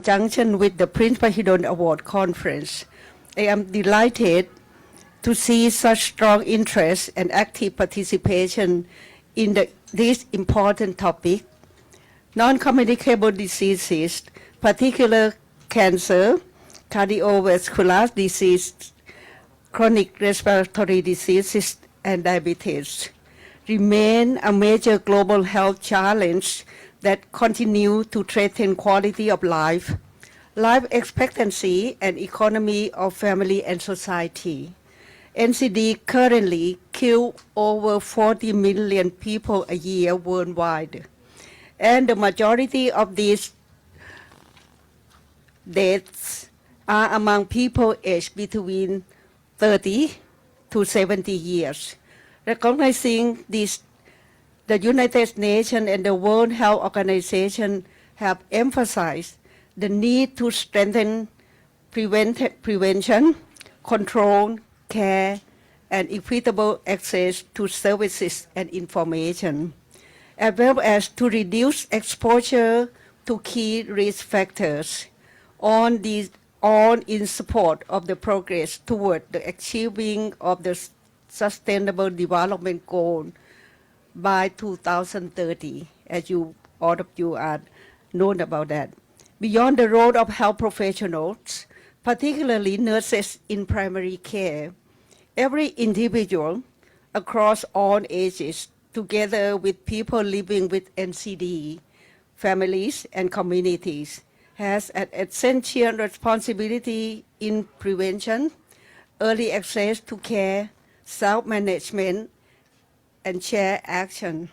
conjunction with the Prince Mahidol Award Conference. I am delighted to see such strong interest and active participation in this important topic. Non-communicable diseases, particular cancer, cardiovascular disease, chronic respiratory diseases, and diabetes remain a major global health challenge that continue to threaten quality of life, life expectancy, and economy of family and society. NCD currently kills over 40 million people a year worldwide, and the majority of these deaths are among people aged between 30 to 70 years. Recognizing this, the United Nations and the World Health Organization have emphasized the need to strengthen prevention, control, care, and equitable access to services and information, as well as to reduce exposure to key risk factors, all in support of the progress toward the achieving of the Sustainable Development Goal by 2030, as all of you are known about that. Beyond the role of health professionals, particularly nurses in primary care, every individual across all ages, together with people living with NCD, families and communities, has an essential responsibility in prevention, early access to care, self-management, and shared action.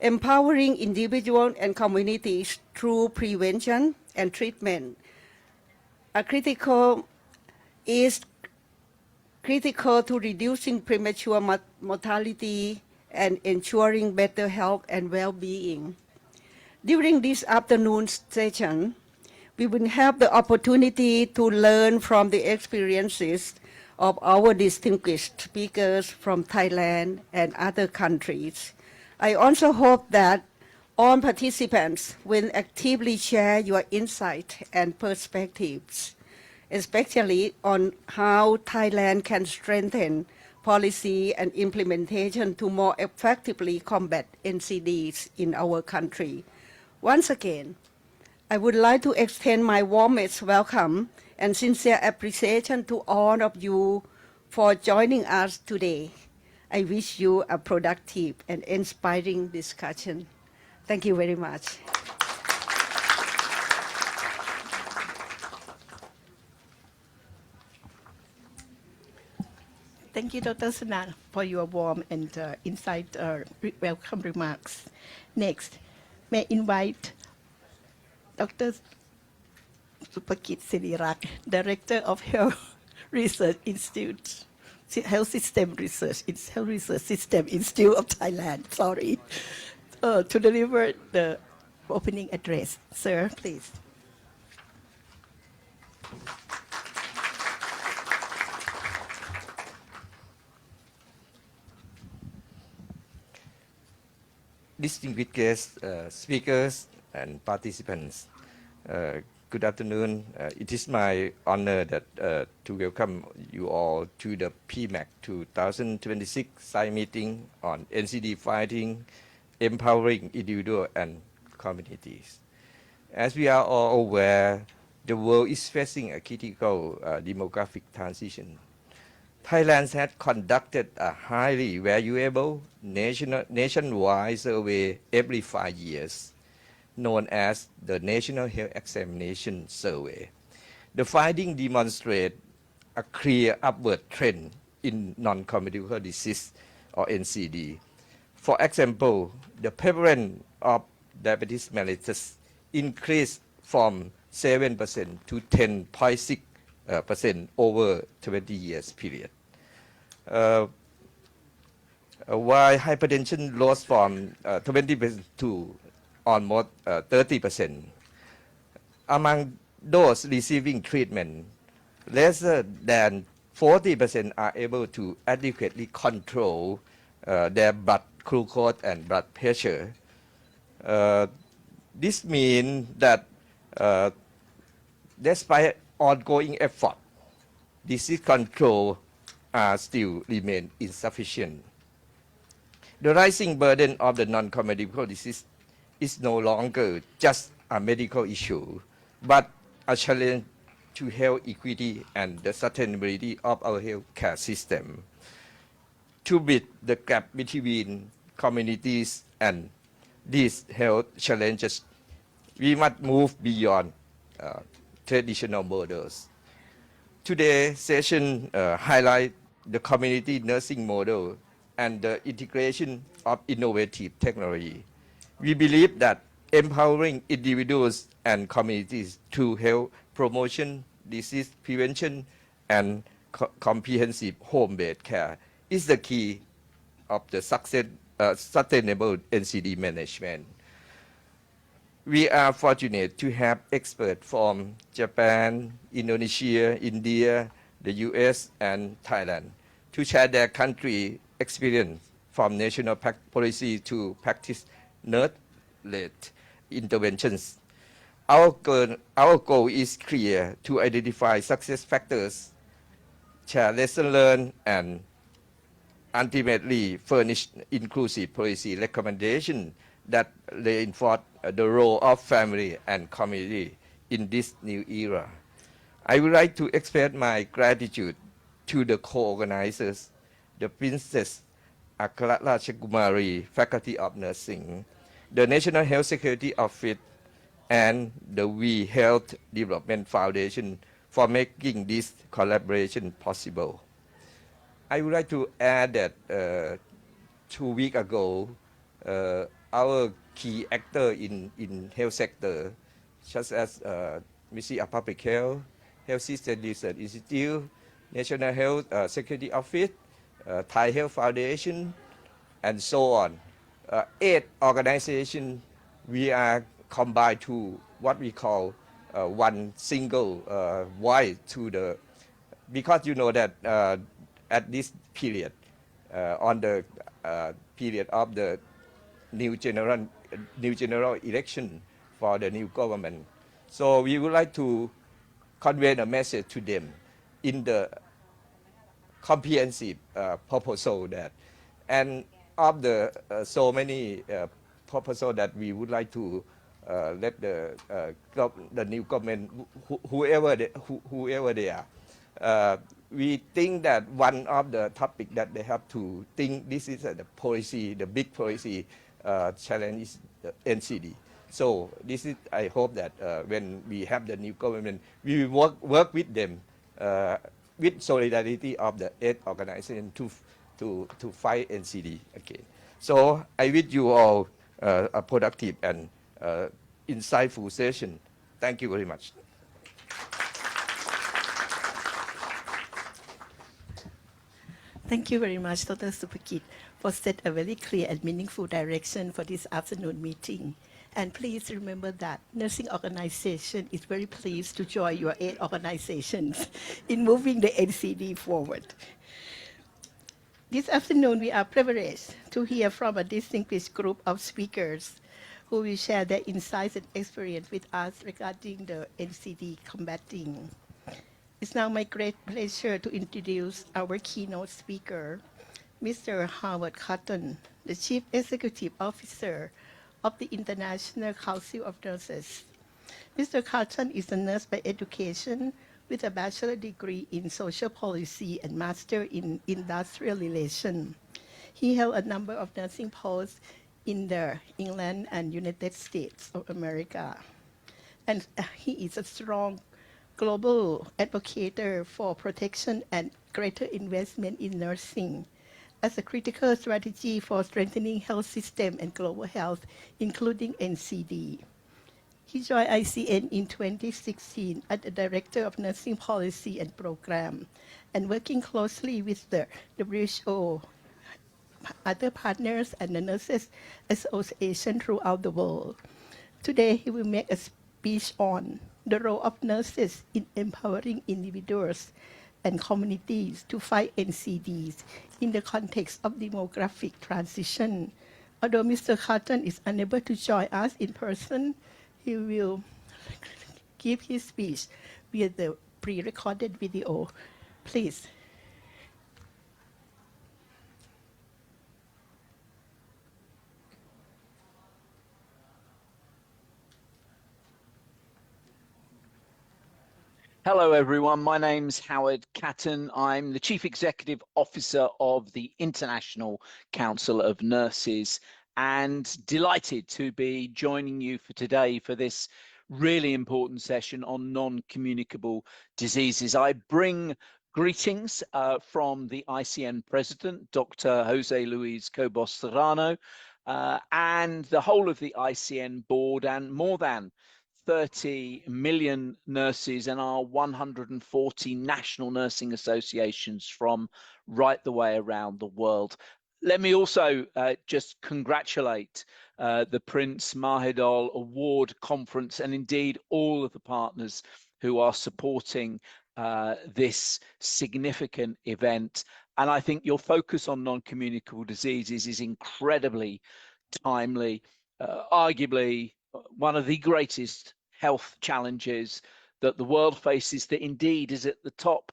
Empowering individuals and communities through prevention and treatment is critical to reducing premature mortality and ensuring better health and well-being. During this afternoon session, we will have the opportunity to learn from the experiences of our distinguished speakers from Thailand and other countries. I also hope that all participants will actively share your insight and perspectives, especially on how Thailand can strengthen policy and implementation to more effectively combat NCDs in our country. Once again, I would like to extend my warmest welcome and sincere appreciation to all of you for joining us today. I wish you a productive and inspiring discussion. Thank you very much. Thank you, Dr. Sunan, for your warm and welcome remarks. Next, may I invite Dr. Supakit Sirirak, Director of Health Research Institute, Health System Research System Institute of Thailand, to deliver the opening address. Sir, please. Distinguished guests, speakers, and participants, good afternoon. It is my honor to welcome you all to the PMAC 2026 side meeting on NCD fighting, empowering individuals and communities. As we are all aware, the world is facing a critical demographic transition. Thailand has conducted a highly valuable nationwide survey every 5 years, known as the National Health Examination Survey. The findings demonstrate a clear upward trend in non-communicable disease, or NCD. For example, the prevalence of diabetes mellitus increased from 7% to 10.6% over 20 years period. While hypertension rose from 20% to almost 30%. Among those receiving treatment, less than 40% are able to adequately control their blood glucose and blood pressure. This means that Despite ongoing effort, disease control still remain insufficient. The rising burden of the non-communicable disease is no longer just a medical issue, but a challenge to health equity and the sustainability of our healthcare system. To bridge the gap between communities and these health challenges, we must move beyond traditional models. Today's session highlights the community nursing model and the integration of innovative technology. We believe that empowering individuals and communities through health promotion, disease prevention, and comprehensive home-based care is the key of the sustainable NCD management. We are fortunate to have experts from Japan, Indonesia, India, the US, and Thailand to share their country experience from national policy to practice nurse-led interventions. Our goal is clear: to identify success factors, share lessons learned, and ultimately furnish inclusive policy recommendations that reinforce the role of family and community in this new era. I would like to express my gratitude to the co-organizers, the Princess Akara Rajakumari Faculty of Nursing, the National Health Security Office, and the We Health Development Foundation for making this collaboration possible. I would like to add that 2 weeks ago, our key actor in health sector, such as Ministry of Public Health, Health System Research Institute, National Health Security Office, Thai Health Foundation, and so on. 8 organizations, we are combined to what we call one single voice to the, because you know that at this period, on the period of the new general election for the new government. So we would like to convey a message to them in the comprehensive proposal that, and of the so many proposals that we would like to let the new government, whoever they are, we think that one of the topics that they have to think, this is the policy, the big policy challenge is the NCD. So this is, I hope that when we have the new government, we will work with them with solidarity of the 8 organizations to fight NCD again. So I wish you all a productive and insightful session. Thank you very much. Thank you very much, Dr. Supakit, for set a very clear and meaningful direction for this afternoon meeting. And please remember that nursing organization is very pleased to join your 8 organizations in moving the NCD forward. This afternoon, we are privileged to hear from a distinguished group of speakers who will share their insights and experience with us regarding the NCD combating. It's now my great pleasure to introduce our keynote speaker, Mr. Howard Cotton, the Chief Executive Officer of the International Council of Nurses. Mr. Cotton is a nurse by education with a bachelor degree in social policy and master in industrial relations. He held a number of nursing posts in the England and United States of America. And he is a strong global advocate for protection and greater investment in nursing as a critical strategy for strengthening health system and global health, including NCD. He joined ICN in 2016 as the Director of Nursing Policy and Program, and working closely with the WHO, other partners, and the Nurses Association throughout the world. Today, he will make a speech on the role of nurses in empowering individuals and communities to fight NCDs in the context of demographic transition. Although Mr. Cotton is unable to join us in person, he will give his speech with the pre-recorded video. Please. Hello, everyone. My name's Howard Catton. I'm the Chief Executive Officer of the International Council of Nurses and delighted to be joining you for today for this really important session on non-communicable diseases. I bring greetings from the ICN President, Dr. Jose Luis Cobos Serrano, and the whole of the ICN board and more than 30 million nurses and our 140 national nursing associations from right the way around the world. Let me also just congratulate the Prince Mahidol Award Conference and indeed all of the partners who are supporting this significant event. And I think your focus on non-communicable diseases is incredibly timely, arguably one of the greatest health challenges that the world faces, that indeed is at the top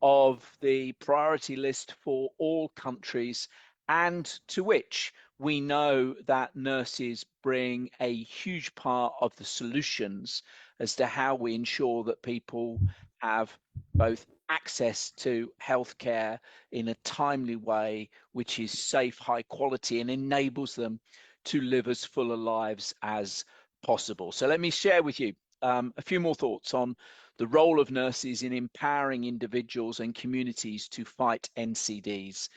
of the priority list for all countries, and to which we know that nurses bring a huge part of the solutions as to how we ensure that people have both access to healthcare in a timely way, which is safe, high quality, and enables them to live as full a lives as possible. So let me share with you a few more thoughts on the role of nurses in empowering individuals and communities to fight NCDs.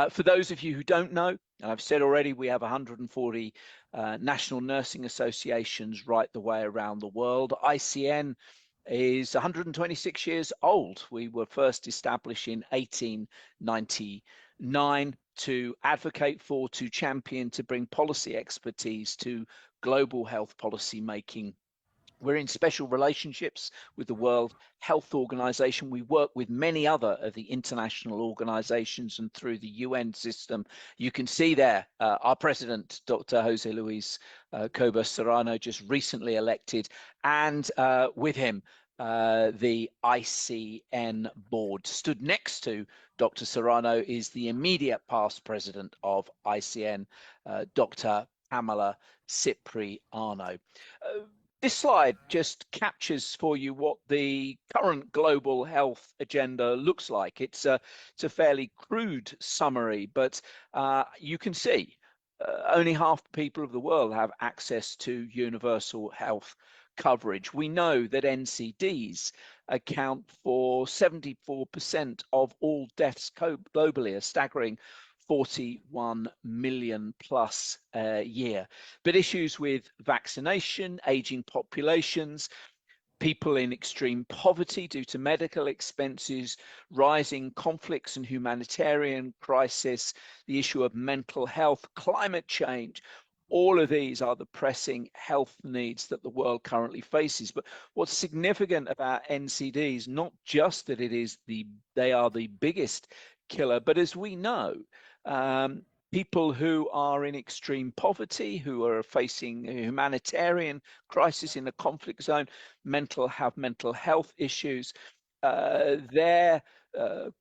For those of you who don't know, and I've said already, we have 140 national nursing associations right the way around the world. ICN is 126 years old. We were first established in 1899 to advocate for, to champion, to bring policy expertise to global health policy making. We're in special relationships with the World Health Organization. We work with many other of the international organizations and through the UN system. You can see there our president, Dr. Jose Luis Cobos Serrano, just recently elected, and with him, the ICN board. Stood next to Dr. Serrano is the immediate past president of ICN, Dr. Pamela Cipriano. This slide just captures for you what the current global health agenda looks like. It's a fairly crude summary, but you can see only half the people of the world have access to universal health coverage. We know that NCDs account for 74% of all deaths globally, a staggering 41 million plus a year. But issues with vaccination, aging populations, people in extreme poverty due to medical expenses, rising conflicts and humanitarian crisis, the issue of mental health, climate change, all of these are the pressing health needs that the world currently faces. But what's significant about NCDs, not just that they are the biggest killer, but as we know, people who are in extreme poverty, who are facing a humanitarian crisis in a conflict zone, have mental health issues, their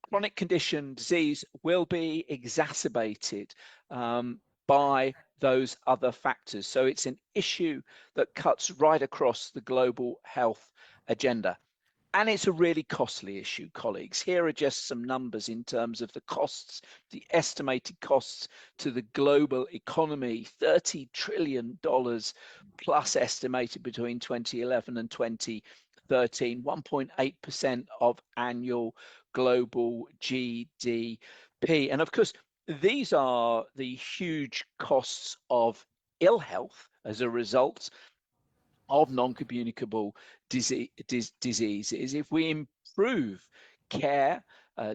chronic condition, disease will be exacerbated by those other factors. So it's an issue that cuts right across the global health agenda. And it's a really costly issue, colleagues. Here are just some numbers in terms of the costs, the estimated costs to the global economy, $30 trillion plus estimated between 2011 and 2013, 1.8% of annual global GDP. And of course, these are the huge costs of ill health as a result of non-communicable diseases. If we improve care,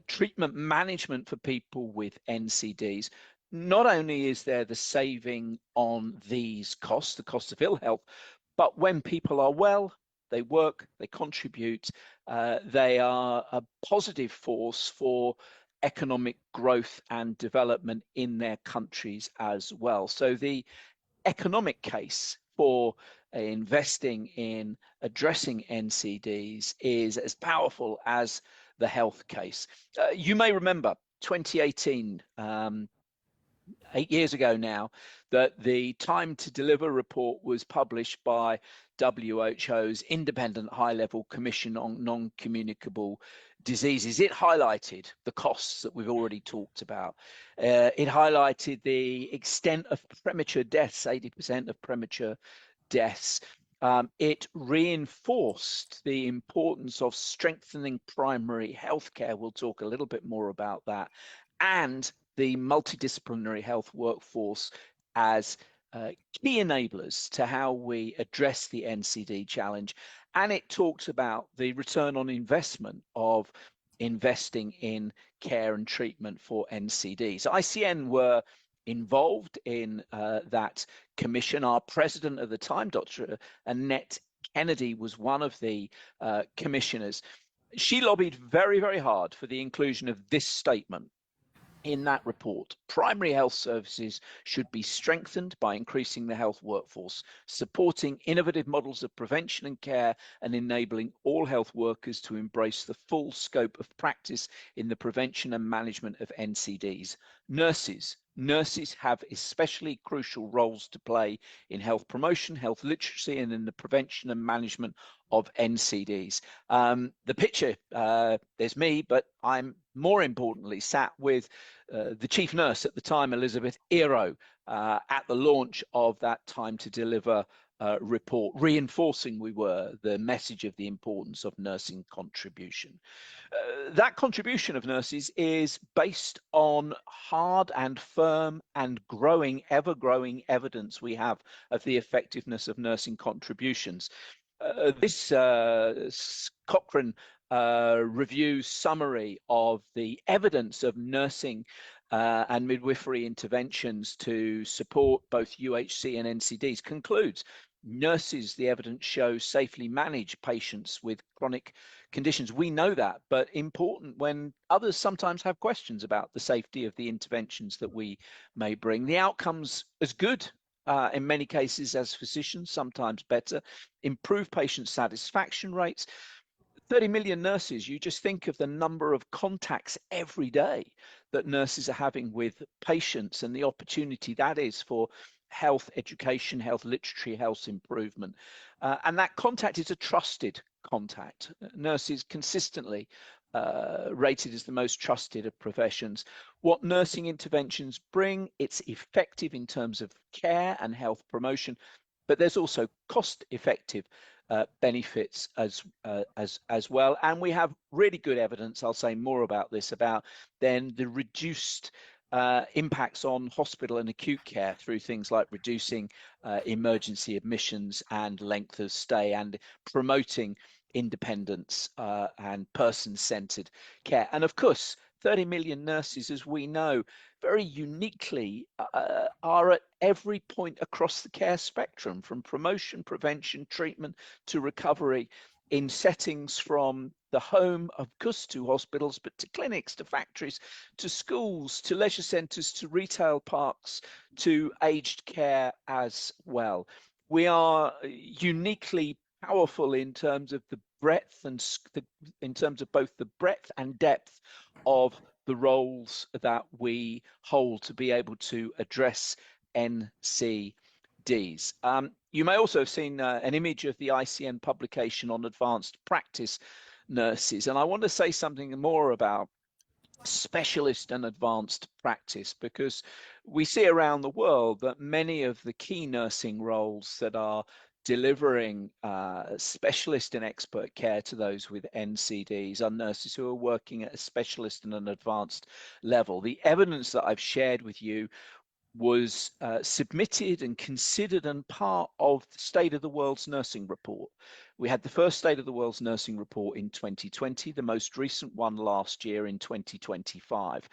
treatment management for people with NCDs, not only is there the saving on these costs, the cost of ill health, but when people are well, they work, they contribute, they are a positive force for economic growth and development in their countries as well. So the economic case for investing in addressing NCDs is as powerful as the health case. You may remember 2018, 8 years ago now, that the Time to Deliver report was published by WHO's independent high-level commission on non-communicable diseases. It highlighted the costs that we've already talked about. It highlighted the extent of premature deaths, 80% of premature deaths. It reinforced the importance of strengthening primary healthcare. We'll talk a little bit more about that. And the multidisciplinary health workforce as key enablers to how we address the NCD challenge. And it talks about the return on investment of investing in care and treatment for NCDs. ICN were involved in that commission. Our president at the time, Dr. Annette Kennedy, was one of the commissioners. She lobbied very, very hard for the inclusion of this statement in that report. Primary health services should be strengthened by increasing the health workforce, supporting innovative models of prevention and care, and enabling all health workers to embrace the full scope of practice in the prevention and management of NCDs. Nurses have especially crucial roles to play in health promotion, health literacy, and in the prevention and management of NCDs. The picture, there's me, but I'm more importantly sat with the chief nurse at the time, Elizabeth Eero, at the launch of that Time to Deliver report, reinforcing the message of the importance of nursing contribution. That contribution of nurses is based on hard and firm and ever-growing evidence we have of the effectiveness of nursing contributions. This Cochrane review summary of the evidence of nursing and midwifery interventions to support both UHC and NCDs concludes nurses, the evidence shows, safely manage patients with chronic conditions. We know that, but important when others sometimes have questions about the safety of the interventions that we may bring. The outcomes as good in many cases as physicians, sometimes better, improve patient satisfaction rates. 30 million nurses, you just think of the number of contacts every day that nurses are having with patients and the opportunity that is for health education, health literacy, health improvement. And that contact is a trusted contact. Nurses consistently rated as the most trusted of professions. What nursing interventions bring, it's effective in terms of care and health promotion, but there's also cost-effective benefits as well. And we have really good evidence, I'll say more about this, about then the reduced impacts on hospital and acute care through things like reducing emergency admissions and length of stay and promoting independence and person-centered care. And of course, 30 million nurses, as we know, very uniquely are at every point across the care spectrum, from promotion, prevention, treatment to recovery, in settings from the home, of course, to hospitals, but to clinics, to factories, to schools, to leisure centres, to retail parks, to aged care as well. We are uniquely powerful in terms of the breadth and in terms of both the breadth and depth of the roles that we hold to be able to address NCDs. You may also have seen an image of the ICN publication on advanced practice nurses, and I want to say something more about specialist and advanced practice, because we see around the world that many of the key nursing roles that are delivering specialist and expert care to those with NCDs are nurses who are working at a specialist and an advanced level. The evidence that I've shared with you was submitted and considered and part of the State of the World's Nursing Report. We had the first State of the World's Nursing Report in 2020, the most recent one last year in 2025.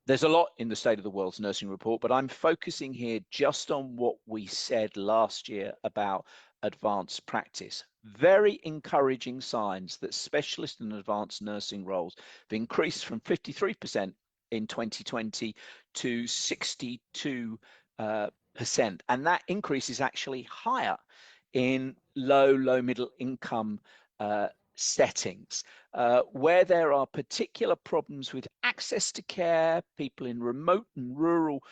There's a lot in the State of the World's Nursing Report, but I'm focusing here just on what we said last year about advanced practice. Very encouraging signs that specialist and advanced nursing roles have increased from 53% in 2020 to 62% and that increase is actually higher in low middle income settings, where there are particular problems with access to care, people in remote and rural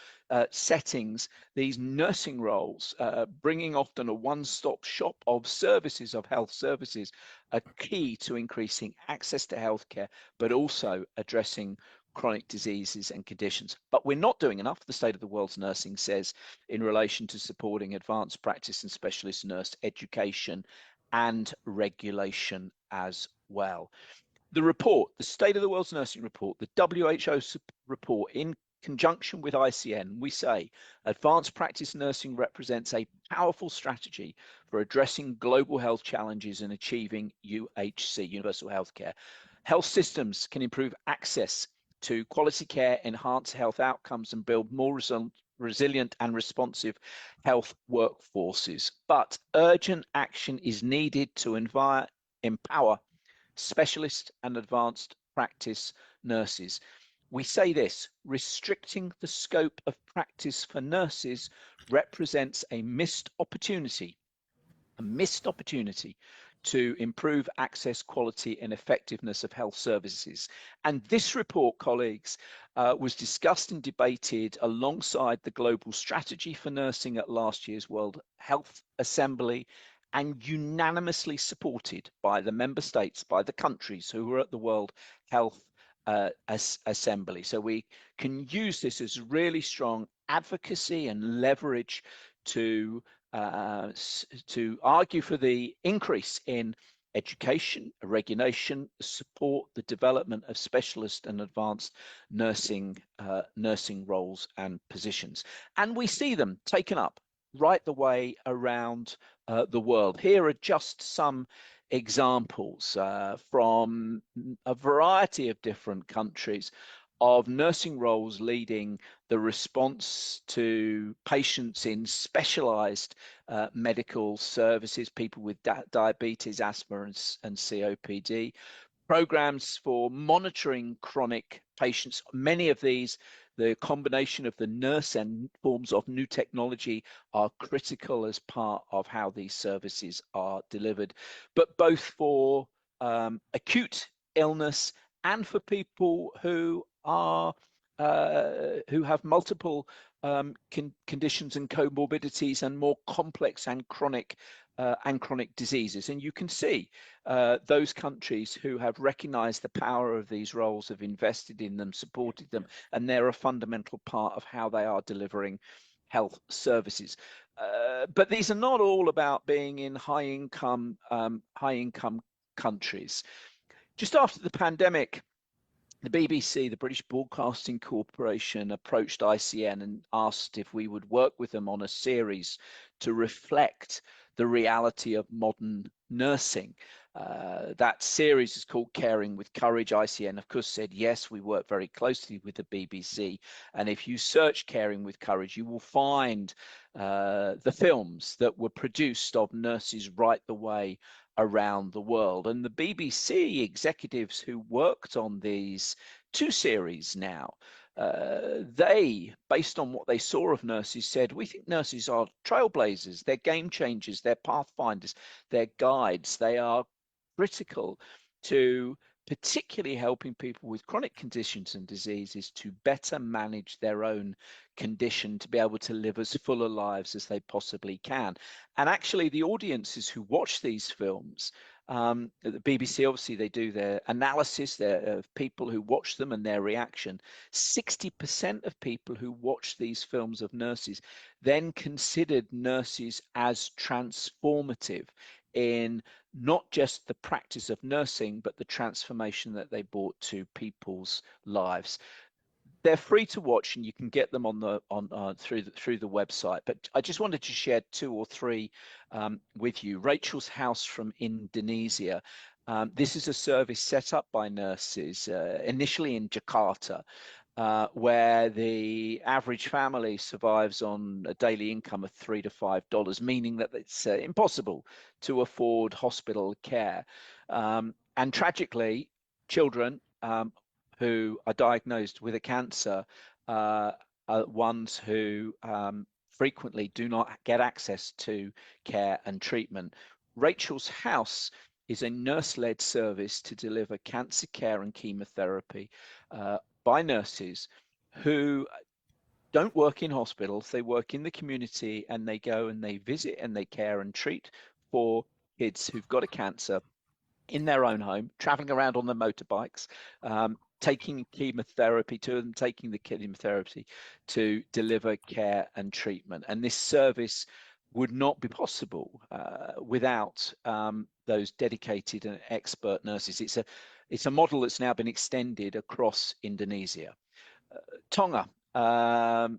settings. These nursing roles, bringing often a one-stop shop of services, of health services, are key to increasing access to healthcare, but also addressing chronic diseases and conditions. But we're not doing enough, the State of the World's Nursing says, in relation to supporting advanced practice and specialist nurse education and regulation as well. The report, the State of the World's Nursing report, the WHO report, in conjunction with ICN, we say advanced practice nursing represents a powerful strategy for addressing global health challenges and achieving UHC, universal healthcare. Health systems can improve access to quality care, enhance health outcomes, and build more resilient and responsive health workforces. But urgent action is needed to empower specialist and advanced practice nurses. We say this: restricting the scope of practice for nurses represents a missed opportunity to improve access, quality, and effectiveness of health services. And this report, colleagues, was discussed and debated alongside the Global Strategy for Nursing at last year's World Health Assembly, and unanimously supported by the member states, by the countries who were at the World Health Assembly. So we can use this as really strong advocacy and leverage to argue for the increase in education, regulation, support the development of specialist and advanced nursing roles and positions. And we see them taken up right the way around the world. Here are just some examples from a variety of different countries of nursing roles leading the response to patients in specialized medical services, people with diabetes, asthma, and COPD, programs for monitoring chronic patients. Many of these, the combination of the nurse and forms of new technology are critical as part of how these services are delivered, but both for acute illness and for people who are who have multiple conditions and comorbidities and more complex and chronic diseases. And you can see those countries who have recognized the power of these roles, have invested in them, supported them, and they're a fundamental part of how they are delivering health services. But these are not all about being in high income countries. Just after the pandemic, the BBC, the British Broadcasting Corporation, approached ICN and asked if we would work with them on a series to reflect the reality of modern nursing. That series is called Caring with Courage. ICN, of course, said yes. We work very closely with the BBC. And if you search Caring with Courage, you will find the films that were produced of nurses right the way around the world. And the BBC executives who worked on these two series now, they, based on what they saw of nurses, said, we think nurses are trailblazers, they're game changers, they're pathfinders, they're guides, they are critical to particularly helping people with chronic conditions and diseases to better manage their own condition, to be able to live as fuller lives as they possibly can. And actually, the audiences who watch these films, the BBC, obviously, they do their analysis of people who watch them and their reaction. 60% of people who watch these films of nurses then considered nurses as transformative in not just the practice of nursing, but the transformation that they brought to people's lives. They're free to watch, and you can get them through the website. But I just wanted to share two or three with you. Rachel's House from Indonesia. This is a service set up by nurses initially in Jakarta, where the average family survives on a daily income of $3 to $5, meaning that it's impossible to afford hospital care. And tragically, children who are diagnosed with a cancer are ones who frequently do not get access to care and treatment. Rachel's House is a nurse-led service to deliver cancer care and chemotherapy by nurses who don't work in hospitals. They work in the community, and they go and they visit and they care and treat for kids who've got a cancer in their own home, traveling around on their motorbikes, taking chemotherapy to them, taking the chemotherapy to deliver care and treatment. And this service would not be possible without those dedicated and expert nurses. It's a model that's now been extended across Indonesia. Tonga, a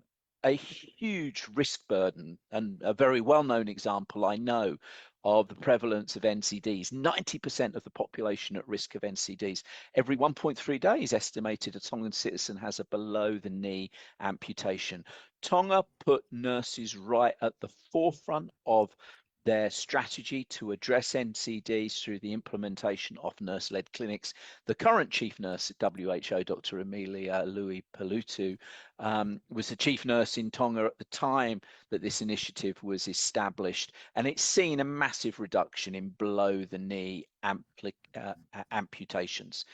huge risk burden, and a very well-known example I know of the prevalence of NCDs. 90% of the population at risk of NCDs. Every 1.3 days, estimated a Tongan citizen has a below-the-knee amputation. Tonga put nurses right at the forefront of their strategy to address NCDs through the implementation of nurse-led clinics. The current chief nurse at WHO, Dr. Emilia Louis Pelutu, was the chief nurse in Tonga at the time that this initiative was established, and it's seen a massive reduction in below-the-knee amputations.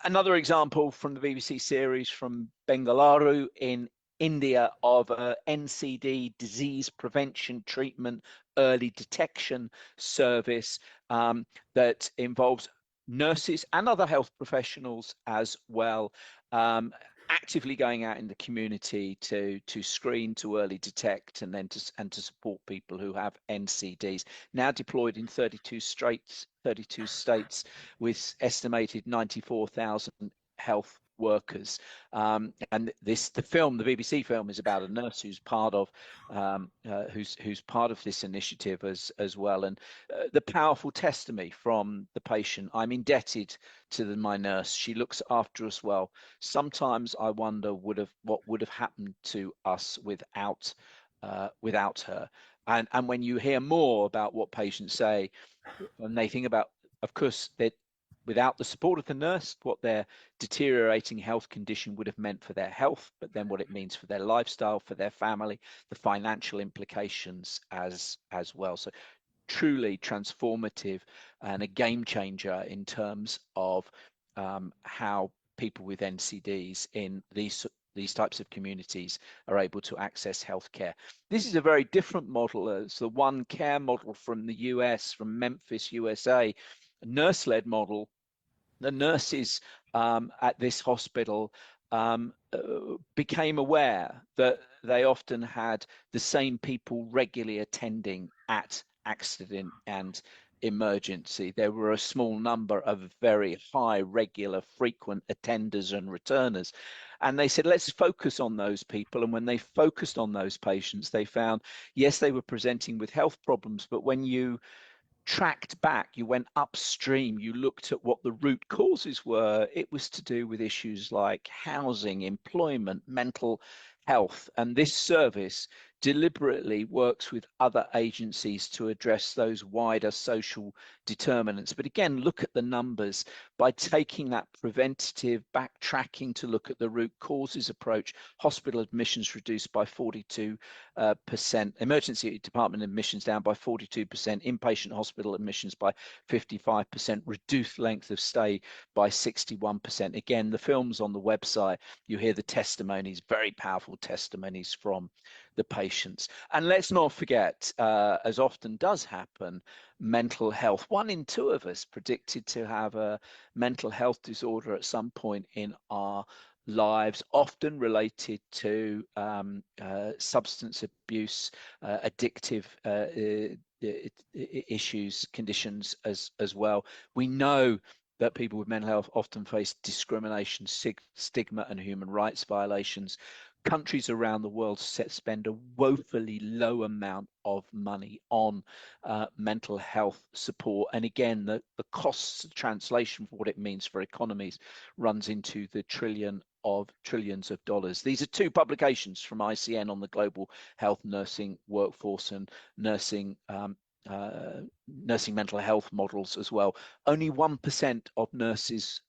Another example from the BBC series from Bengaluru in India of a NCD disease prevention treatment early detection service that involves nurses and other health professionals as well, actively going out in the community to screen, to early detect, and then to support people who have NCDs. Now deployed in 32 states with estimated 94,000 health workers. And the film, the BBC film, is about a nurse who's part of who's part of this initiative as well. And the powerful testimony from the patient: "I'm indebted to my nurse. She looks after us well. Sometimes I wonder what would have happened to us without her." And when you hear more about what patients say, and they think about, of course, that without the support of the nurse, what their deteriorating health condition would have meant for their health, but then what it means for their lifestyle, for their family, the financial implications as well. So truly transformative and a game changer in terms of how people with NCDs in these types of communities are able to access healthcare. This is a very different model as the One Care model from the US, from Memphis, USA, a nurse-led model. The nurses at this hospital became aware that they often had the same people regularly attending at accident and emergency. There were a small number of very high, regular, frequent attenders and returners. And they said, let's focus on those people. And when they focused on those patients, they found, yes, they were presenting with health problems, but when you tracked back, you went upstream, you looked at what the root causes were, it was to do with issues like housing, employment, mental health. And this service deliberately works with other agencies to address those wider social determinants. But again, look at the numbers. By taking that preventative backtracking to look at the root causes approach, hospital admissions reduced by 42%, emergency department admissions down by 42%, inpatient hospital admissions by 55%, reduced length of stay by 61%. Again, the film's on the website. You hear the testimonies, very powerful testimonies from the patients. And let's not forget, as often does happen, mental health. 1 in 2 of us predicted to have a mental health disorder at some point in our lives, often related to substance abuse, addictive issues, conditions as well. We know that people with mental health often face discrimination, stigma, and human rights violations. Countries around the world spend a woefully low amount of money on mental health support. And again, the costs of translation for what it means for economies runs into the trillions of dollars. These are 2 publications from ICN on the global health nursing workforce and nursing mental health models as well. Only 1% of nurses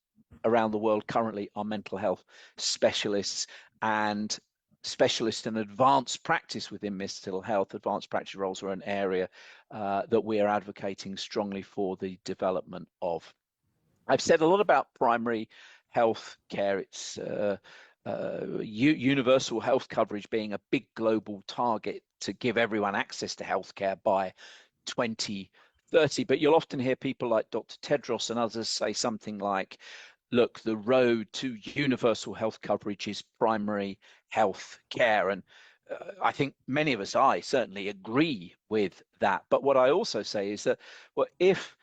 around the world currently are mental health specialists, and specialist and advanced practice within mental health. Advanced practice roles are an area that we are advocating strongly for the development of. I've said a lot about primary health care. It's universal health coverage being a big global target to give everyone access to healthcare by 2030. But you'll often hear people like Dr. Tedros and others say something like, look, the road to universal health coverage is primary health care. And I think many of us, I certainly agree with that. But what I also say is that, well, if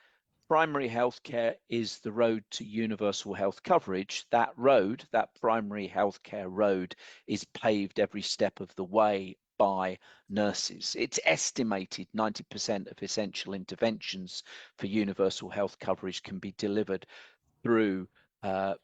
primary health care is the road to universal health coverage, that road, that primary health care road, is paved every step of the way by nurses. It's estimated 90% of essential interventions for universal health coverage can be delivered through a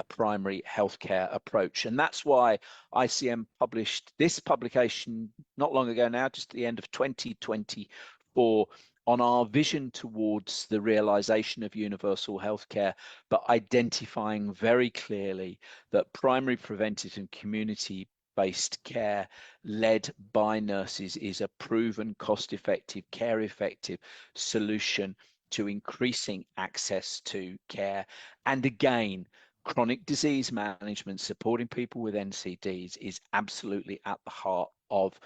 primary healthcare approach. And that's why ICM published this publication not long ago now, just at the end of 2024, on our vision towards the realization of universal healthcare, but identifying very clearly that primary preventive and community-based care led by nurses is a proven, cost-effective, care-effective solution to increasing access to care. And again, chronic disease management, supporting people with NCDs, is absolutely at the heart of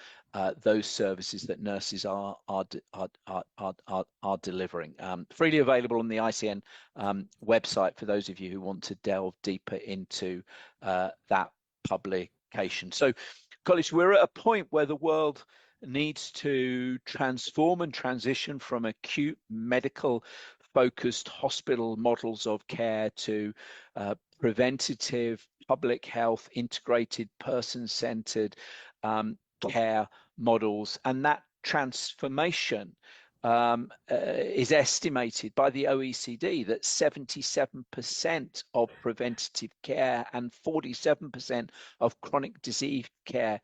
those services that nurses are delivering. Freely available on the ICN website for those of you who want to delve deeper into that publication. So, colleagues, we're at a point where the world needs to transform and transition from acute medical focused hospital models of care to preventative public health integrated person-centered care models. And that transformation is estimated by the OECD that 77% of preventative care and 47% of chronic disease care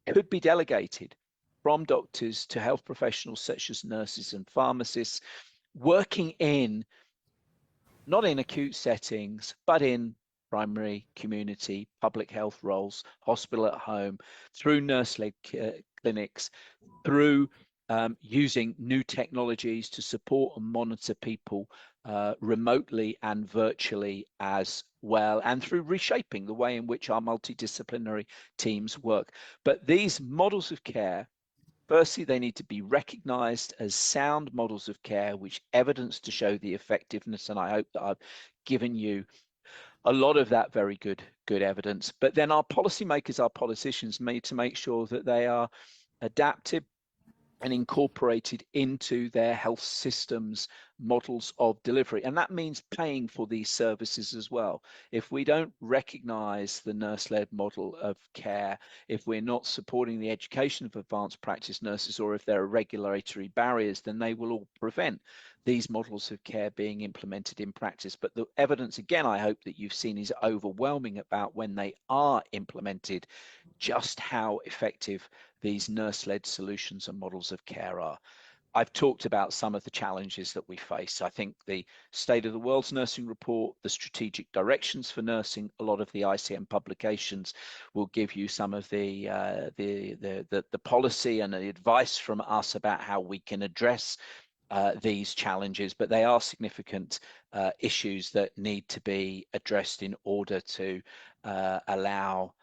could be delegated from doctors to health professionals such as nurses and pharmacists, working in, not in acute settings, but in primary, community, public health roles, hospital at home, through nurse-led clinics, through using new technologies to support and monitor people remotely and virtually as well, and through reshaping the way in which our multidisciplinary teams work. But these models of care, firstly, they need to be recognized as sound models of care, which evidence to show the effectiveness. And I hope that I've given you a lot of that very good evidence. But then our policymakers, our politicians, need to make sure that they are adapted and incorporated into their health systems models of delivery. And that means paying for these services as well. If we don't recognize the nurse-led model of care, if we're not supporting the education of advanced practice nurses, or if there are regulatory barriers, then they will all prevent these models of care being implemented in practice. But the evidence, again, I hope that you've seen, is overwhelming about when they are implemented, just how effective these nurse-led solutions and models of care are. I've talked about some of the challenges that we face. I think the State of the World's Nursing Report, the strategic directions for nursing, a lot of the ICM publications will give you some of the policy and the advice from us about how we can address these challenges, but they are significant issues that need to be addressed in order to allow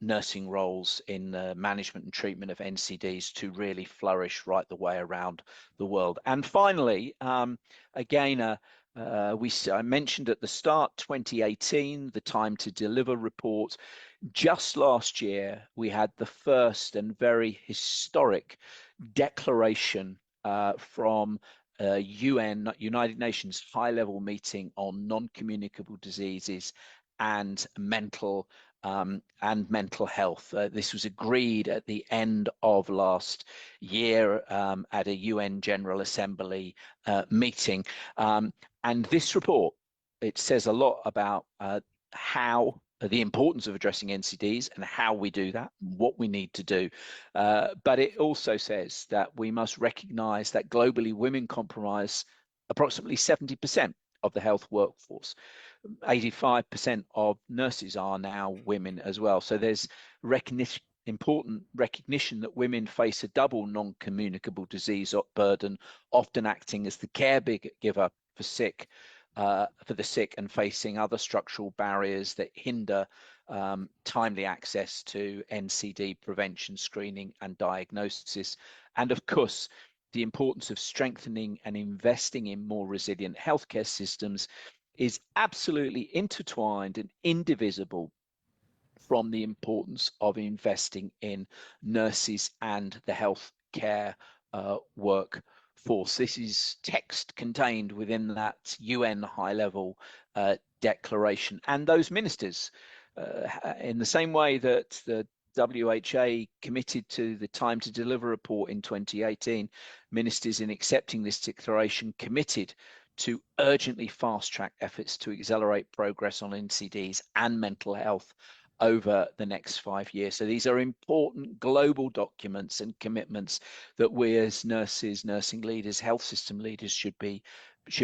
nursing roles in the management and treatment of NCDs to really flourish right the way around the world. And finally, again, I mentioned at the start, 2018, the Time to Deliver report. Just last year, we had the first and very historic declaration from United Nations high-level meeting on non-communicable diseases and mental health. This was agreed at the end of last year at a UN General Assembly meeting. And this report, it says a lot about how the importance of addressing NCDs and how we do that, what we need to do. But it also says that we must recognize that globally women comprise approximately 70% of the health workforce. 85% of nurses are now women as well. So there's recognition important recognition that women face a double non-communicable disease burden, often acting as the caregiver for the sick and facing other structural barriers that hinder timely access to NCD prevention, screening and diagnosis. And of course, the importance of strengthening and investing in more resilient healthcare systems is absolutely intertwined and indivisible from the importance of investing in nurses and the healthcare workforce. This is text contained within that UN high-level declaration, and those ministers, in the same way that the WHA committed to the Time to Deliver report in 2018, ministers in accepting this declaration committed to urgently fast-track efforts to accelerate progress on NCDs and mental health over the next 5 years. So these are important global documents and commitments that we as nurses, nursing leaders, health system leaders should be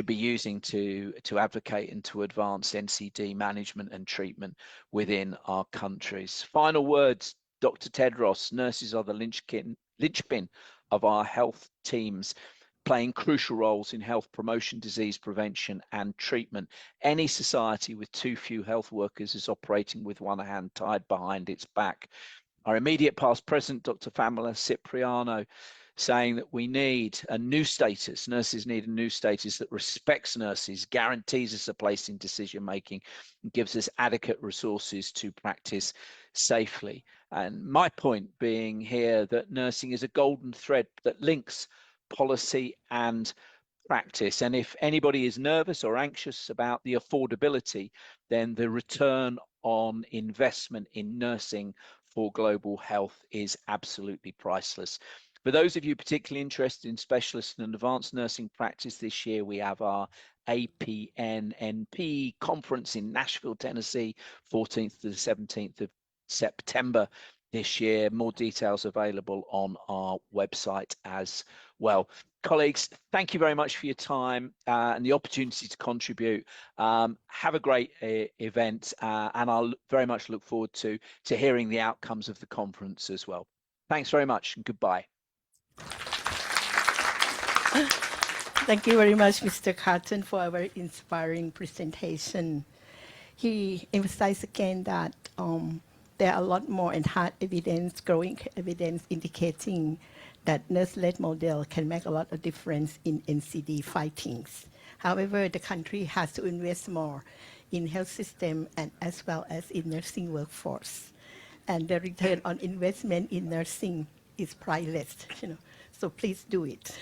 using to advocate and to advance NCD management and treatment within our countries. Final words, Dr. Tedros: nurses are the linchpin of our health teams, playing crucial roles in health promotion, disease prevention and treatment. Any society with too few health workers is operating with one hand tied behind its back. Our immediate past president, Dr. Famila Cipriano, saying that we need a new status. Nurses need a new status that respects nurses, guarantees us a place in decision making, and gives us adequate resources to practice safely. And my point being here that nursing is a golden thread that links policy and practice. And if anybody is nervous or anxious about the affordability, then the return on investment in nursing for global health is absolutely priceless. For those of you particularly interested in specialist and advanced nursing practice, this year we have our APNNP conference in Nashville, Tennessee, 14th to the 17th of September this year. More details available on our website as well. Colleagues, thank you very much for your time and the opportunity to contribute. Have a great event, and I'll very much look forward to hearing the outcomes of the conference as well. Thanks very much and goodbye. Thank you very much, Mr. Carton, for a very inspiring presentation. He emphasized again that there are a lot more and hard evidence, growing evidence indicating that nurse-led model can make a lot of difference in NCD fightings. However, the country has to invest more in health system and as well as in nursing workforce. And the return on investment in nursing is priceless, so please do it.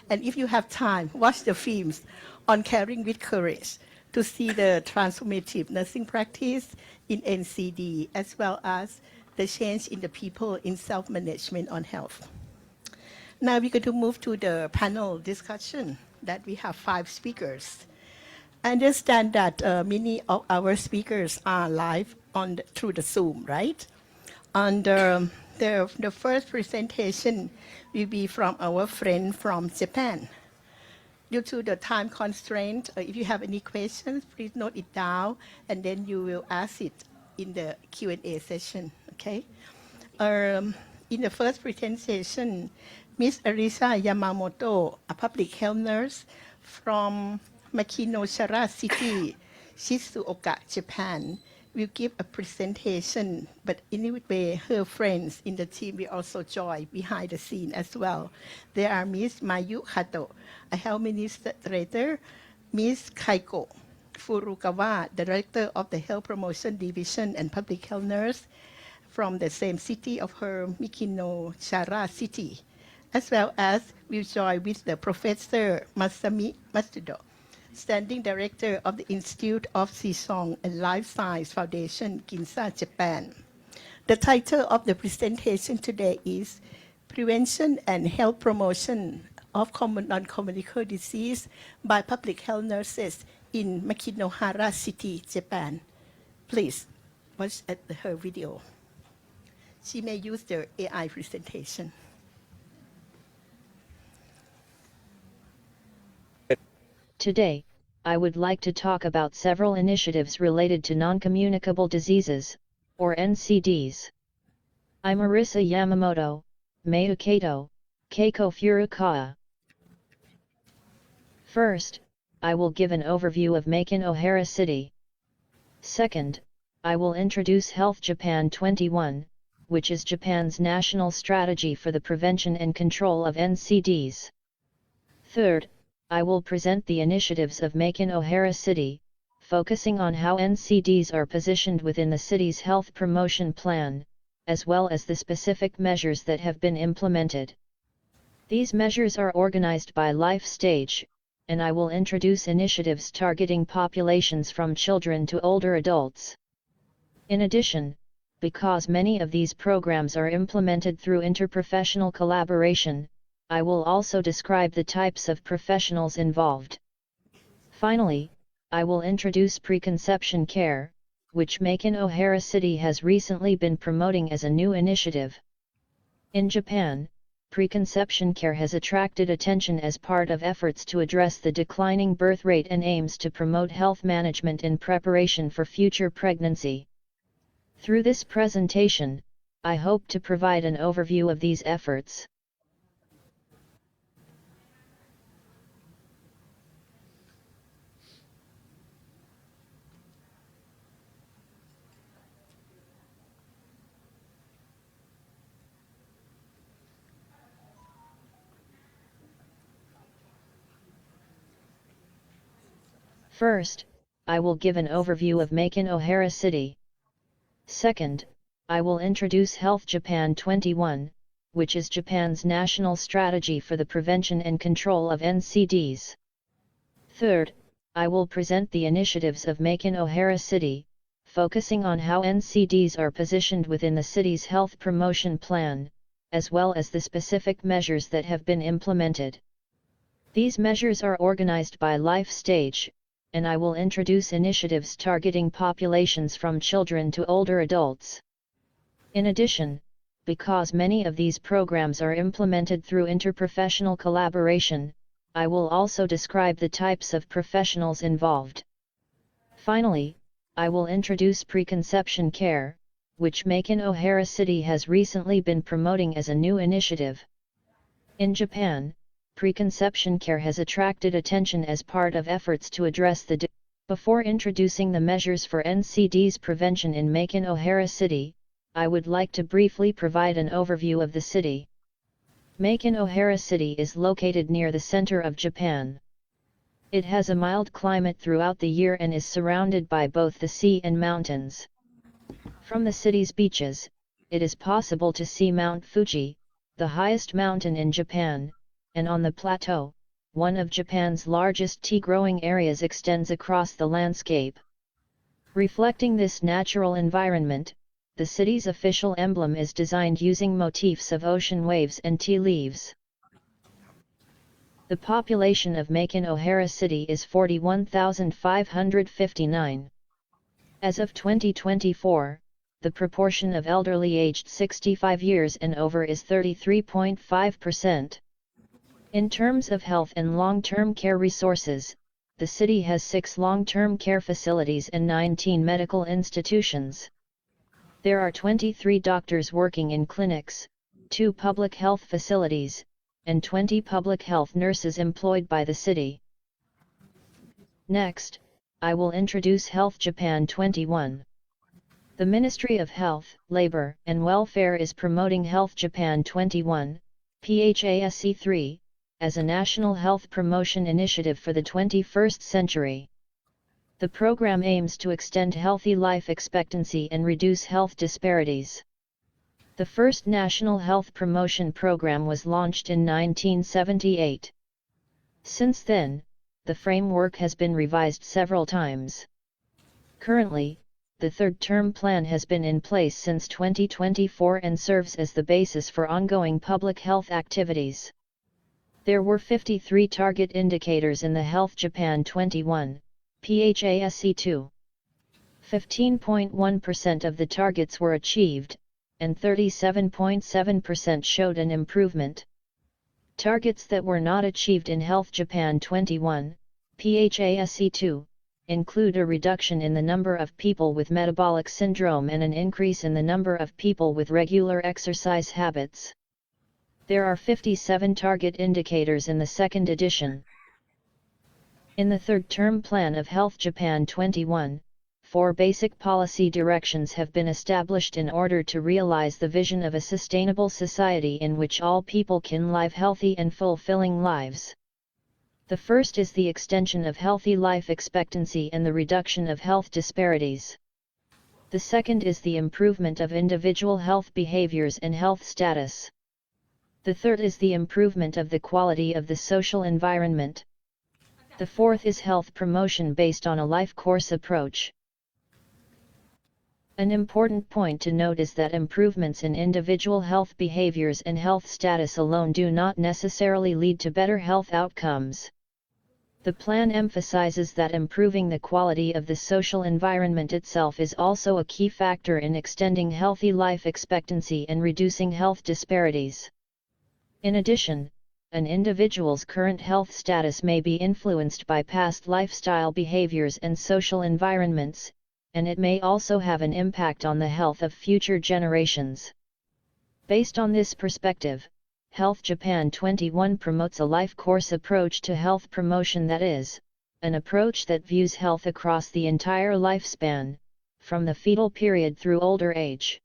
And if you have time, watch the films on Caring with Courage to see the transformative nursing practice in NCD, as well as the change in the people in self-management on health. Now we're going to move to the panel discussion that we have 5 speakers. I understand that many of our speakers are live through the Zoom, right? And the first presentation will be from our friend from Japan. Due to the time constraint, if you have any questions, please note it down, and then you will ask it in the Q&A session, okay? In the first presentation, Ms. Arisa Yamamoto, a public health nurse from Makinoshara City, Shizuoka, Japan, will give a presentation, but anyway, her friends in the team will also join behind the scene as well. There are Ms. Mayu Hato, a health administrator, Ms. Kaiko Furukawa, Director of the Health Promotion Division and Public Health Nurse from the same city of her, Mikinoshara City, as well as will join with the Professor Masami Matsudo, Standing Director of the Institute of Seesong and Life Science Foundation, Ginza, Japan. The title of the presentation today is Prevention and Health Promotion of Common Non-Communicable Disease by Public Health Nurses in Makinohara City, Japan. Please watch her video. She may use the AI presentation. Today, I would like to talk about several initiatives related to non-communicable diseases, or NCDs. I Marissa Yamamoto, Mayu Kato, Keiko Furukawa. First, I will give an overview of Macon O'Hara City. Second, I will introduce Health Japan 21, which is Japan's national strategy for the prevention and control of NCDs. Third, I will present the initiatives of Macon O'Hara City, focusing on how NCDs are positioned within the city's health promotion plan, as well as the specific measures that have been implemented. These measures are organized by life stage, and I will introduce initiatives targeting populations from children to older adults. In addition, because many of these programs are implemented through interprofessional collaboration, I will also describe the types of professionals involved. Finally, I will introduce preconception care, which Macon O'Hara City has recently been promoting as a new initiative. In Japan, preconception care has attracted attention as part of efforts to address the declining birth rate and aims to promote health management in preparation for future pregnancy. Through this presentation, I hope to provide an overview of these efforts. First, I will give an overview of Macon O'Hara City. Second, I will introduce Health Japan 21, which is Japan's national strategy for the prevention and control of NCDs. Third, I will present the initiatives of Macon O'Hara City, focusing on how NCDs are positioned within the city's health promotion plan, as well as the specific measures that have been implemented. These measures are organized by life stage, and I will introduce initiatives targeting populations from children to older adults. In addition, because many of these programs are implemented through interprofessional collaboration, I will also describe the types of professionals involved. Finally, I will introduce preconception care, which Macon O'Hara City has recently been promoting as a new initiative. In Japan, preconception care has attracted attention as part of efforts to address the Before introducing the measures for NCDs prevention in Macon O'Hara City, I would like to briefly provide an overview of the city. Macon O'Hara City is located near the center of Japan. It has a mild climate throughout the year and is surrounded by both the sea and mountains. From the city's beaches, it is possible to see Mount Fuji, the highest mountain in Japan, and on the plateau, one of Japan's largest tea-growing areas extends across the landscape. Reflecting this natural environment, the city's official emblem is designed using motifs of ocean waves and tea leaves. The population of Macon O'Hara City is 41,559. As of 2024, the proportion of elderly aged 65 years and over is 33.5%. In terms of health and long-term care resources, the city has 6 long-term care facilities and 19 medical institutions. There are 23 doctors working in clinics, 2 public health facilities, and 20 public health nurses employed by the city. Next, I will introduce Health Japan 21. The Ministry of Health, Labor, and Welfare is promoting Health Japan 21, PHASE3, as a national health promotion initiative for the 21st century. The program aims to extend healthy life expectancy and reduce health disparities. The first national health promotion program was launched in 1978. Since then, the framework has been revised several times. Currently, the third term plan has been in place since 2024 and serves as the basis for ongoing public health activities. There were 53 target indicators in the Health Japan 21, PHASE2. 15.1% of the targets were achieved, and 37.7% showed an improvement. Targets that were not achieved in Health Japan 21, PHASE2, include a reduction in the number of people with metabolic syndrome and an increase in the number of people with regular exercise habits. There are 57 target indicators in the second edition. In the third term plan of Health Japan 21, 4 basic policy directions have been established in order to realize the vision of a sustainable society in which all people can live healthy and fulfilling lives. The first is the extension of healthy life expectancy and the reduction of health disparities. The second is the improvement of individual health behaviors and health status. The third is the improvement of the quality of the social environment. The fourth is health promotion based on a life course approach. An important point to note is that improvements in individual health behaviors and health status alone do not necessarily lead to better health outcomes. The plan emphasizes that improving the quality of the social environment itself is also a key factor in extending healthy life expectancy and reducing health disparities. In addition, an individual's current health status may be influenced by past lifestyle behaviors and social environments, and it may also have an impact on the health of future generations. Based on this perspective, Health Japan 21 promotes a life course approach to health promotion that is, an approach that views health across the entire lifespan, from the fetal period through older age.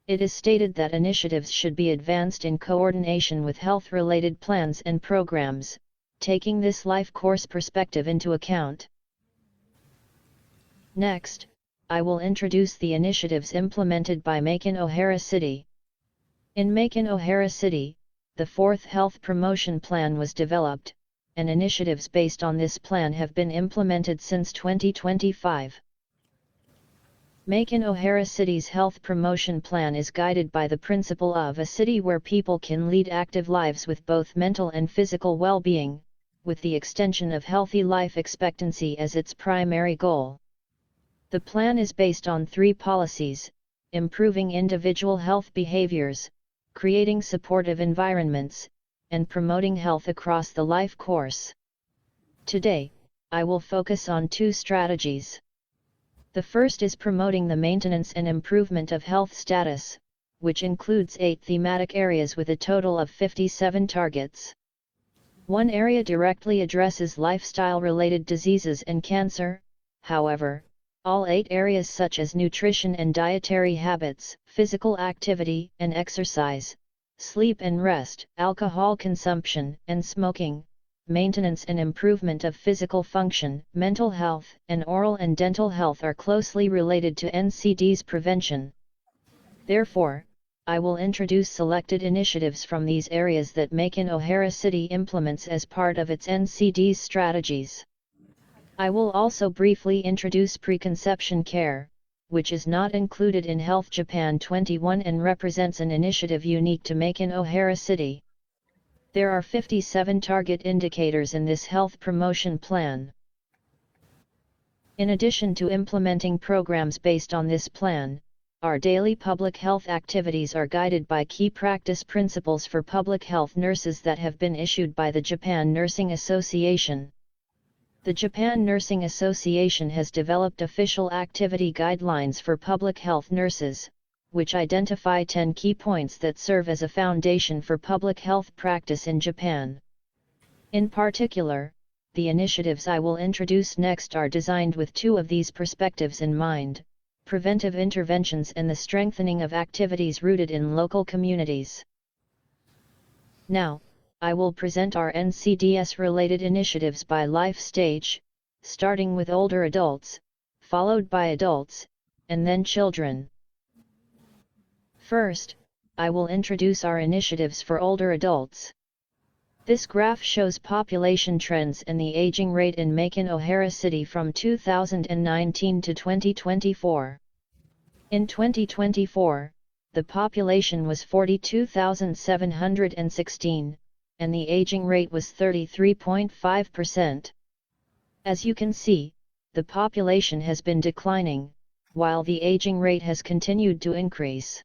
It is stated that initiatives should be advanced in coordination with health-related plans and programs, taking this life course perspective into account. Next, I will introduce the initiatives implemented by Macon O'Hara City. In Macon O'Hara City, the fourth health promotion plan was developed, and initiatives based on this plan have been implemented since 2025. Macon O'Hara City's health promotion plan is guided by the principle of a city where people can lead active lives with both mental and physical well-being, with the extension of healthy life expectancy as its primary goal. The plan is based on 3 policies: improving individual health behaviors, creating supportive environments, and promoting health across the life course. Today, I will focus on 2 strategies. The first is promoting the maintenance and improvement of health status, which includes 8 thematic areas with a total of 57 targets. One area directly addresses lifestyle-related diseases and cancer. However, all 8 areas such as nutrition and dietary habits, physical activity and exercise, sleep and rest, alcohol consumption and smoking, maintenance and improvement of physical function, mental health, and oral and dental health are closely related to NCD's prevention. Therefore, I will introduce selected initiatives from these areas that Macon O'Hara City implements as part of its NCD's strategies. I will also briefly introduce preconception care, which is not included in Health Japan 21 and represents an initiative unique to Macon O'Hara City. There are 57 target indicators in this health promotion plan. In addition to implementing programs based on this plan, our daily public health activities are guided by key practice principles for public health nurses that have been issued by the Japan Nursing Association. The Japan Nursing Association has developed official activity guidelines for public health nurses, which identify 10 key points that serve as a foundation for public health practice in Japan. In particular, the initiatives I will introduce next are designed with 2 of these perspectives in mind: preventive interventions and the strengthening of activities rooted in local communities. Now, I will present our NCDS-related initiatives by life stage, starting with older adults, followed by adults, and then children. First, I will introduce our initiatives for older adults. This graph shows population trends and the aging rate in Macon O'Hara City from 2019 to 2024. In 2024, the population was 42,716, and the aging rate was 33.5%. As you can see, the population has been declining, while the aging rate has continued to increase.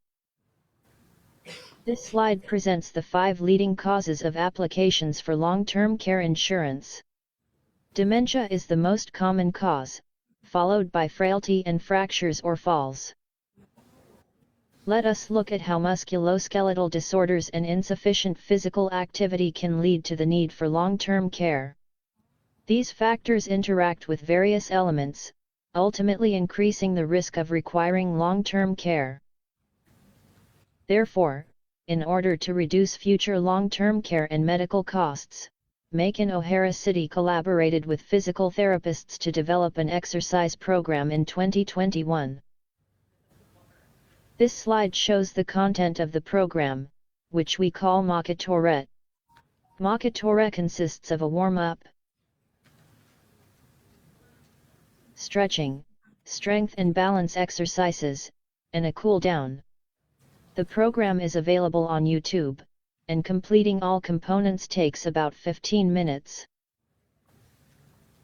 This slide presents the 5 leading causes of applications for long-term care insurance. Dementia is the most common cause, followed by frailty and fractures or falls. Let us look at how musculoskeletal disorders and insufficient physical activity can lead to the need for long-term care. These factors interact with various elements, ultimately increasing the risk of requiring long-term care. Therefore, in order to reduce future long-term care and medical costs, Macon-O'Hara City collaborated with physical therapists to develop an exercise program in 2021. This slide shows the content of the program, which we call Makatore. Makatore consists of a warm-up, stretching, strength and balance exercises, and a cool-down. The program is available on YouTube, and completing all components takes about 15 minutes.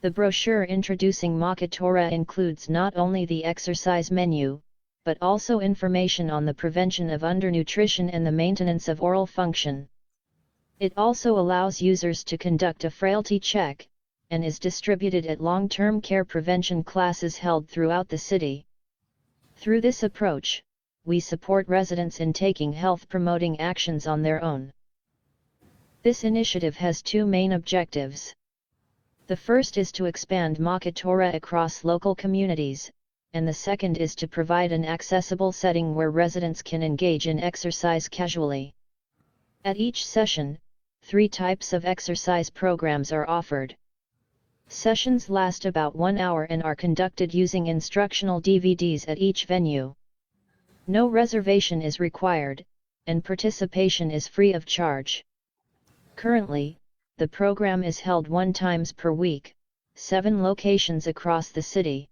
The brochure introducing Makatore includes not only the exercise menu, but also information on the prevention of undernutrition and the maintenance of oral function. It also allows users to conduct a frailty check, and is distributed at long-term care prevention classes held throughout the city. Through this approach, we support residents in taking health-promoting actions on their own. This initiative has two main objectives. The first is to expand Makatore across local communities, and the second is to provide an accessible setting where residents can engage in exercise casually. At each session, 3 types of exercise programs are offered. Sessions last about 1 hour and are conducted using instructional DVDs at each venue. No reservation is required, and participation is free of charge. Currently, the program is held 1 time per week, 7 locations across the city.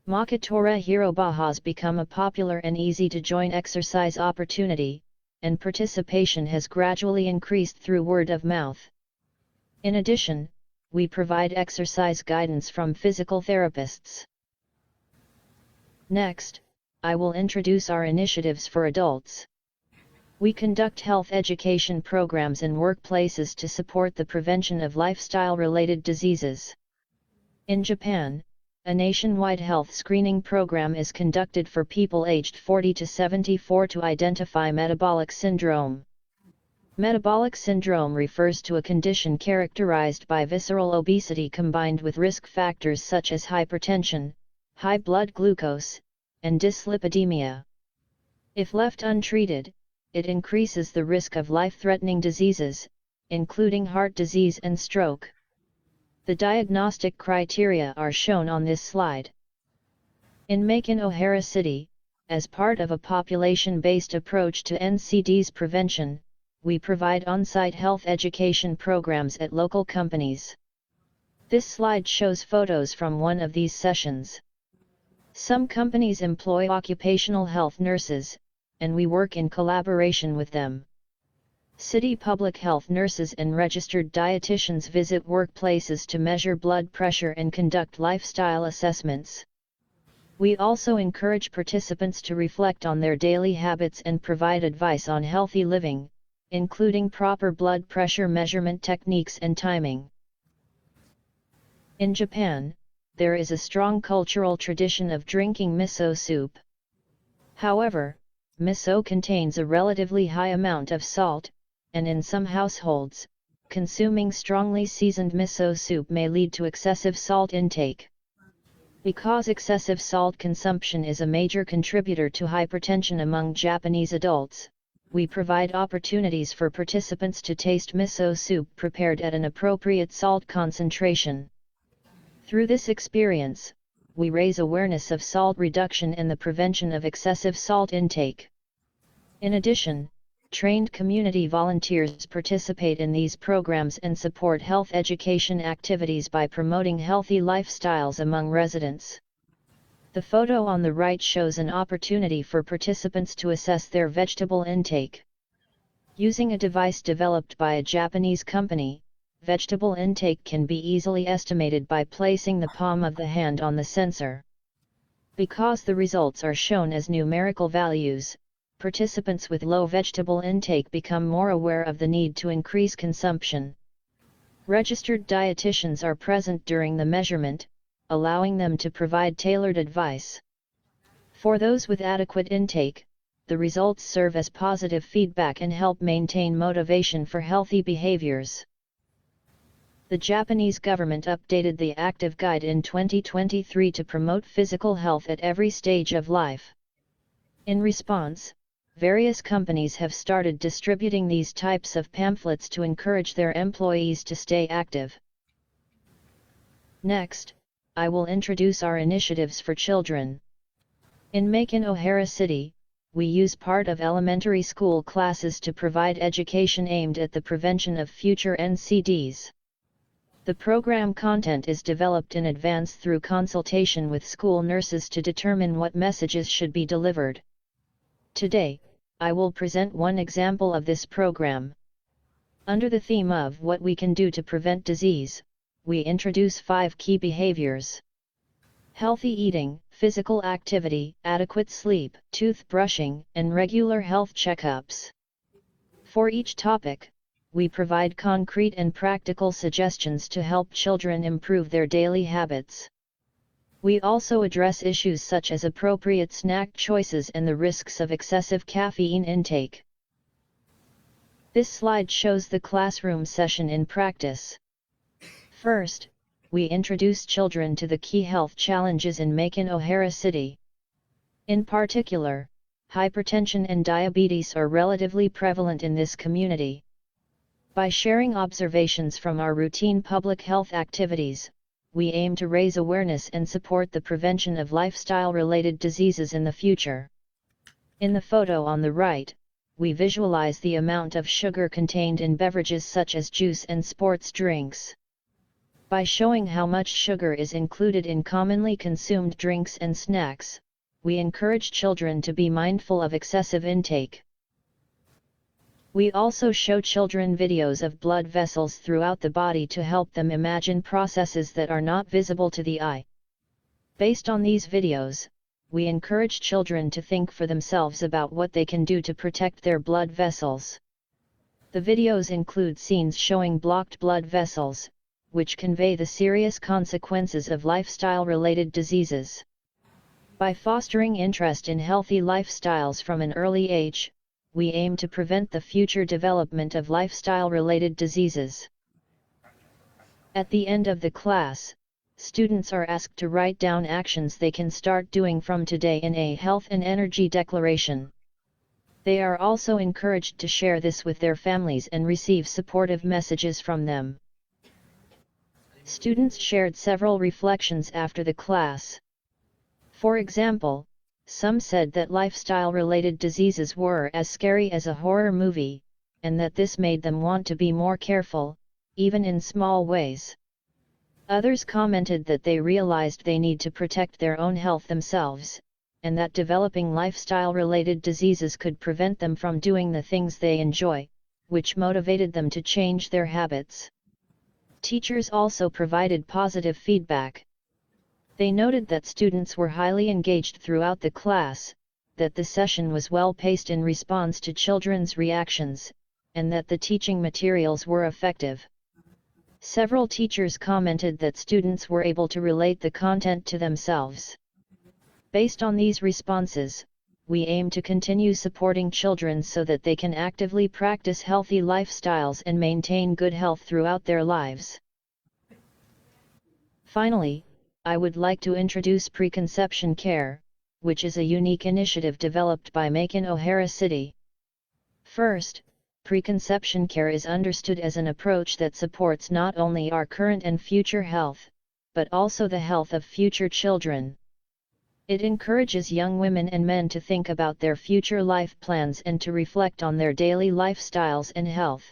Makatore Hiroba has become a popular and easy-to-join exercise opportunity, and participation has gradually increased through word of mouth. In addition, we provide exercise guidance from physical therapists. Next, I will introduce our initiatives for adults. We conduct health education programs in workplaces to support the prevention of lifestyle-related diseases. In Japan, a nationwide health screening program is conducted for people aged 40 to 74 to identify metabolic syndrome. Metabolic syndrome refers to a condition characterized by visceral obesity combined with risk factors such as hypertension, high blood glucose, and dyslipidemia. If left untreated, it increases the risk of life-threatening diseases, including heart disease and stroke. The diagnostic criteria are shown on this slide. In Macon-O'Hara City, as part of a population-based approach to NCD's prevention, we provide on-site health education programs at local companies. This slide shows photos from one of these sessions. Some companies employ occupational health nurses, and we work in collaboration with them. City public health nurses and registered dietitians visit workplaces to measure blood pressure and conduct lifestyle assessments. We also encourage participants to reflect on their daily habits and provide advice on healthy living, including proper blood pressure measurement techniques and timing. In Japan, there is a strong cultural tradition of drinking miso soup. However, miso contains a relatively high amount of salt, and in some households, consuming strongly seasoned miso soup may lead to excessive salt intake. Because excessive salt consumption is a major contributor to hypertension among Japanese adults, we provide opportunities for participants to taste miso soup prepared at an appropriate salt concentration. Through this experience, we raise awareness of salt reduction and the prevention of excessive salt intake. In addition, trained community volunteers participate in these programs and support health education activities by promoting healthy lifestyles among residents. The photo on the right shows an opportunity for participants to assess their vegetable intake. Using a device developed by a Japanese company, vegetable intake can be easily estimated by placing the palm of the hand on the sensor. Because the results are shown as numerical values, participants with low vegetable intake become more aware of the need to increase consumption. Registered dietitians are present during the measurement, allowing them to provide tailored advice. For those with adequate intake, the results serve as positive feedback and help maintain motivation for healthy behaviors. The Japanese government updated the Active Guide in 2023 to promote physical health at every stage of life. In response, various companies have started distributing these types of pamphlets to encourage their employees to stay active. Next, I will introduce our initiatives for children. In Macon, O'Hara City, we use part of elementary school classes to provide education aimed at the prevention of future NCDs. The program content is developed in advance through consultation with school nurses to determine what messages should be delivered. Today, I will present one example of this program. Under the theme of what we can do to prevent disease, we introduce 5 key behaviors: healthy eating, physical activity, adequate sleep, toothbrushing, and regular health checkups. For each topic, we provide concrete and practical suggestions to help children improve their daily habits. We also address issues such as appropriate snack choices and the risks of excessive caffeine intake. This slide shows the classroom session in practice. First, we introduce children to the key health challenges in Macon, O'Hara City. In particular, hypertension and diabetes are relatively prevalent in this community. By sharing observations from our routine public health activities, we aim to raise awareness and support the prevention of lifestyle-related diseases in the future. In the photo on the right, we visualize the amount of sugar contained in beverages such as juice and sports drinks. By showing how much sugar is included in commonly consumed drinks and snacks, we encourage children to be mindful of excessive intake. We also show children videos of blood vessels throughout the body to help them imagine processes that are not visible to the eye. Based on these videos, we encourage children to think for themselves about what they can do to protect their blood vessels. The videos include scenes showing blocked blood vessels, which convey the serious consequences of lifestyle-related diseases. By fostering interest in healthy lifestyles from an early age, we aim to prevent the future development of lifestyle-related diseases. At the end of the class, students are asked to write down actions they can start doing from today in a health and energy declaration. They are also encouraged to share this with their families and receive supportive messages from them. Students shared several reflections after the class. For example, some said that lifestyle-related diseases were as scary as a horror movie, and that this made them want to be more careful, even in small ways. Others commented that they realized they need to protect their own health themselves, and that developing lifestyle-related diseases could prevent them from doing the things they enjoy, which motivated them to change their habits. Teachers also provided positive feedback. They noted that students were highly engaged throughout the class, that the session was well-paced in response to children's reactions, and that the teaching materials were effective. Several teachers commented that students were able to relate the content to themselves. Based on these responses, we aim to continue supporting children so that they can actively practice healthy lifestyles and maintain good health throughout their lives. Finally, I would like to introduce preconception care, which is a unique initiative developed by Macon, O'Hara City. First, preconception care is understood as an approach that supports not only our current and future health, but also the health of future children. It encourages young women and men to think about their future life plans and to reflect on their daily lifestyles and health.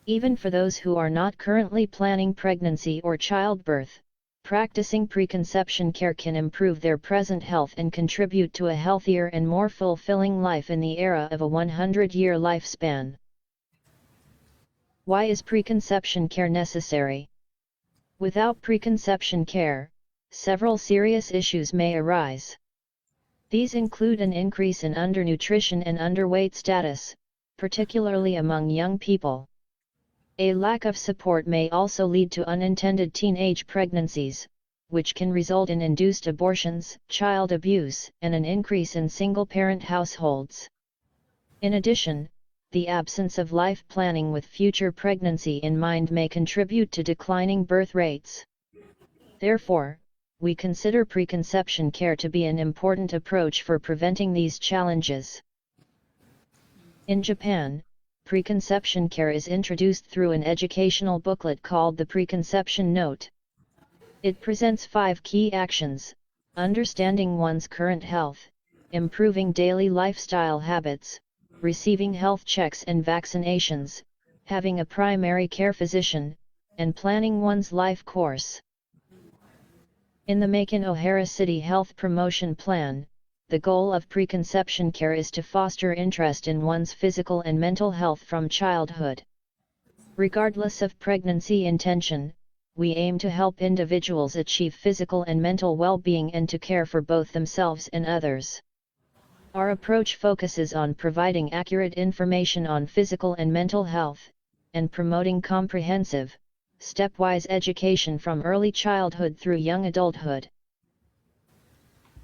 Even for those who are not currently planning pregnancy or childbirth, practicing preconception care can improve their present health and contribute to a healthier and more fulfilling life in the era of a 100-year lifespan. Why is preconception care necessary? Without preconception care, several serious issues may arise. These include an increase in undernutrition and underweight status, particularly among young people. A lack of support may also lead to unintended teenage pregnancies, which can result in induced abortions, child abuse, and an increase in single-parent households. In addition, the absence of life planning with future pregnancy in mind may contribute to declining birth rates. Therefore, we consider preconception care to be an important approach for preventing these challenges. In Japan, preconception care is introduced through an educational booklet called the Preconception Note. It presents 5 key actions: understanding one's current health, improving daily lifestyle habits, receiving health checks and vaccinations, having a primary care physician, and planning one's life course. In the Macon O'Hara City Health Promotion Plan, the goal of preconception care is to foster interest in one's physical and mental health from childhood. Regardless of pregnancy intention, we aim to help individuals achieve physical and mental well-being and to care for both themselves and others. Our approach focuses on providing accurate information on physical and mental health, and promoting comprehensive, stepwise education from early childhood through young adulthood.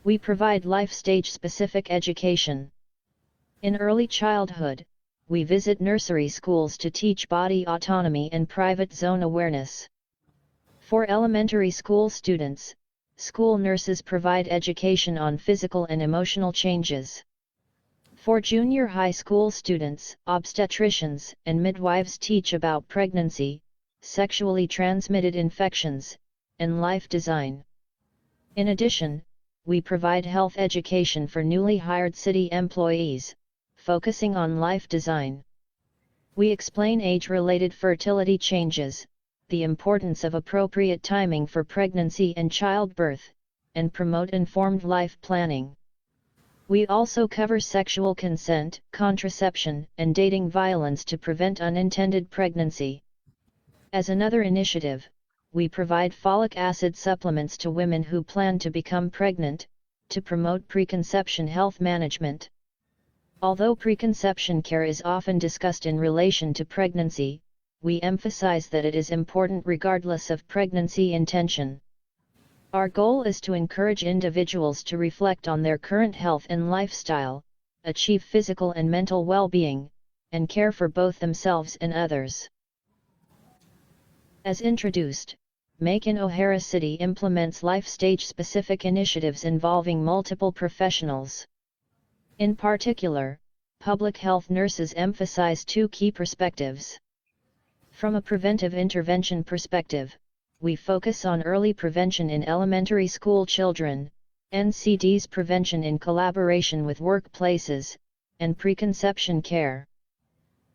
We provide life stage-specific education. In early childhood, we visit nursery schools to teach body autonomy and private zone awareness. For elementary school students, school nurses provide education on physical and emotional changes. For junior high school students, obstetricians and midwives teach about pregnancy, sexually transmitted infections, and life design. In addition, we provide health education for newly hired city employees, focusing on life design. We explain age-related fertility changes, the importance of appropriate timing for pregnancy and childbirth, and promote informed life planning. We also cover sexual consent, contraception, and dating violence to prevent unintended pregnancy. As another initiative, we provide folic acid supplements to women who plan to become pregnant, to promote preconception health management. Although preconception care is often discussed in relation to pregnancy, we emphasize that it is important regardless of pregnancy intention. Our goal is to encourage individuals to reflect on their current health and lifestyle, achieve physical and mental well-being, and care for both themselves and others. As introduced, Macon O'Hara City implements life stage-specific initiatives involving multiple professionals. In particular, public health nurses emphasize 2 key perspectives. From a preventive intervention perspective, we focus on early prevention in elementary school children, NCD's prevention in collaboration with workplaces, and preconception care.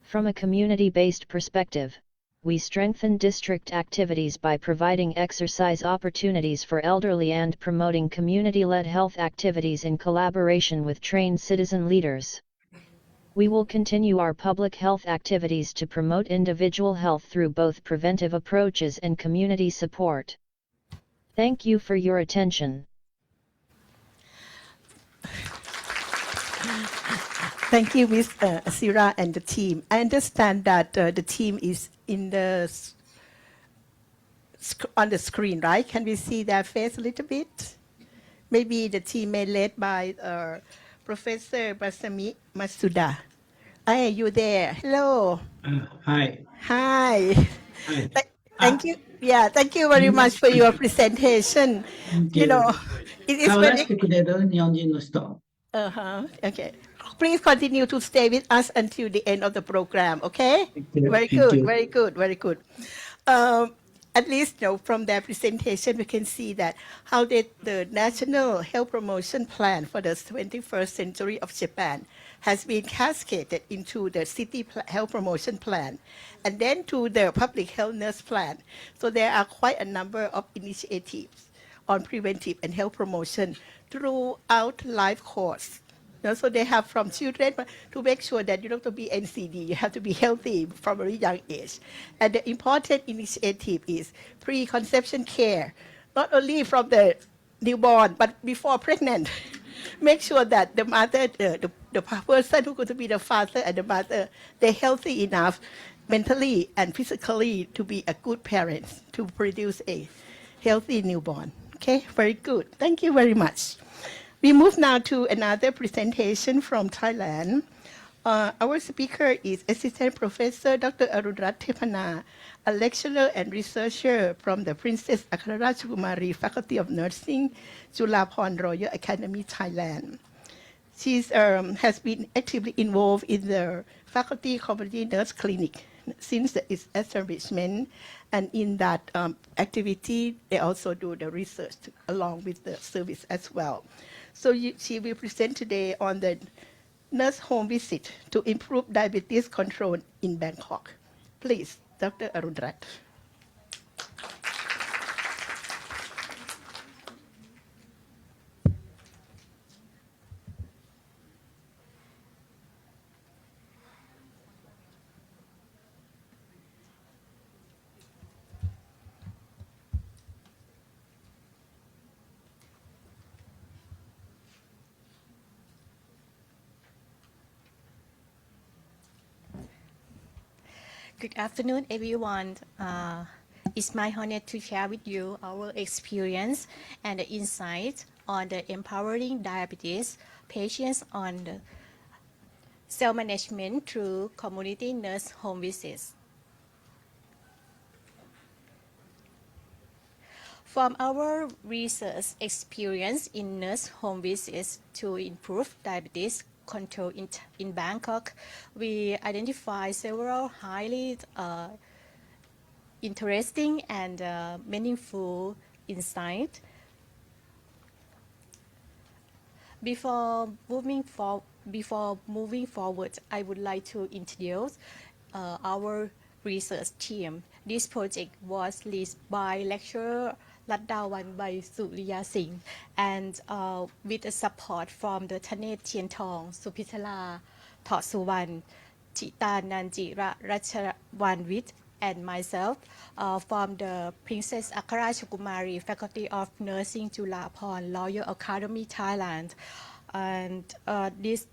From a community-based perspective, we strengthen district activities by providing exercise opportunities for elderly and promoting community-led health activities in collaboration with trained citizen leaders. We will continue our public health activities to promote individual health through both preventive approaches and community support. Thank you for your attention. Thank you, Ms. Asira and the team. I understand that the team is on the screen, right? Can we see their face a little bit? Maybe the team may led by Professor Basami Masuda. Are you there? Hello. Hi. Hi. Hi. Thank you. Yeah, thank you very much for your presentation. Thank You know, it is 顔出し very. てくれる日本人の人。 Okay. Please continue to stay with us until the end of the program, okay? Thank you. Very Thank good, you. very good, very good. At least, from their presentation, we can see that how the National Health Promotion Plan for the 21st century of Japan has been cascaded into the City Health Promotion Plan and then to the Public Health Nurse Plan. So there are quite a number of initiatives on preventive and health promotion throughout life course. So they have from children to make sure that you don't have to be NCD, you have to be healthy from a very young age. And the important initiative is preconception care, not only from the newborn, but before pregnant. Make sure that the mother, the person who's going to be the father and the mother, they're healthy enough mentally and physically to be a good parent to produce a healthy newborn. Okay, very good. Thank you very much. We move now to another presentation from Thailand. Our speaker is Assistant Professor Dr. Arunrat Thepana, a lecturer and researcher from the Princess Akrarajakumari Faculty of Nursing, Julapon Royal Academy, Thailand. She has been actively involved in the Faculty Community Nurse Clinic since its establishment, and in that activity, they also do the research along with the service as well. So she will present today on the nurse home visit to improve diabetes control in Bangkok. Please, Dr. Arunrat. Good afternoon, everyone. It's my honor to share with you our experience and the insights on the empowering diabetes patients on the self-management through community nurse home visits. From our research experience in nurse home visits to improve diabetes control in Bangkok, we identify several highly interesting and meaningful insights. Before moving forward, I would like to introduce our research team. This project was led by lecturer Laddawan by Suriya Singh and with the support from the Thanet Tientong, Supitala Thotsuwan, Chita Nanjira Rachawanwit, and myself from the Princess Akrarajakumari Faculty of Nursing Julapon Royal Academy, Thailand. And this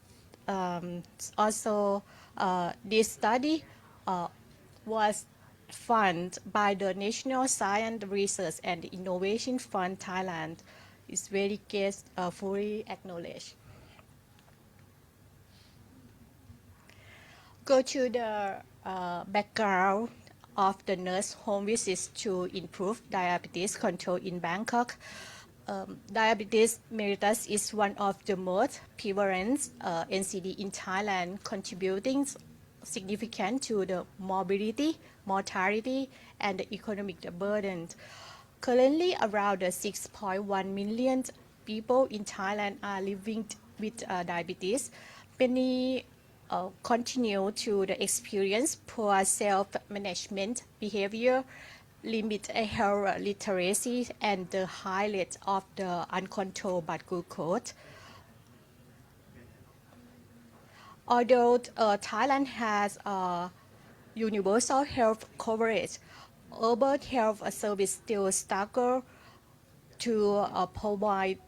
study was funded by the National Science Research and Innovation Fund, Thailand. It's very fully acknowledged. Go to the background of the nurse home visits to improve diabetes control in Bangkok. Diabetes mellitus is one of the most prevalent NCD in Thailand, contributing significant to the morbidity, mortality, and the economic burden. Currently, around 6.1 million people in Thailand are living with diabetes. Many continue to experience poor self-management behavior, limited health literacy, and the high rate of the uncontrolled blood glucose. Although Thailand has universal health coverage, urban health service still struggle to provide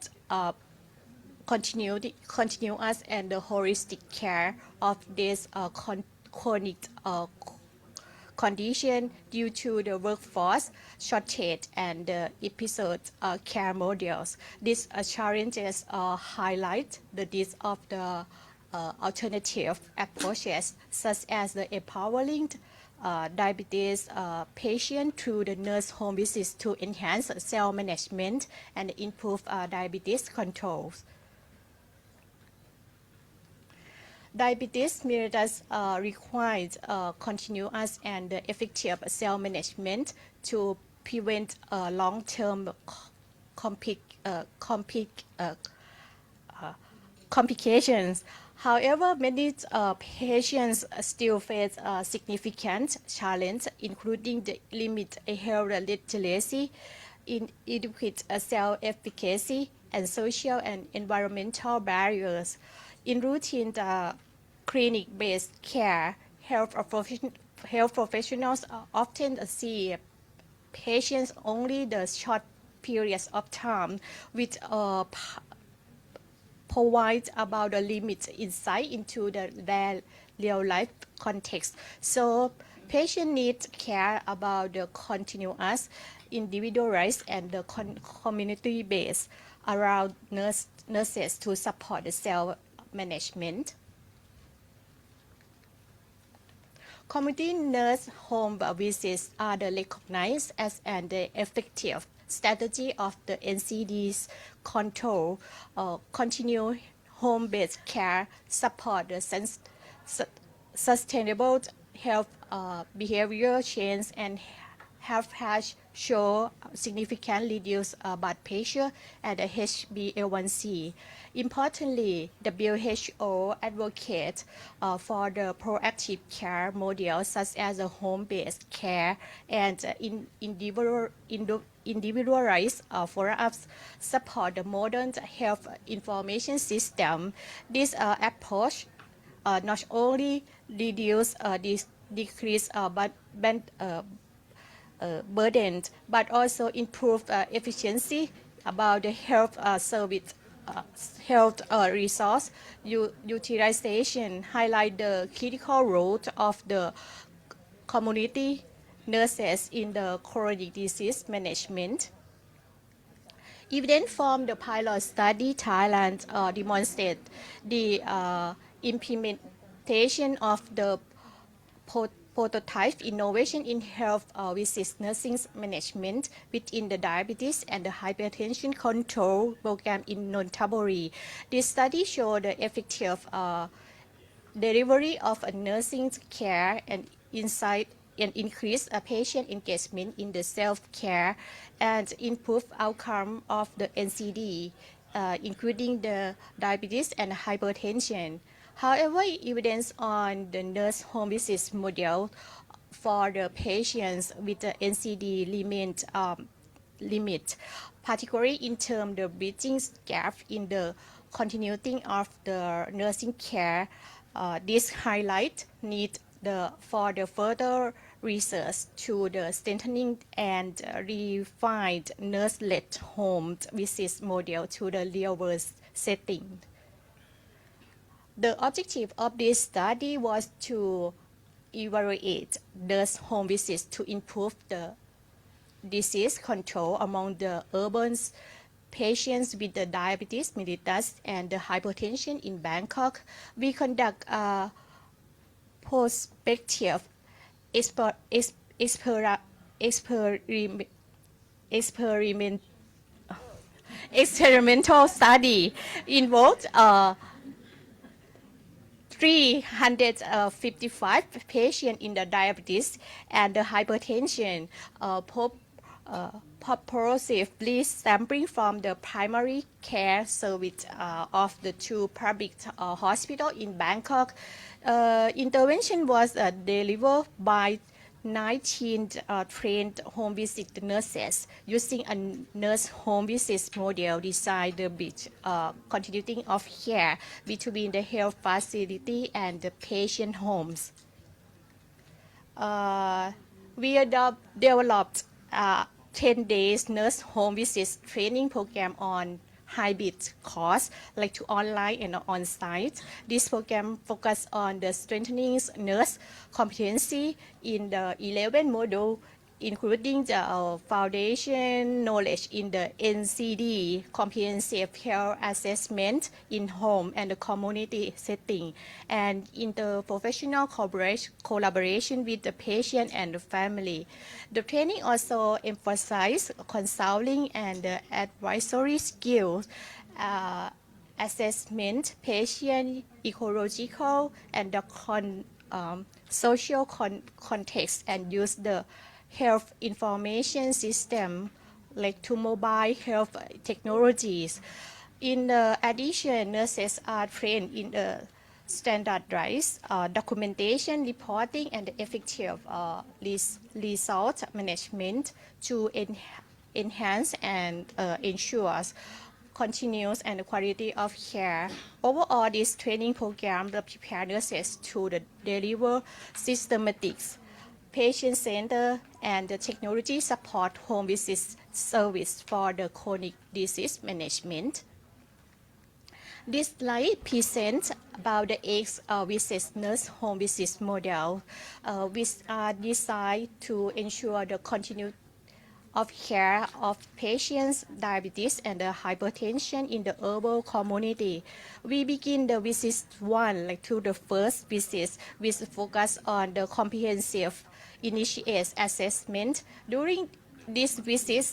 continuous and holistic care of this chronic condition due to the workforce shortage and episode care models. These challenges highlight the need of the alternative approaches, such as the empowering diabetes patient through the nurse home visits to enhance self-management and improve diabetes controls. Diabetes mellitus requires continuous and effective self-management to prevent long-term complications. However, many patients still face significant challenges, including the limited health literacy, inadequate self-efficacy, and social and environmental barriers. In routine clinic-based care, health professionals often see patients only the short periods of time, which provide about a limited insight into their real life context. So Patient needs care about the continuous, individualized, and the community based around nurses to support the self-management. Community nurse home visits are recognized as an effective strategy of the NCD's control, continue home-based care, support the sustainable health behavior change, and has shown significant reduced blood pressure and the HbA1c. Importantly, WHO advocates for the proactive care model such as a home-based care and individualized follow-ups support the modern health information system. This approach not only decrease burden, but also improve efficiency about the health service. Health resource utilization highlight the critical role of the community nurses in the chronic disease management. Evidence from the pilot study Thailand demonstrate the implementation of the prototype innovation in health visit nursing management within the diabetes and the hypertension control program in Nonthaburi. This study showed the effective delivery of a nursing care and insight and increase patient engagement in the self-care and improve outcome of the NCD, including the diabetes and hypertension. However, evidence on the nurse home visit model for the patients with the NCD remains limit, particularly in terms of the bridging gap in the continuity of the nursing care. This highlight need for the further research to the strengthening and refined nurse-led home visit model to the real-world setting. The objective of this study was to evaluate nurse home visits to improve the disease control among the urban patients with the diabetes mellitus and the hypertension in Bangkok. We conduct a prospective experimental study involved 355 patients in the diabetes and the hypertension, purposefully sampling from the primary care service of the two public hospitals in Bangkok. Intervention was delivered by 19 trained home visit nurses using a nurse home visit model designed to bridge continuity of care between the health facility and the patient homes. We developed 10 days nurse home visit training program on hybrid course like to online and on-site. This program focused on the strengthening nurse competency in the 11 modules, including the foundation knowledge in the NCD, comprehensive health assessment in home and the community setting, and interprofessional collaboration with the patient and the family. The training also emphasized consulting and advisory skills, assessment, patient ecological and the social context, and use the health information system like to mobile health technologies. In addition, nurses are trained in the standardized documentation, reporting, and effective resource management to enhance and ensure continuous and quality of care. Overall, this training program will prepare nurses to deliver systematic, patient-centered, and the technology support home visit service for the chronic disease management. This slide presents about the ex-visit nurse home visit model, which are designed to ensure the continuity of care of patients, diabetes, and hypertension in the urban community. We begin the visit one to the first visit, with focus on the comprehensive initiate assessment. During this visit,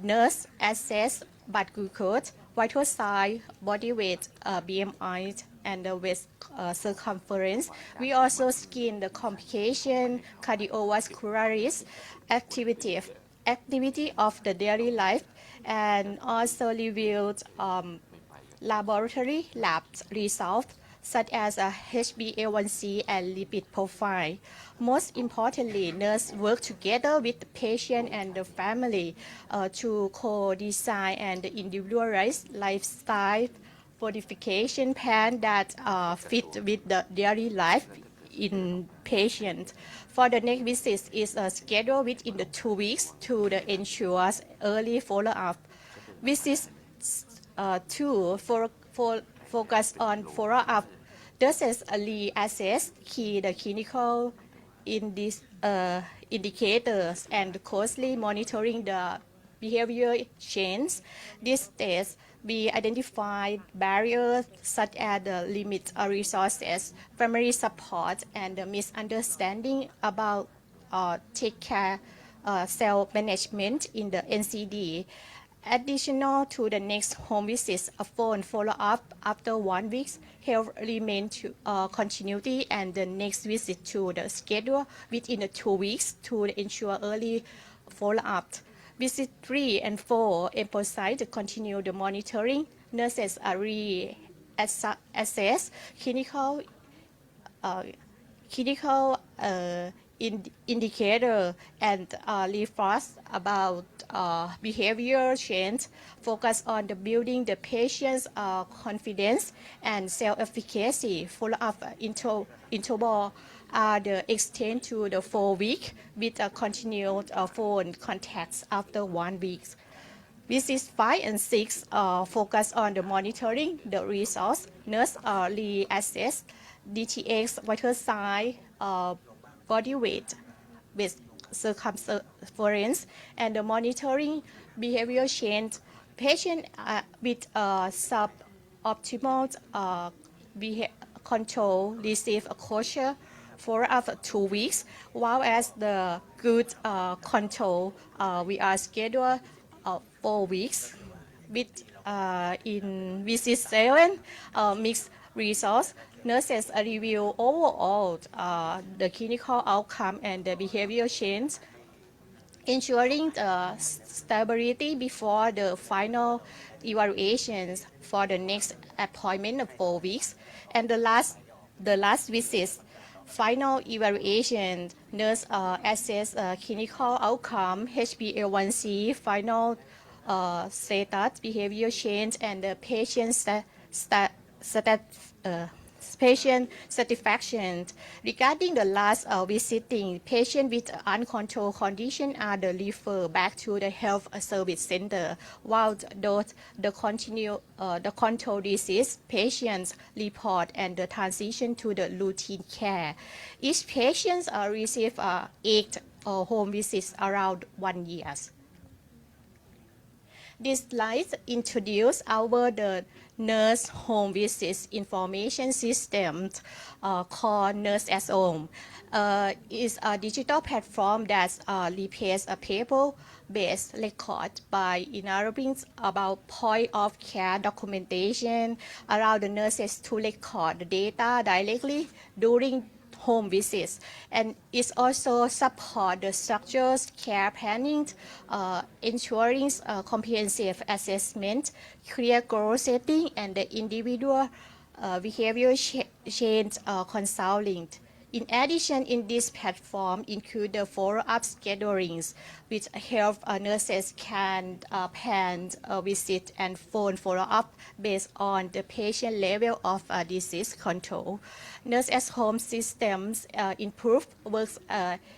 nurse assess blood glucose, vital sign, body weight, BMI, and the waist circumference. We also screen the complication, cardiovascular risk, activity of the daily life, and also reviewed laboratory lab results such as a HbA1c and lipid profile. Most importantly, nurses work together with the patient and the family to co-design and individualize lifestyle modification plan that fit with the daily life in patients. For the next visit is scheduled within the 2 weeks to ensure early follow-up. Visit 2 focus on follow-up. This is a reassess the clinical indicators and closely monitoring the behavior change. This stage, we identify barriers such as the limit of resources, family support, and the misunderstanding about take care self-management in the NCD. Additional to the next home visits, a phone follow-up after 1 week, health remain to continuity, and the next visit to the schedule within the 2 weeks to ensure early follow-up. Visit 3 and 4 emphasize to continue the monitoring. Nurses are assess clinical indicator and reinforce about behavior change, focus on the building the patient's confidence and self-efficacy. Follow-up interval the extend to the 4 week with a continued phone contacts after 1 week. Visits 5 and 6 focus on the monitoring the results. Nurse reassess DTX, vital sign, body weight with circumference, and the monitoring behavior change. Patient with suboptimal control receive a closure for after 2 weeks, while as the good control we are scheduled 4 weeks. With in visit 7 mixed results, nurses review overall the clinical outcome and the behavior change, ensuring the stability before the final evaluations for the next appointment of 4 weeks. And the last visit, final evaluation, nurse assess clinical outcome, HbA1c, final status, behavior change, and the patient patient satisfaction. Regarding the last visiting, patient with uncontrolled condition are referred back to the health service center, while the control disease patients report and the transition to the routine care. Each patient receive 8 home visits around 1 year. This slide introduces the nurse home visits information system called Nurse at Home. It's a digital platform that replaces a paper-based record by enabling about point of care documentation, allow the nurses to record the data directly during home visits, and it also support the structured care planning, ensuring comprehensive assessment, clear goal setting, and the individual behavior change consulting. In addition, in this platform include the follow-up schedulings, which help nurses can plan a visit and phone follow-up based on the patient level of disease control. Nurse at home systems improve work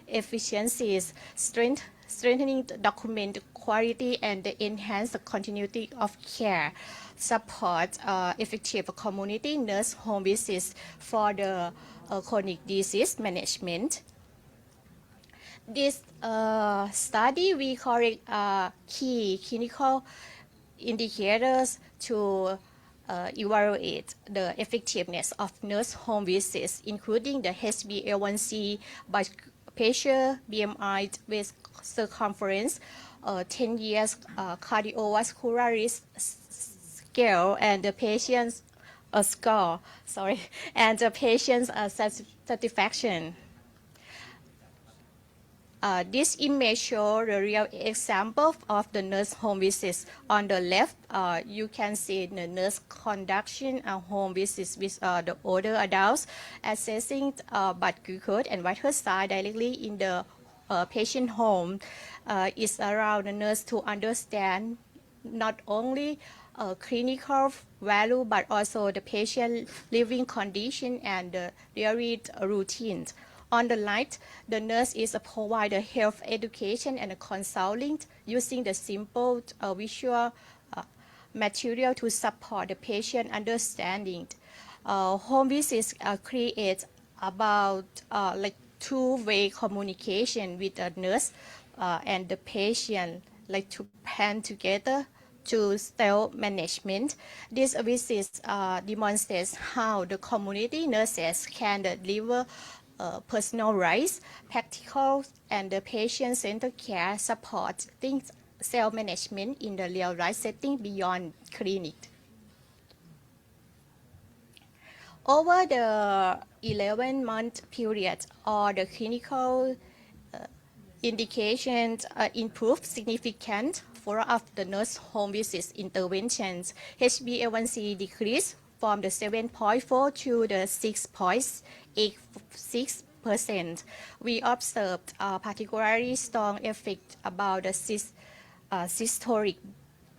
efficiencies, strengthening the document quality and enhance the continuity of care, support effective community nurse home visits for the chronic disease management. This study, we correct key clinical indicators to evaluate the effectiveness of nurse home visits, including the HbA1c, blood pressure, BMI, waist circumference, 10 years cardiovascular risk scale, and the patient's score, and the patient's satisfaction. This image shows the real example of the nurse home visits. On the left, you can see the nurse conducting a home visits with the older adults, assessing blood glucose and vital signs directly in the patient home. It's around the nurse to understand not only clinical value but also the patient living condition and the daily routines. On the right, the nurse is a provider health education and consulting using the simple visual material to support the patient understanding. Home visits create about like two-way communication with the nurse and the patient, like to plan together to self-management. This visits demonstrates how the community nurses can deliver personalized, practical, and the patient-centered care supporting self-management in the real-life setting beyond clinic. Over the 11-month period, all the clinical indications improved significant follow-up the nurse home visits interventions. HbA1c decreased from the 7.4 to the 6.86%. We observed particularly strong effect about the systolic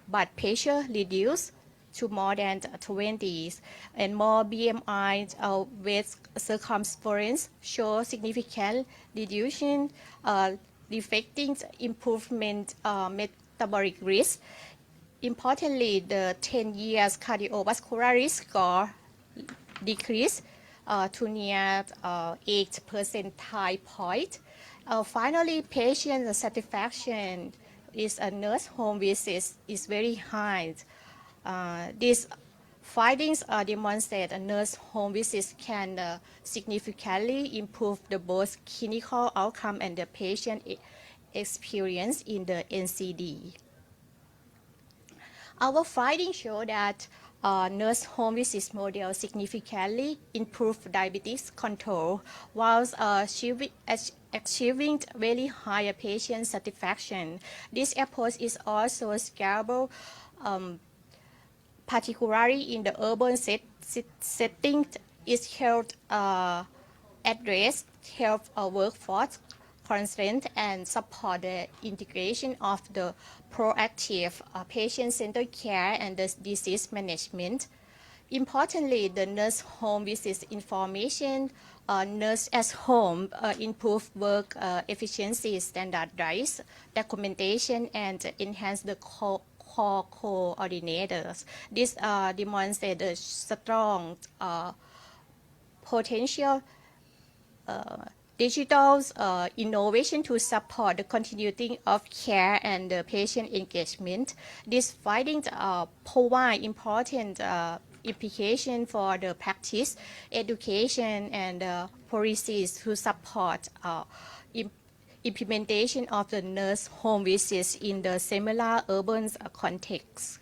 blood pressure reduced to more than 20, and more BMI waist circumference show significant reduction, reflecting improvement metabolic risk. Importantly, the 10 years cardiovascular risk score decreased to near 8 percentile point. Finally, patient satisfaction is a nurse home visit is very high. These findings demonstrate a nurse home visits can significantly improve the both clinical outcome and the patient experience in the NCD. Our findings show that nurse home visits model significantly improve diabetes control while achieving very high patient satisfaction. This approach is also scalable, particularly in the urban setting. It helps address health workforce constraints and support the integration of the proactive patient-centered care and the disease management. Importantly, the nurse home visits information, nurse at home improve work efficiency, standardize documentation, and enhance the coordinators. This demonstrates the strong potential digital innovation to support the continuity of care and patient engagement. These findings provide important implications for the practice, education, and policies to support implementation of the nurse home visits in the similar urban context.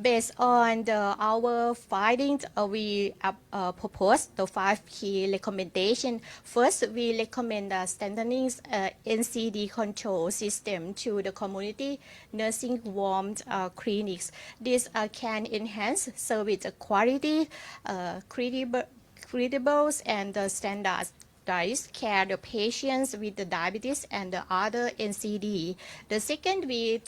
Based on our findings, we propose the 5 key recommendations. First, we recommend strengthening NCD control system to the community nursing home clinics. This can enhance service quality, credible and standardized care the patients with the diabetes and the other NCD. The second, we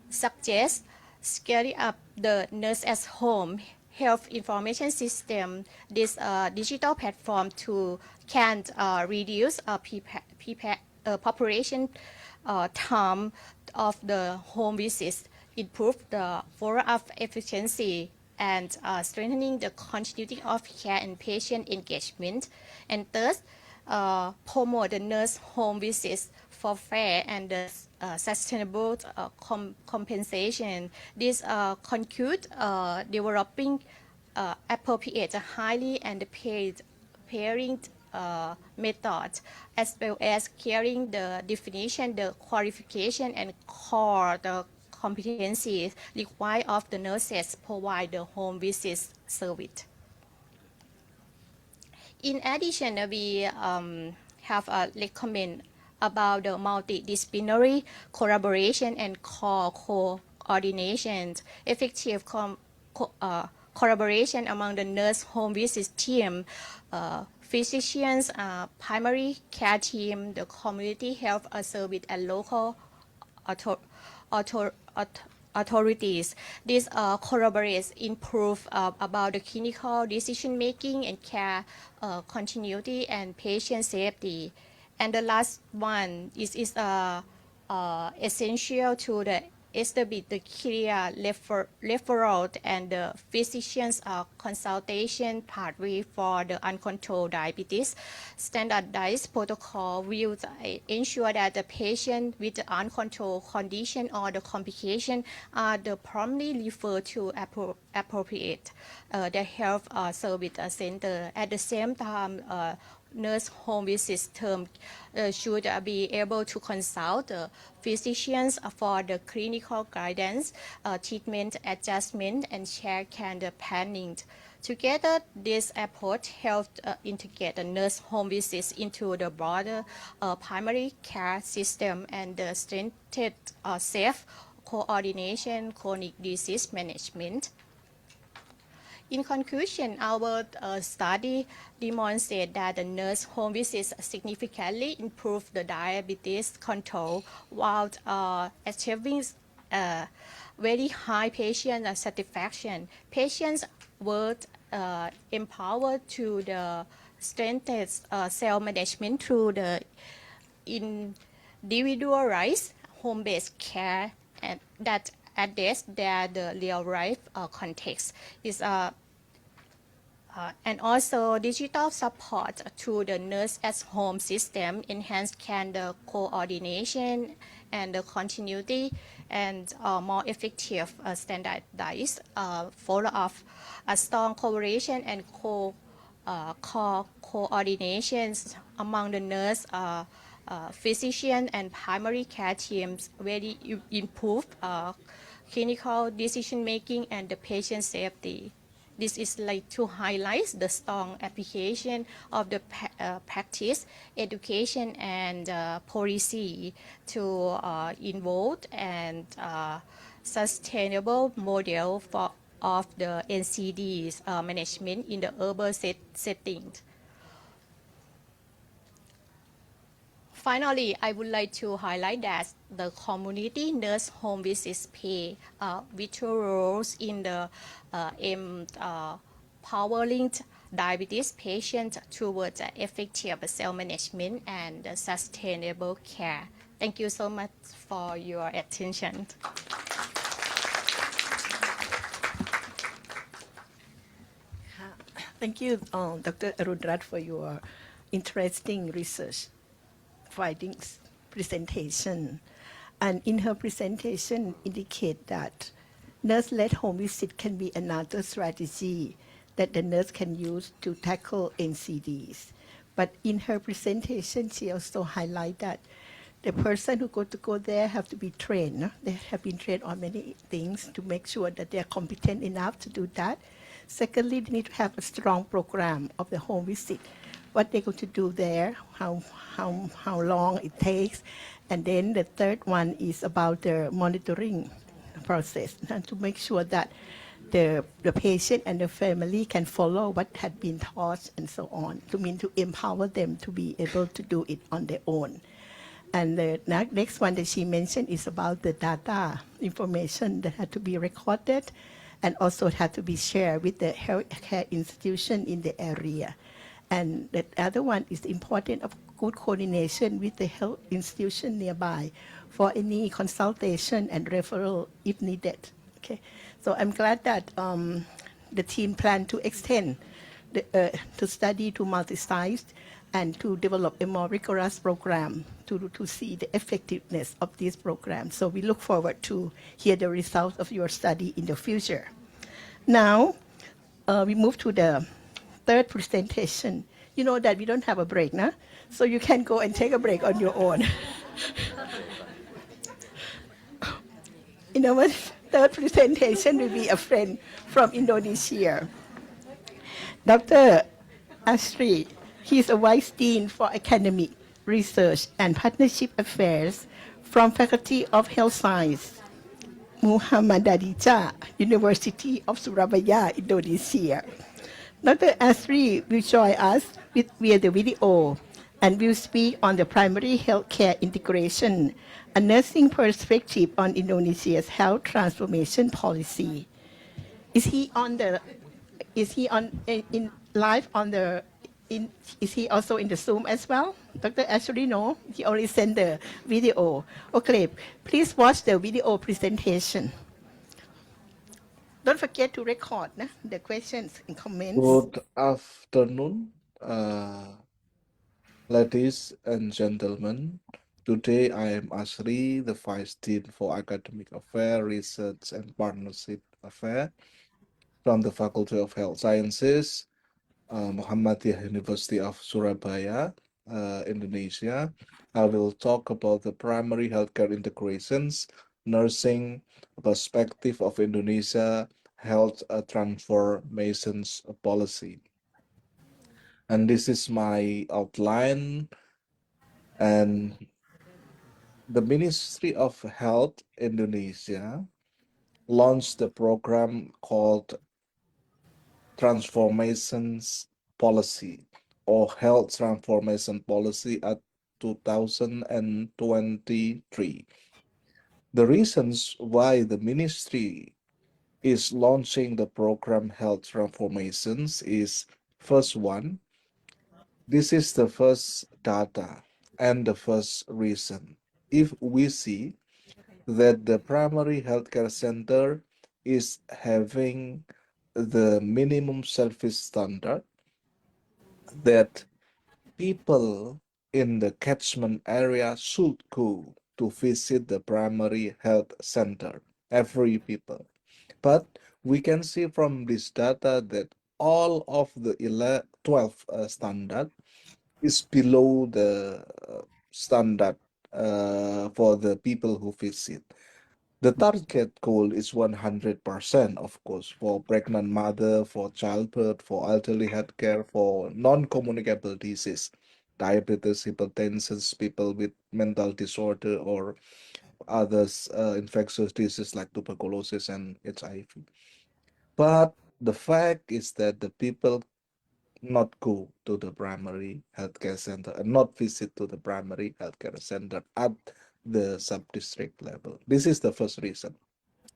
suggest scaling up the nurse at home health information system. This digital platform can reduce population time of the home visits, improve the follow-up efficiency, and strengthening the continuity of care and patient engagement. And third, promote the nurse home visits for fair and sustainable compensation. This conclude developing appropriate, highly underpaid pairing methods, as well as clearing the definition, the qualification, and core the competencies required of the nurses provide the home visit service. In addition, we have a recommend about the multidisciplinary collaboration and coordination, effective collaboration among the nurse home visit team, physicians, primary care team, the community health service, and local authorities. This collaborates improve about the clinical decision making and care continuity and patient safety. And the last one is essential to the establish the clear referral and the physician's consultation pathway for the uncontrolled diabetes. Standardized protocol will ensure that the patient with the uncontrolled condition or the complication are promptly referred to appropriate the health service center. At the same time, nurse home visit term should be able to consult the physicians for the clinical guidance, treatment adjustment, and share care planning. Together, this approach helps integrate the nurse home visits into the broader primary care system and strengthen safe coordination chronic disease management. In conclusion, our study demonstrated that the nurse home visits significantly improve the diabetes control while achieving very high patient satisfaction. Patients were empowered to the strengthen self-management through the individualized home-based care and that address the real-life context. And also digital support to the nurse at home system enhance the coordination and the continuity and more effective standardized follow-up, strong collaboration and coordinations among the nurse, physician and primary care teams very improve clinical decision making and the patient safety. This is like to highlight the strong application of the practice, education, and policy to involve and sustainable model of the NCD's management in the urban setting. Finally, I would like to highlight that the community nurse home visits play vital roles in the empowering diabetes patients towards effective self-management and sustainable care. Thank you so much for your attention. Thank you, Dr. Arunrat, for your interesting research findings presentation. And in her presentation indicate that nurse-led home visit can be another strategy that the nurse can use to tackle NCDs. But in her presentation, she also highlighted that the person who go there have to be trained. No? They have been trained on many things to make sure that they are competent enough to do that. Secondly, they need to have a strong program of the home visit. What they're going to do there, how long it takes. And then the third one is about the monitoring process and to make sure that the patient and the family can follow what had been taught and so on, to empower them to be able to do it on their own. And the next one that she mentioned is about the data information that had to be recorded and also had to be shared with the healthcare institution in the area. And the other one is important, good coordination with the health institution nearby for any consultation and referral if needed. Okay, so I'm glad that the team plan to extend to study to multi-site and to develop a more rigorous program to see the effectiveness of this program. So we look forward to hear the results of your study in the future. Now, we move to the third presentation. You know that we don't have a break, nah? So you can go and take a break on your own. You know what? Third presentation will be a friend from Indonesia. Dr. Asri, he's a Vice Dean for Academic Research and Partnership Affairs from Faculty of Health Science, Muhammadiyah University of Surabaya, Indonesia. Dr. Asri will join us via the video and will speak on the primary healthcare integration, a nursing perspective on Indonesia's health transformation policy. Is he on in live on the is he also in the Zoom as well? Dr. Ashley, no, he only sent the video. Okay, please watch the video presentation. Don't forget to record the questions and comments. Good afternoon, ladies and gentlemen. Today I am Asri, the Vice Dean for Academic Affairs, Research and Partnership Affairs from the Faculty of Health Sciences, Muhammadiyah University of Surabaya, Indonesia. I will talk about the primary healthcare integrations, nursing perspective of Indonesia health transformations policy. And this is my outline. And the Ministry of Health Indonesia launched the program called Transformations Policy or Health Transformation Policy at 2023. The reasons why the ministry is launching the program Health Transformations is first one, this is the first data and the first reason. If we see that the primary healthcare center is having the minimum service standard that people in the catchment area should go to visit the primary health center, every people. But we can see from this data that all of the 12 standard is below the standard for the people who visit. The target goal is 100%, of course, for pregnant mother, for childbirth, for elderly healthcare, for non-communicable disease, diabetes, hypertension, people with mental disorder or others infectious diseases like tuberculosis and HIV. But the fact is that the people not go to the primary healthcare center and not visit to the primary healthcare center at the sub-district level. This is the first reason.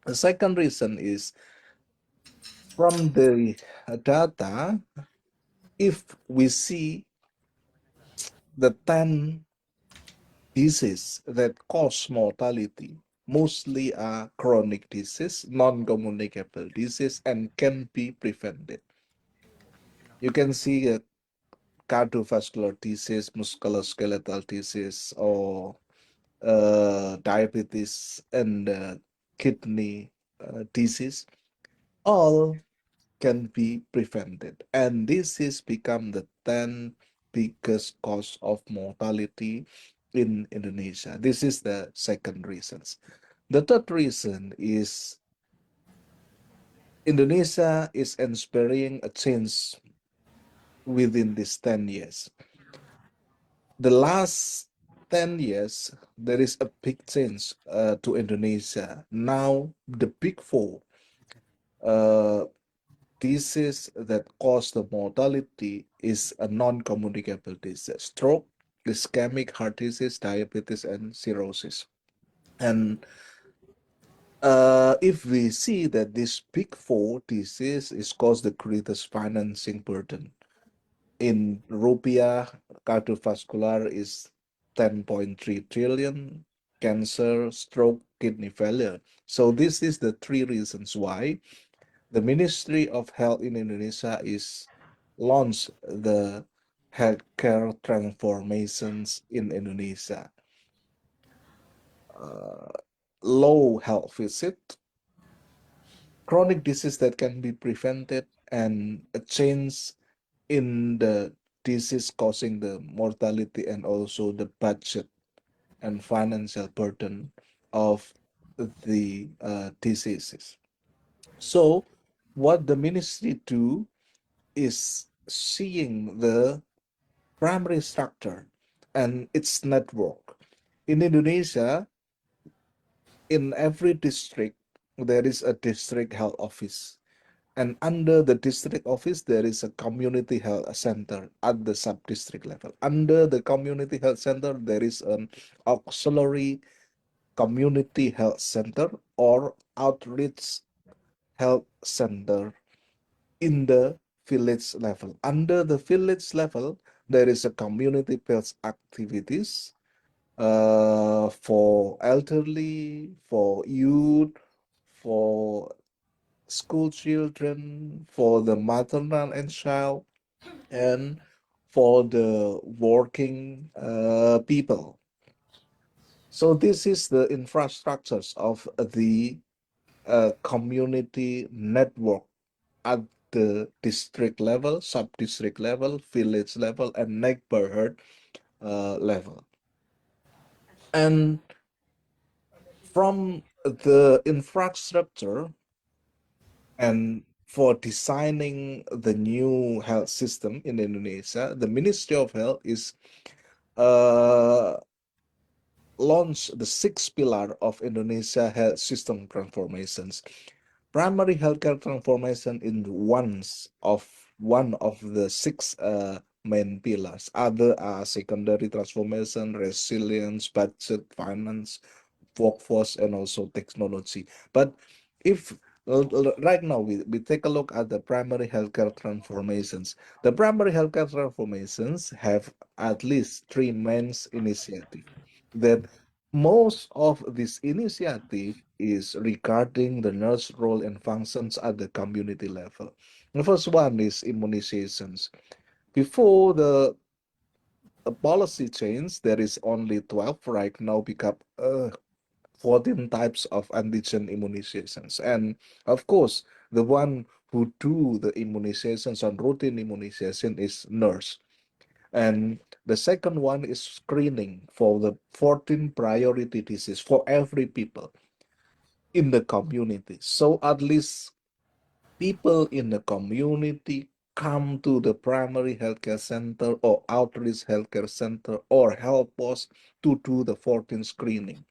The second reason is from the data, if we see the 10 diseases that cause mortality, mostly are chronic disease, non-communicable disease, and can be prevented. You can see a cardiovascular disease, musculoskeletal disease, or diabetes and kidney disease, all can be prevented. And this has become the 10 biggest cause of mortality in Indonesia. This is the second reason. The third reason is Indonesia is experiencing a change within these 10 years. The last 10 years, there is a big change to Indonesia. Now, the big four disease that cause the mortality is a non-communicable disease: stroke, ischemic heart disease, diabetes, and cirrhosis. And if we see that this big four disease is cause the greatest financing burden In rupiah, cardiovascular is 10.3 trillion, cancer, stroke, kidney failure. So this is the three reasons why the Ministry of Health in Indonesia is launched the healthcare transformations in Indonesia. Low health visit, chronic disease that can be prevented, and a change in the disease causing the mortality and also the budget and financial burden of the diseases. So what the ministry do is seeing the primary structure and its network. In Indonesia, in every district, there is a district health office. And under the district office, there is a community health center at the sub-district level. Under the community health center, there is an auxiliary community health center or outreach health center in the village level. Under the village level, there is a community-based activities for elderly, for youth, for school children, for the maternal and child, and for the working people. So this is the infrastructures of the community network at the district level, sub-district level, village level, and neighborhood level. And from the infrastructure and for designing the new health system in Indonesia, the Ministry of Health is uh, launched the sixth pillar of Indonesia health system transformations. Primary healthcare transformation in one of the six main pillars. Other are secondary transformation, resilience, budget, finance, workforce, and also technology. But if right now we take a look at the primary healthcare transformations, the primary healthcare transformations have at least three main initiatives that most of this initiative is regarding the nurse role and functions at the community level. The first one is immunizations. Before the policy change, there is only 12, right now become 14 types of antigen immunizations. And of course, the one who do the immunizations on routine immunization is nurse. And the second one is screening for the 14 priority disease for every people in the community. So at least people in the community come to the primary healthcare center or outreach healthcare center or health post to do the 14 screening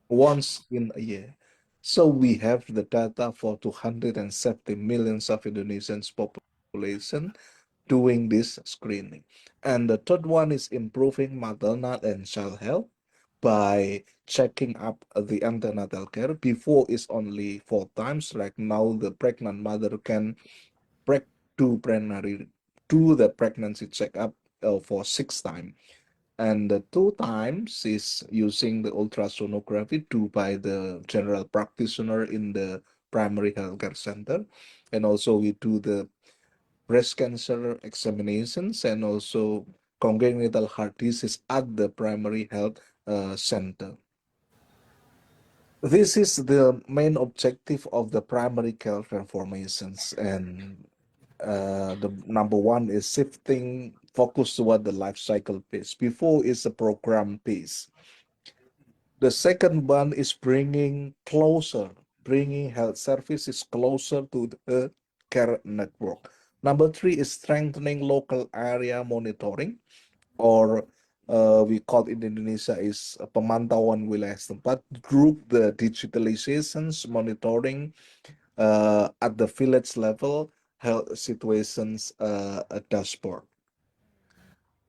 once in a year. So we have the data for 270 millions of Indonesians population doing this screening. And the third one is improving maternal and child health by checking up the antenatal care. Before is only 4 times. Right now, the pregnant mother can preg do the pregnancy checkup for 6 times. And the 2 times is using the ultrasonography do by the general practitioner in the primary healthcare center. And also we do the breast cancer examinations and also congenital heart disease at the primary health center. This is the main objective of the primary care transformations, and the number one is shifting focus toward the life cycle piece. Before is the program piece. The second one is bringing health services closer to the care network. Number three is strengthening local area monitoring, or we call it in Indonesia is pemantauan wilayah setempat, group the digitalizations monitoring at the village level, health situations dashboard.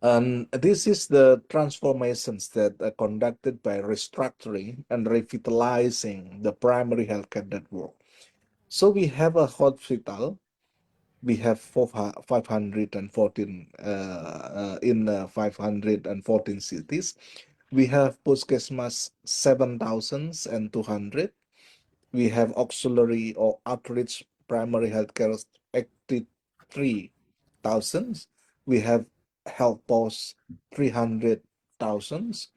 And this is the transformations that are conducted by restructuring and revitalizing the primary healthcare network. So we have a hospital we have 514 in 514 cities. We have Puskesmas 7,200. We have auxiliary or outreach primary healthcare 83,000. We have health posts 300,000.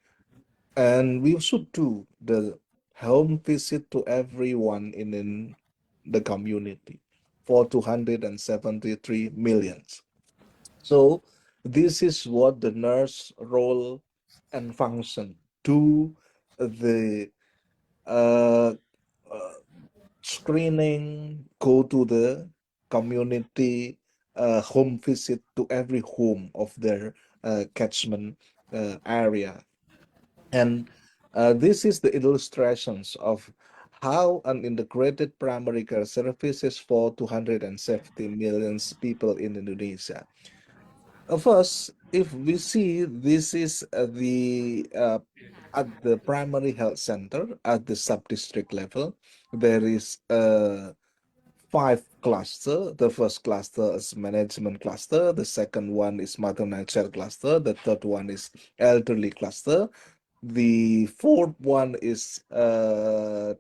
And we should do the home visit to everyone in the community for 273 millions. So this is what the nurse role and function do the uh, uh, screening, go to the community home visit to every home of their catchment area. And this is the illustrations of how an integrated primary care services for 270 million people in Indonesia. First, if we see this is the at the primary health center at the sub-district level, there is five cluster. The first cluster is management cluster. The second one is maternal child cluster. The third one is elderly cluster. The fourth one is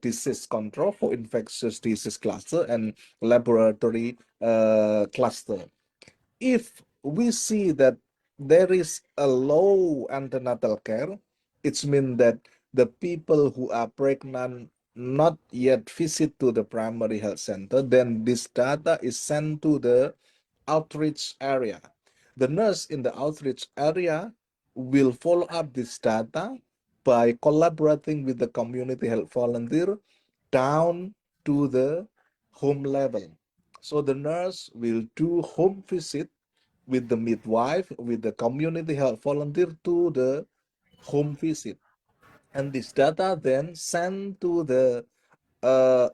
disease control for infectious disease cluster and laboratory cluster. If we see that there is a low antenatal care, it's mean that the people who are pregnant not yet visit to the primary health center, then this data is sent to the outreach area. The nurse in the outreach area will follow up this data by collaborating with the community health volunteer down to the home level. So the nurse will do home visit with the midwife, with the community health volunteer to the home visit. And this data then sent to the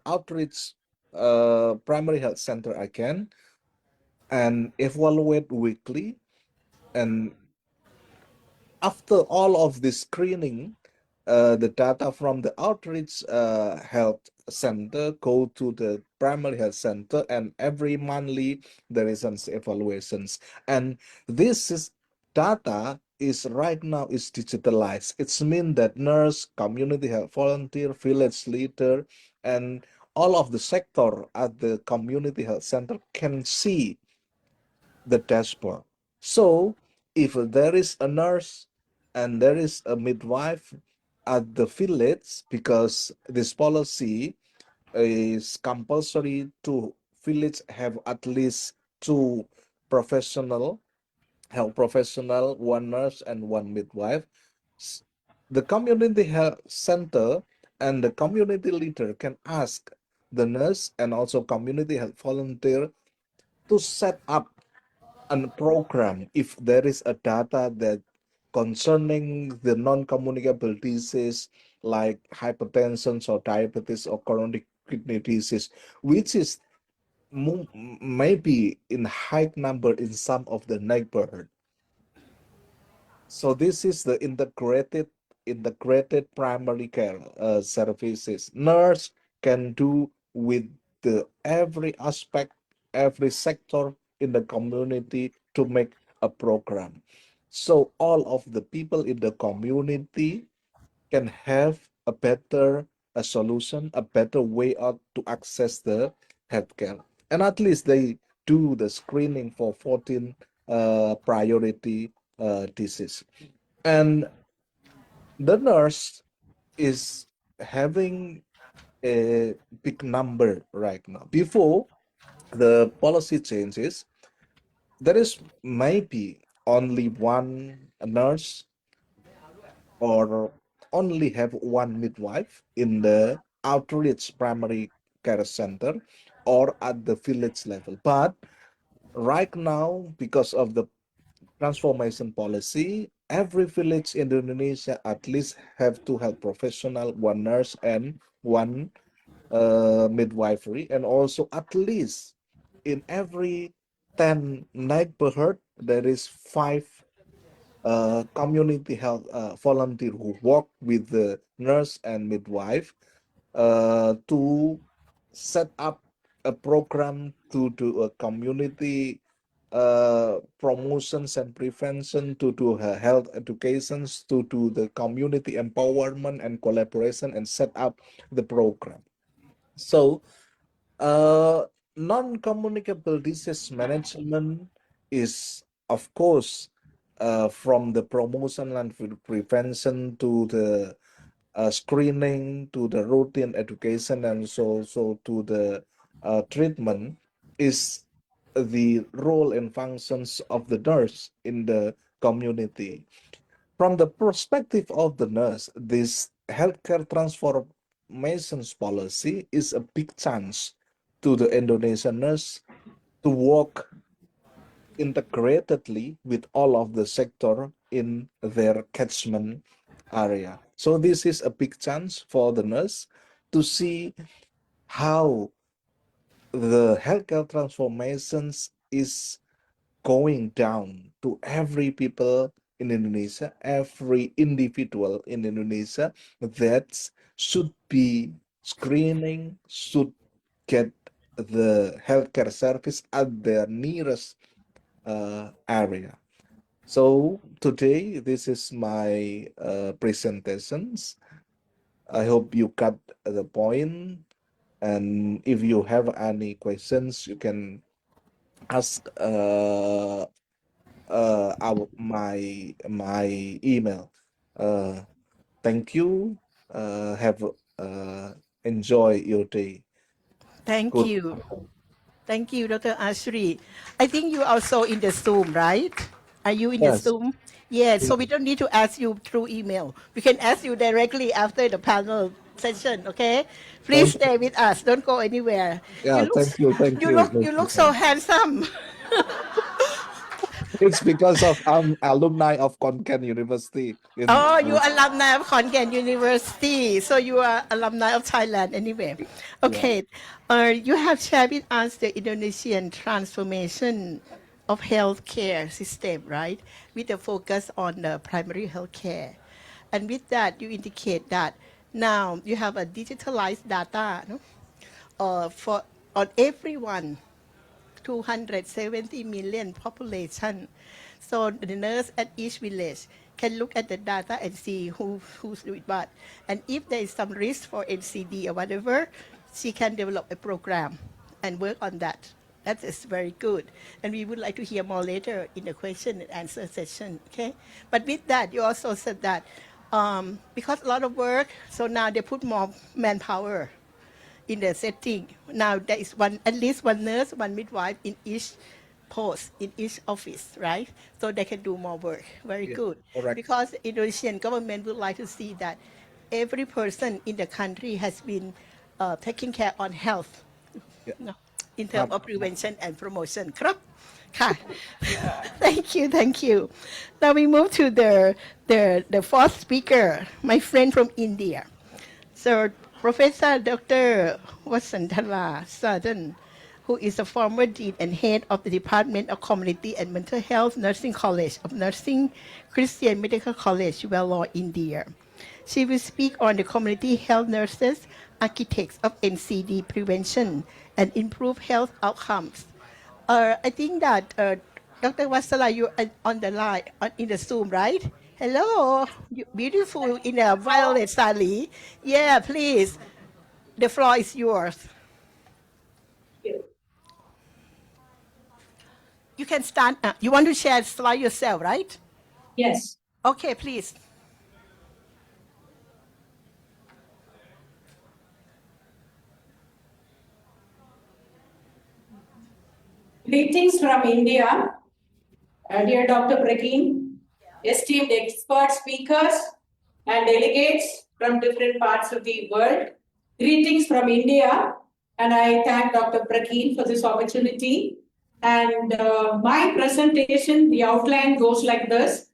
outreach primary health center again and evaluate weekly. And after all of this screening, the data from the outreach health center go to the primary health center, and every monthly there is an evaluations. And this is data is right now is digitalized. It's mean that nurse, community health volunteer, village leader, and all of the sector at the community health center can see the dashboard. So if there is a nurse and there is a midwife at the village, because this policy is compulsory to village have at least two professional, health professional, one nurse and one midwife. The community health center and the community leader can ask the nurse and also community health volunteer to set up a program if there is a data that concerning the non-communicable disease like hypertension or diabetes or chronic kidney disease, which is maybe in high number in some of the neighborhood. So this is the integrated primary care services. Nurse can do with the every aspect, every sector in the community to make a program. So all of the people in the community can have a better a solution, a better way out to access the healthcare. And at least they do the screening for 14 priority disease. And the nurse is having a big number right now. Before the policy changes, there is maybe only one nurse or only have one midwife in the outreach primary care center or at the village level. But right now, because of the transformation policy, every village in Indonesia at least have two health professional, one nurse and one midwifery, and also at least in every 10 neighborhood there is five community health volunteer who work with the nurse and midwife to set up a program to do a community promotions and prevention, to do health educations, to do the community empowerment and collaboration, and set up the program. So non-communicable disease management is, of course, from the promotion and prevention to the screening to the routine education, and so to the treatment, is the role and functions of the nurse in the community. From the perspective of the nurse, this healthcare transformations policy is a big chance to the Indonesian nurse to work integratedly with all of the sector in their catchment area. So this is a big chance for the nurse to see how the healthcare transformations is going down to every people in Indonesia, every individual in Indonesia that should be screening, should get the healthcare service at their nearest area. So today, this is my presentations. I hope you got the point. And if you have any questions, you can ask my email. Thank you. Have enjoy your day. Thank Good. you. Thank you, Dr. Ashri. I think you also in the Zoom, right? Are you in the Yes. Zoom? Yes, so we don't need to ask you through email. We can ask you directly after the panel session, okay? Please Thank you. stay with us. Don't go anywhere. Yeah. Thank you. Thank you. You look so handsome. It's because of I'm alumni of Konkan University. Oh, you alumni of Konkan University. So you are alumni of Thailand anyway. Okay. You have shared with us the Indonesian transformation of healthcare system, right? With a focus on the primary healthcare. And with that, you indicate that now you have a digitalized data no? For on everyone 270 million population. So the nurse at each village can look at the data and see who's doing what. And if there is some risk for NCD or whatever, she can develop a program and work on that. That is very good. And we would like to hear more later in the question and answer session, okay? But with that, you also said that because a lot of work, so now they put more manpower in the setting. Now there is at least one nurse, one midwife in each post, in each office, right? So they can do more work. Very good. correct. Because Indonesian government would like to see that every person in the country has been taking care on health no, in terms of prevention and promotion. ครับ ค่ะ thank you. Now we move to the fourth speaker, my friend from India. So Professor Dr. Vasanthala Sadhan, who is a former dean and head of the Department of Community and Mental Health Nursing College of Nursing Christian Medical College, Vellore, India. She will speak on the community health nurses, architects of NCD prevention and improve health outcomes. I think that Dr. Vasala, you're on the line, in the Zoom, right? Hello, you beautiful in a violet sari. Yeah, please. The floor is yours. You can start. You want to share slide yourself, right? Yes. Okay, please. Greetings from India, dear Dr. Prakin, esteemed expert speakers and delegates from different parts of the world. Greetings from India, and I thank Dr. Prakin for this opportunity. And my presentation, the outline goes like this.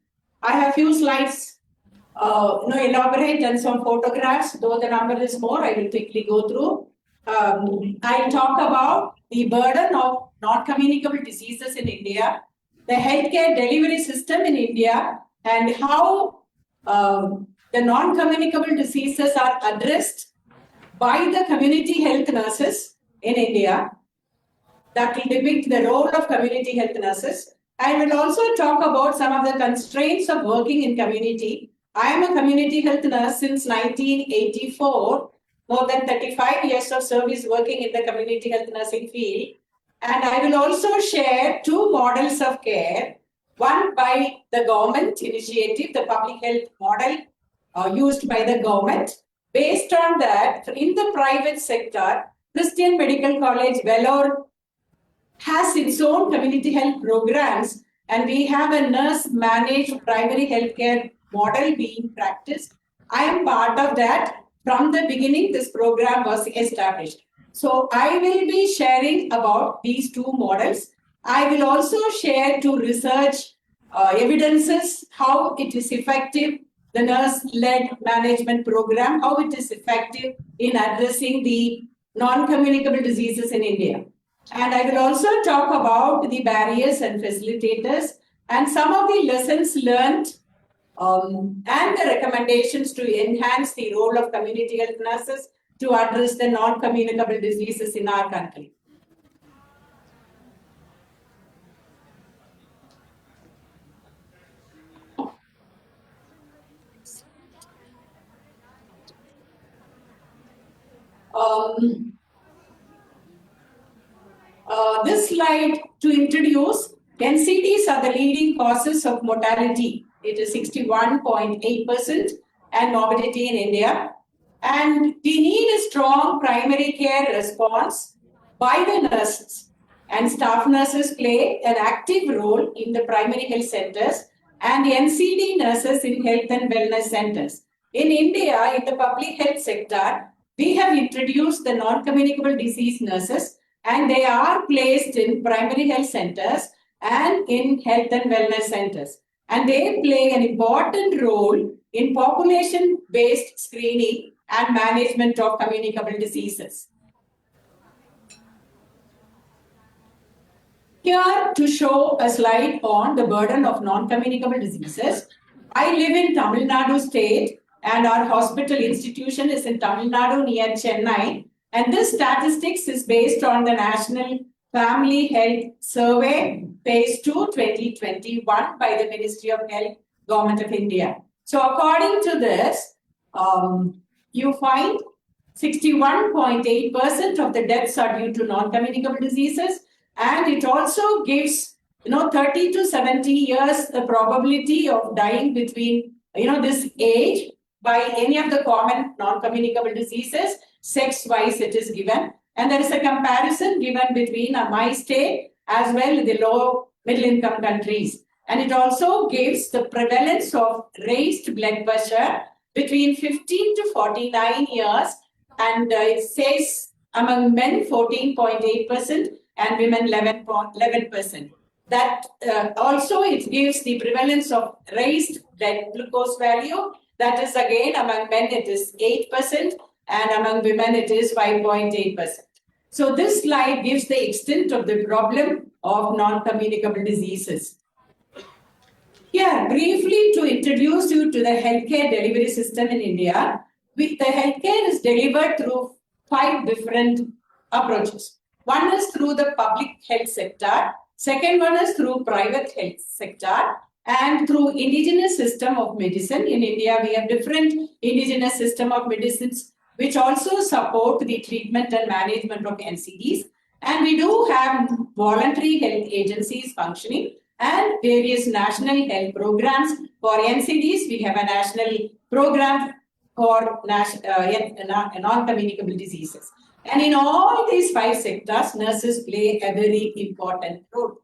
I have few slides, elaborate and some photographs. Though the number is more, I will quickly go through. I'll talk about the burden of non-communicable diseases in India, the healthcare delivery system in India, and how the non-communicable diseases are addressed by the community health nurses in India that will depict the role of community health nurses. I will also talk about some of the constraints of working in community. I am a community health nurse since 1984, more than 35 years of service working in the community health nursing field. And I will also share two models of care, one by the government initiative, the public health model used by the government. Based on that, in the private sector, Christian Medical College, Vellore, has its own community health programs, and we have a nurse-managed primary healthcare model being practiced. I am part of that. From the beginning, this program was established. So I will be sharing about these two models. I will also share two research evidences, how it is effective, the nurse-led management program, how it is effective in addressing the non-communicable diseases in India. And I will also talk about the barriers and facilitators and some of the lessons learned and the recommendations to enhance the role of community health nurses to address the non-communicable diseases in our country. This slide to introduce, NCDs are the leading causes of mortality. It is 61.8% and morbidity in India. And we need a strong primary care response by the nurses. And staff nurses play an active role in the primary health centers and the NCD nurses in health and wellness centers. In India, in the public health sector, we have introduced the non-communicable disease nurses, and they are placed in primary health centers and in health and wellness centers. And they play an important role in population-based screening and management of communicable diseases. Here to show a slide on the burden of non-communicable diseases. I live in Tamil Nadu state and our hospital institution is in Tamil Nadu near Chennai. And this statistics is based on the National Family Health Survey, Phase 2, 2021 by the Ministry of Health, Government of India. So according to this, you find 61.8% of the deaths are due to non-communicable diseases. And it also gives, 30 to 70 years the probability of dying between, this age by any of the common non-communicable diseases. Sex-wise, it is given. And there is a comparison given between my state as well as the low middle-income countries. And it also gives the prevalence of raised blood pressure between 15 to 49 years. And it says among men 14.8% and women 11%. That also it gives the prevalence of raised blood glucose value. That is again among men it is 8% and among women it is 5.8%. So this slide gives the extent of the problem of non-communicable diseases. Here, briefly to introduce you to the healthcare delivery system in India, the healthcare is delivered through 5 different approaches. One is through the public health sector, second one is through private health sector, and through indigenous system of medicine. In India, we have different indigenous system of medicines which also support the treatment and management of NCDs. And we do have voluntary health agencies functioning and various national health programs. For NCDs, we have a national program for non-communicable diseases. And in all these 5 sectors, nurses play a very important role.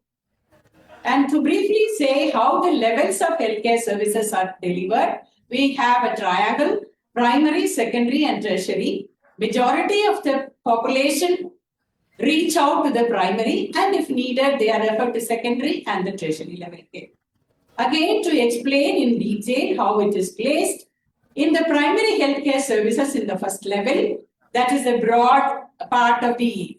And to briefly say how the levels of healthcare services are delivered, we have a triangle: primary, secondary, and tertiary. Majority of the population reach out to the primary, and if needed, they are referred to secondary and the tertiary level care. Again, to explain in detail how it is placed, in the primary healthcare services in the first level, that is a broad part of the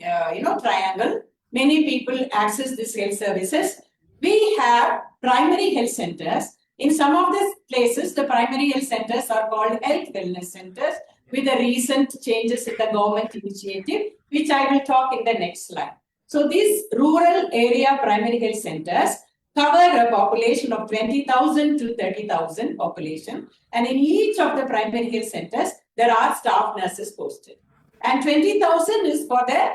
triangle. Many people access these health services. We have primary health centers. In some of these places, the primary health centers are called health wellness centers, with the recent changes in the government initiative, which I will talk in the next slide. So these rural area primary health centers cover a population of 20,000 to 30,000 population. And in each of the primary health centers, there are staff nurses posted. And 20,000 is for the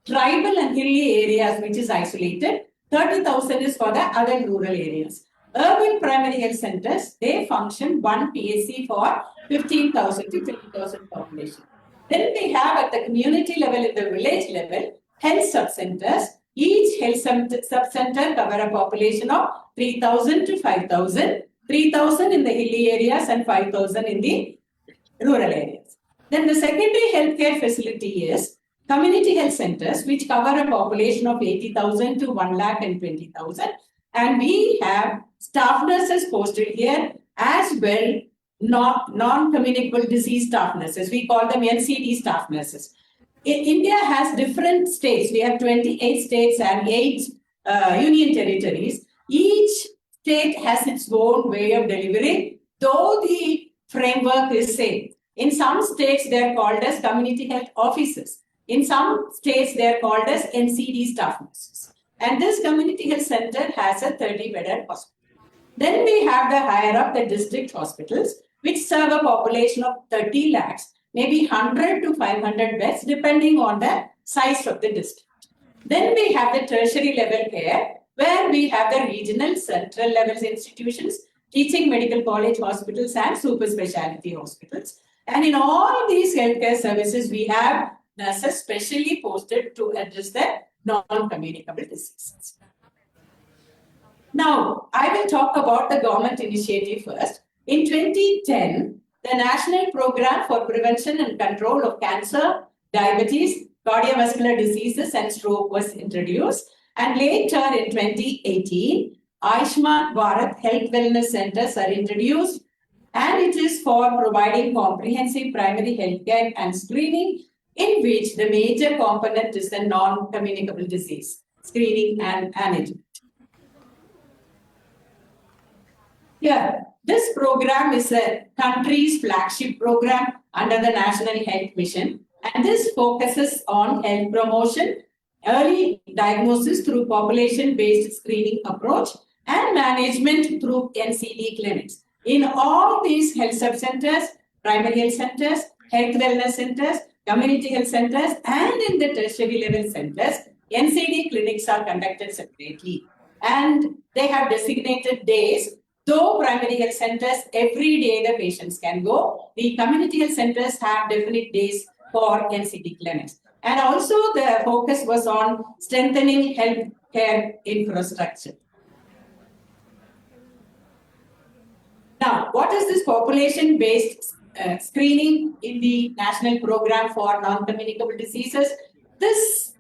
tribal and hilly areas, which is isolated. 30,000 is for the other rural areas. Urban primary health centers, they function one PSC for 15,000 to 20,000 population. Then we have at the community level, at the village level, health sub-centers. Each health sub-center cover a population of 3,000 to 5,000, 3,000 in the hilly areas and 5,000 in the rural areas. Then the secondary healthcare facility is community health centers, which cover a population of 80,000 to 1,20,000. And we have staff nurses posted here as well, non-communicable disease staff nurses. We call them NCD staff nurses. India has different states. We have 28 states and 8 union territories. Each state has its own way of delivering, though the framework is same. In some states, they are called as community health officers. In some states, they are called as NCD staff nurses. And this community health center has a 30-bedded hospital. Then we have the higher up, the district hospitals, which serve a population of 30 lakhs, maybe 100 to 500 beds, depending on the size of the district. Then we have the tertiary level care, where we have the regional, central levels institutions, teaching medical college hospitals and super specialty hospitals. And in all these healthcare services, we have nurses specially posted to address the non-communicable diseases. Now, I will talk about the government initiative first. In 2010, the National Program for Prevention and Control of Cancer, Diabetes, Cardiovascular Diseases and Stroke was introduced. And later in 2018, Ayushman Bharat Health Wellness Centers are introduced. And it is for providing comprehensive primary health care and screening, in which the major component is the non-communicable disease screening and management. Here, this program is a country's flagship program under the National Health Mission, and this focuses on health promotion, early diagnosis through population-based screening approach, and management through NCD clinics. In all these health sub-centers, primary health centers, health wellness centers, community health centers, and in the tertiary level centers, NCD clinics are conducted separately. And they have designated days. Though primary health centers, every day the patients can go. The community health centers have definite days for NCD clinics. And also the focus was on strengthening healthcare infrastructure. Now, what is this population-based screening in the National Program for Non-Communicable Diseases? This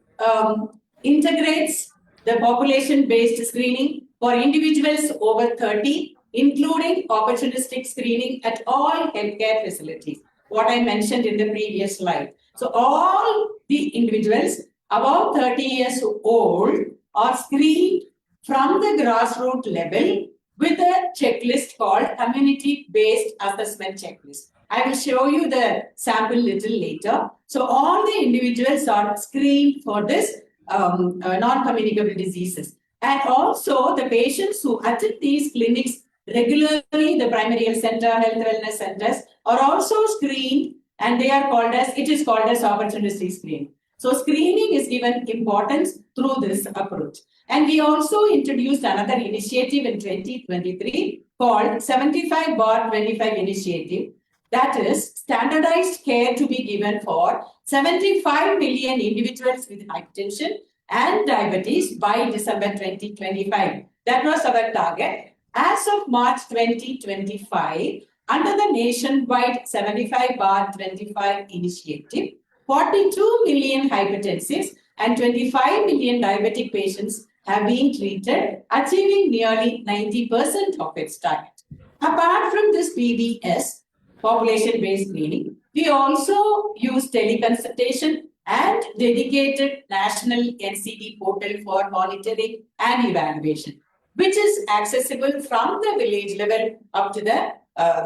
integrates the population-based screening for individuals over 30, including opportunistic screening at all healthcare facilities, what I mentioned in the previous slide. So all the individuals above 30 years old are screened from the grassroots level with a checklist called community-based assessment checklist. I will show you the sample little later. So all the individuals are screened for this non-communicable diseases. And also the patients who attend these clinics regularly, the primary health center, health wellness centers, are also screened, and they are called as, it is called as opportunistic screening. So screening is given importance through this approach. And we also introduced another initiative in 2023 called 75/25 initiative. That is standardized care to be given for 75 million individuals with hypertension and diabetes by December 2025. That was our target. As of March 2025, under the nationwide 75/25 initiative, 42 million hypertensives and 25 million diabetic patients have been treated, achieving nearly 90% of its target. Apart from this PBS, population-based screening, we also use teleconsultation and dedicated national NCD portal for monitoring and evaluation, which is accessible from the village level up to the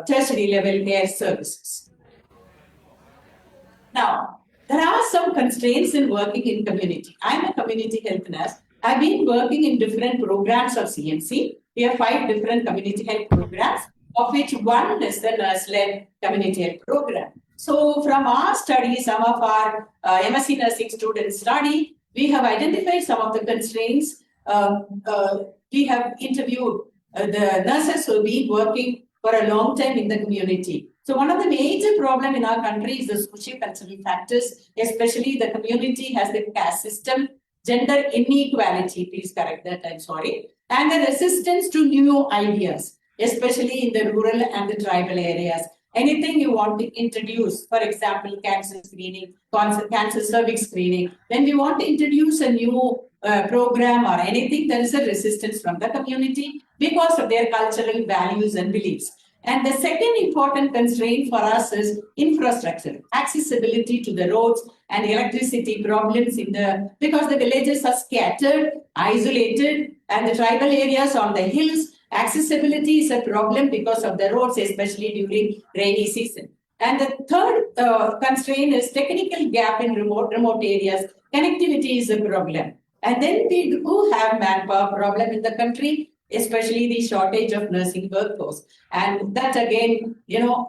tertiary level care services. Now, there are some constraints in working in community. I'm a community health nurse. I've been working in different programs of CMC. We have 5 different community health programs, of which one is the nurse-led community health program. So from our study, some of our MSc nursing students study, we have identified some of the constraints. We have interviewed the nurses who have been working for a long time in the community. So one of the major problems in our country is the socio-cultural factors, especially the community has the caste system, gender inequality, please correct that, I'm sorry, and the resistance to new ideas, especially in the rural and the tribal areas. Anything you want to introduce, for example, cancer screening, cancer cervix screening, when we want to introduce a new program or anything, there is a resistance from the community because of their cultural values and beliefs. And the second important constraint for us is infrastructure, accessibility to the roads and electricity problems because the villages are scattered, isolated, and the tribal areas on the hills. Accessibility is a problem because of the roads, especially during rainy season. And the third constraint is technical gap in remote areas. Connectivity is a problem. And then we do have manpower problem in the country, especially the shortage of nursing workforce. And that again,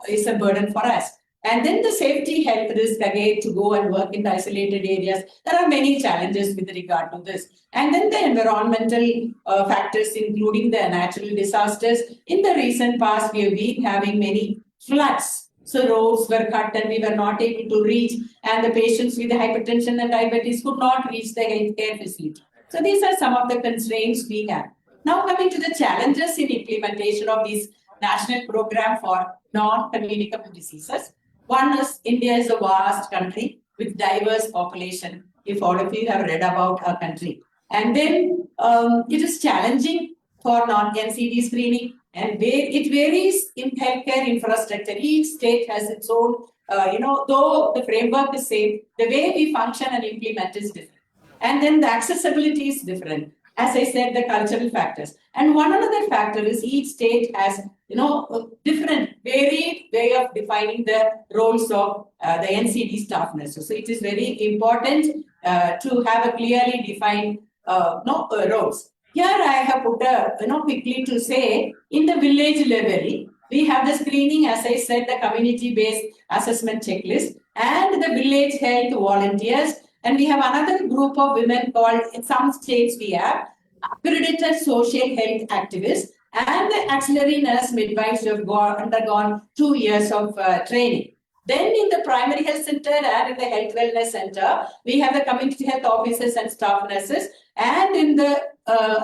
is a burden for us. And then the safety health risk again to go and work in the isolated areas. There are many challenges with regard to this. And then the environmental factors, including the natural disasters. In the recent past, we have been having many floods. So roads were cut and we were not able to reach, and the patients with the hypertension and diabetes could not reach the healthcare facility. So these are some of the constraints we have. Now coming to the challenges in implementation of this national program for non-communicable diseases. One is India is a vast country with diverse population, if all of you have read about our country. And then it is challenging for non-NCD screening, and it varies in healthcare infrastructure. Each state has its own, though the framework is same, the way we function and implement is different. And then the accessibility is different. As I said, the cultural factors. And one another factor is each state has, a different, varied way of defining the roles of the NCD staff nurses. So it is very important to have a clearly defined roles. Here I have put quickly to say, in the village level, we have the screening, as I said, the community-based assessment checklist, and the village health volunteers. And we have another group of women called, in some states we have, accredited social health activists and the auxiliary nurse midwives who have undergone 2 years of training. Then in the primary health center and in the health wellness center, we have the community health officers and staff nurses. And in the,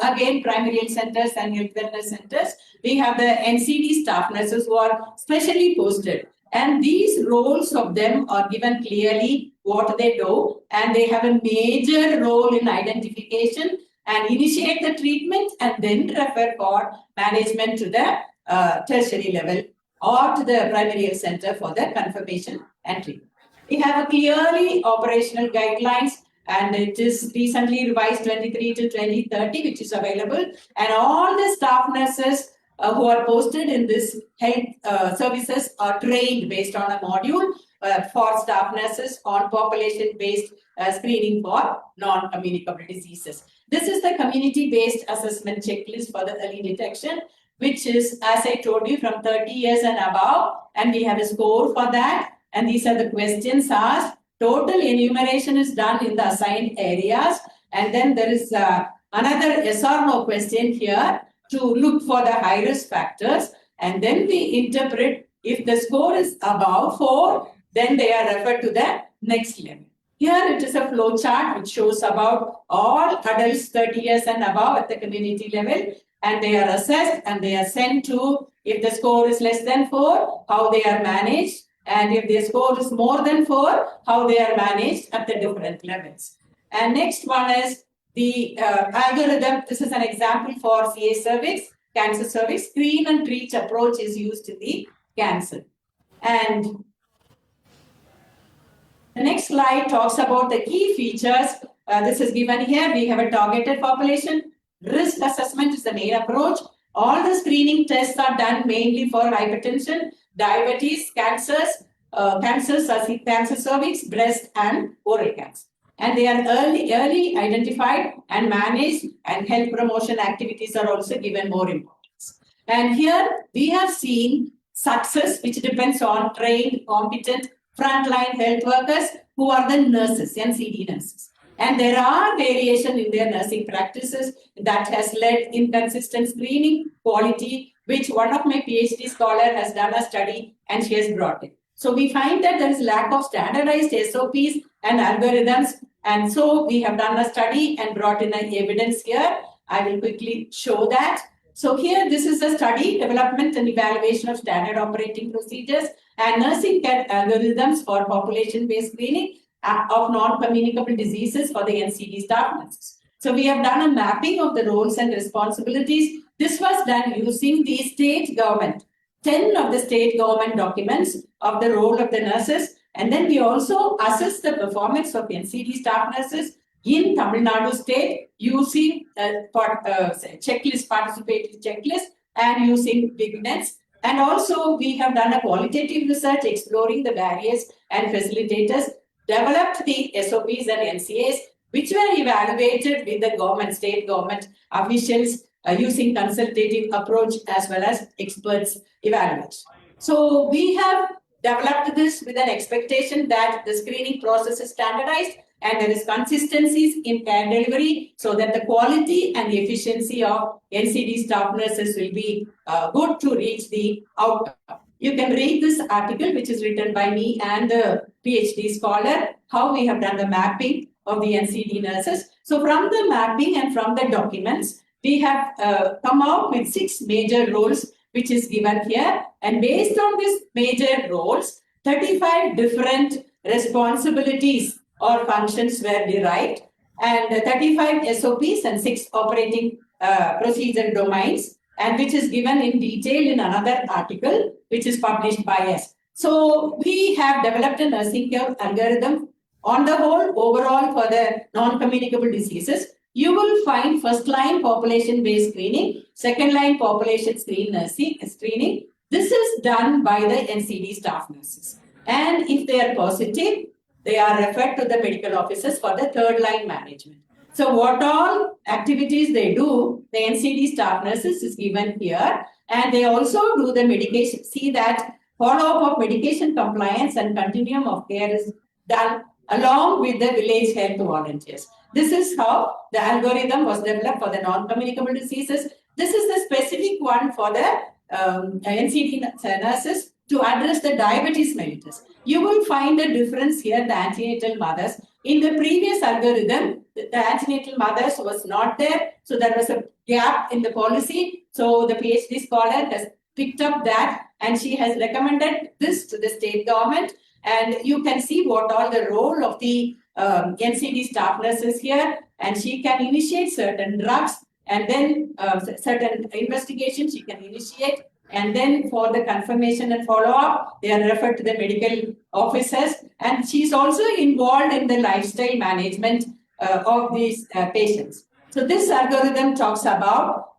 again, primary health centers and health wellness centers, we have the NCD staff nurses who are specially posted. And these roles of them are given clearly what they do, and they have a major role in identification and initiate the treatment and then refer for management to the tertiary level or to the primary health center for the confirmation and treatment. We have a clearly operational guidelines, and it is recently revised 23 to 2030, which is available. And all the staff nurses who are posted in this health services are trained based on a module for staff nurses on population-based screening for non-communicable diseases. This is the community-based assessment checklist for the early detection, which is, as I told you, from 30 years and above, and we have a score for that. And these are the questions asked. Total enumeration is done in the assigned areas, and then there is another yes or no question here to look for the high-risk factors, and then we interpret. If the score is above 4, then they are referred to the next level. Here it is a flow chart which shows about all adults 30 years and above at the community level, and they are assessed and they are sent to, if the score is less than 4, how they are managed, and if the score is more than 4, how they are managed at the different levels. And next one is the algorithm. This is an example for CA cervix, cancer cervix. Screen and treat approach is used in the cancer. And the next slide talks about the key features. This is given here. We have a targeted population. Risk assessment is the main approach. All the screening tests are done mainly for hypertension, diabetes, cancers, cancers, cancer cervix, breast, and oral cancer. And they are early identified and managed, and health promotion activities are also given more importance. And here we have seen success, which depends on trained, competent, frontline health workers who are the nurses, NCD nurses. And there are variation in their nursing practices that has led inconsistent screening quality, which one of my PhD scholar has done a study and she has brought it. So we find that there is lack of standardized SOPs and algorithms. And so we have done a study and brought in an evidence here. I will quickly show that. So here, this is a study, development and evaluation of standard operating procedures and nursing care algorithms for population-based screening of non-communicable diseases for the NCD staff nurses. So we have done a mapping of the roles and responsibilities. This was done using the state government, 10 of the state government documents of the role of the nurses. And then we also assess the performance of NCD staff nurses in Tamil Nadu state using checklist, participatory checklist, and using big nets. And also we have done a qualitative research exploring the barriers and facilitators, developed the SOPs and NCAs, which were evaluated with the government, state government officials using consultative approach as well as experts evaluation. So we have developed this with an expectation that the screening process is standardized and there is consistencies in care delivery so that the quality and the efficiency of NCD staff nurses will be good to reach the outcome. You can read this article, which is written by me and the PhD scholar, how we have done the mapping of the NCD nurses. So from the mapping and from the documents, we have come out with 6 major roles, which is given here. And based on these major roles, 35 different responsibilities or functions were derived, and 35 SOPs and 6 operating procedure domains, and which is given in detail in another article, which is published by us. So we have developed a nursing care algorithm on the whole, overall for the non-communicable diseases. You will find first-line population-based screening, second-line population screening. This is done by the NCD staff nurses. And if they are positive, they are referred to the medical officers for the third-line management. So what all activities they do, the NCD staff nurses is given here. And they also do the medication, see that follow-up of medication compliance and continuum of care is done along with the village health volunteers. This is how the algorithm was developed for the non-communicable diseases. This is the specific one for the NCD nurses to address the diabetes mellitus. You will find a difference here, the antenatal mothers. In the previous algorithm, the antenatal mothers was not there. So there was a gap in the policy. So the PhD scholar has picked up that and she has recommended this to the state government. And you can see what all the role of the NCD staff nurses here, and she can initiate certain drugs and then certain investigations she can initiate, and then for the confirmation and follow-up, they are referred to the medical officers, and she's also involved in the lifestyle management of these patients. So this algorithm talks about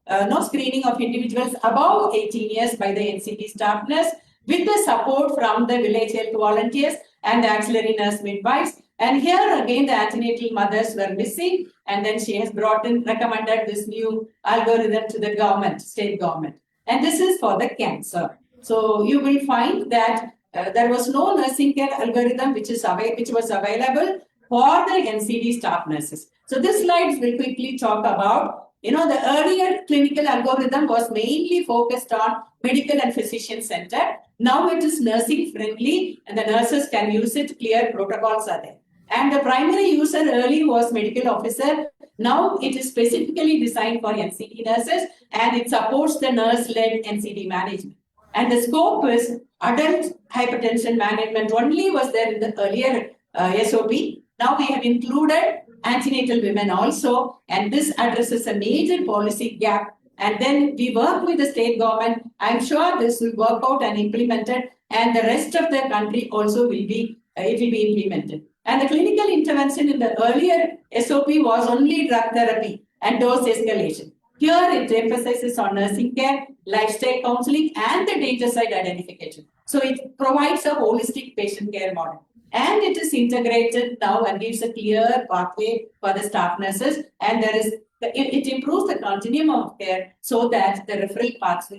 screening of individuals above 18 years by the NCD staff nurse with the support from the village health volunteers and the auxiliary nurse midwives. And here again, the antenatal mothers were missing. And then she has recommended this new algorithm to the government, state government. And this is for the cancer. So you will find that there was no nursing care algorithm which was available for the NCD staff nurses. So this slides will quickly talk about, the earlier clinical algorithm was mainly focused on medical and physician centered. Now it is nursing friendly and the nurses can use it, clear protocols are there. And the primary user early was medical officer. Now it is specifically designed for NCD nurses and it supports the nurse-led NCD management. And the scope is adult hypertension management only was there in the earlier SOP. Now we have included antenatal women also, and this addresses a major policy gap. And then we work with the state government. I'm sure this will work out and implemented, and the rest of the country also will be implemented. And the clinical intervention in the earlier SOP was only drug therapy and dose escalation. Here it emphasizes on nursing care, lifestyle counseling, and the danger side identification. So it provides a holistic patient care model. And it is integrated now and gives a clear pathway for the staff nurses. And it improves the continuum of care so that the referral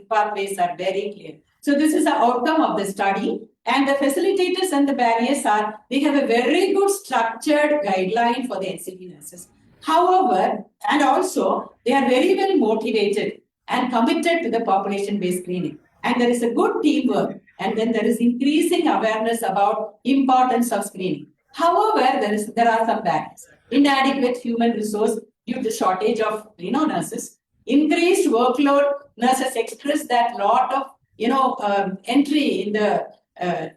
pathways are very clear. So this is the outcome of the study. And the facilitators and the barriers are, they have a very good structured guideline for the NCD nurses. However, and also they are very well motivated and committed to the population-based screening. And there is a good teamwork. And then there is increasing awareness about importance of screening. However, there are some barriers. Inadequate human resource due to shortage of nurses. Increased workload, nurses express that lot of entry in the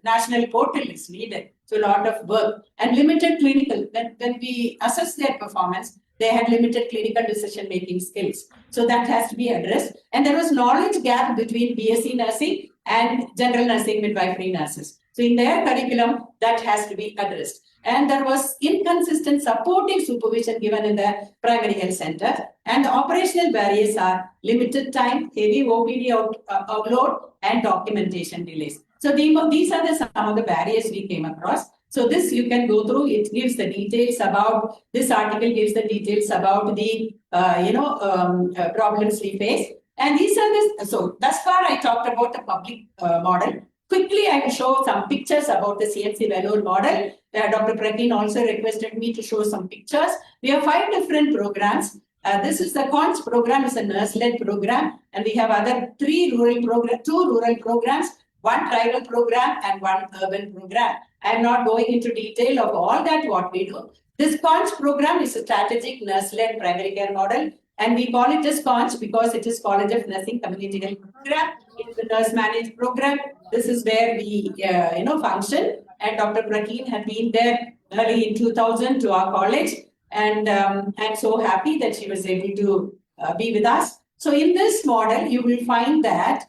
national portal is needed. So a lot of work and limited clinical. When we assess their performance, they had limited clinical decision-making skills. So that has to be addressed. And there was knowledge gap between BSc nursing and general nursing midwifery nurses. So in their curriculum, that has to be addressed. And there was inconsistent supportive supervision given in the primary health center. And the operational barriers are limited time, heavy OPD outload, and documentation delays. So these are some of the barriers we came across. So this you can go through. It gives the details about, this article gives the details about the, problems we face. And these are so thus far I talked about the public model. Quickly, I will show some pictures about the CMC Vellore model. Dr. Prakin also requested me to show some pictures. We have 5 different programs. This is the CONS program, is a nurse-led program. And we have other 2 rural programs, 1 tribal program and 1 urban program. I am not going into detail of all that what we do. This CONS program is a strategic nurse-led primary care model. And we call it as CONS because it is College of Nursing Community Health Program. It is a nurse managed program. This is where we, function. And Dr. Prakin had been there early in 2000 to our college. And I'm so happy that she was able to be with us. So in this model, you will find that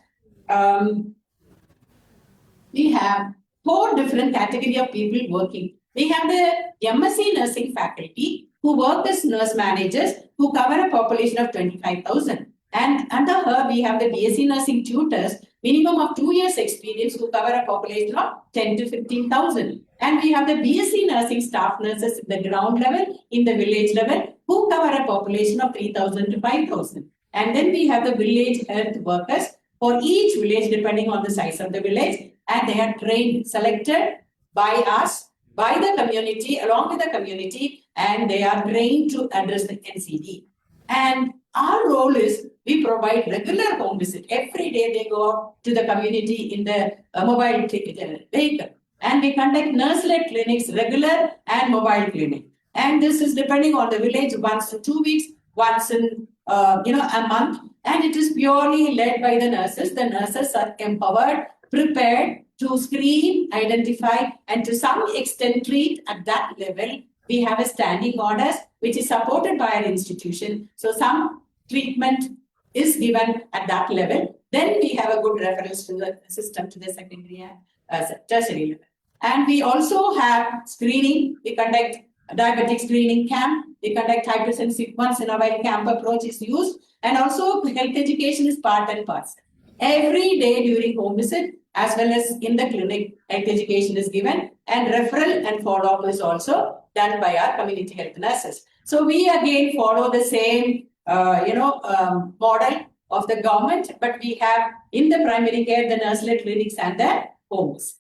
we have 4 different categories of people working. We have the MSc nursing faculty who work as nurse managers who cover a population of 25,000. And under her, we have the BSc nursing tutors, minimum of 2 years experience who cover a population of 10 to 15,000. And we have the BSc nursing staff nurses at the ground level, in the village level, who cover a population of 3,000 to 5,000. And then we have the village health workers for each village, depending on the size of the village. And they are trained, selected by us, by the community, along with the community, and they are trained to address the NCD. And our role is we provide regular home visit. Every day they go to the community in the mobile vehicle. And we conduct nurse-led clinics, regular and mobile clinic. And this is depending on the village, once in 2 weeks, once in a month. And it is purely led by the nurses. The nurses are empowered, prepared to screen, identify, and to some extent treat at that level. We have a standing orders, which is supported by our institution. So some treatment is given at that level. Then we have a good reference to the system to the secondary and tertiary level. And we also have screening. We conduct a diabetic screening camp. We conduct hypersensitive once in a while camp approach is used. And also health education is part and parcel. Every day during home visit, as well as in the clinic, health education is given, and referral and follow-up is also done by our community health nurses. So we again follow the same, model of the government, but we have in the primary care, the nurse-led clinics and the home visit.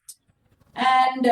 And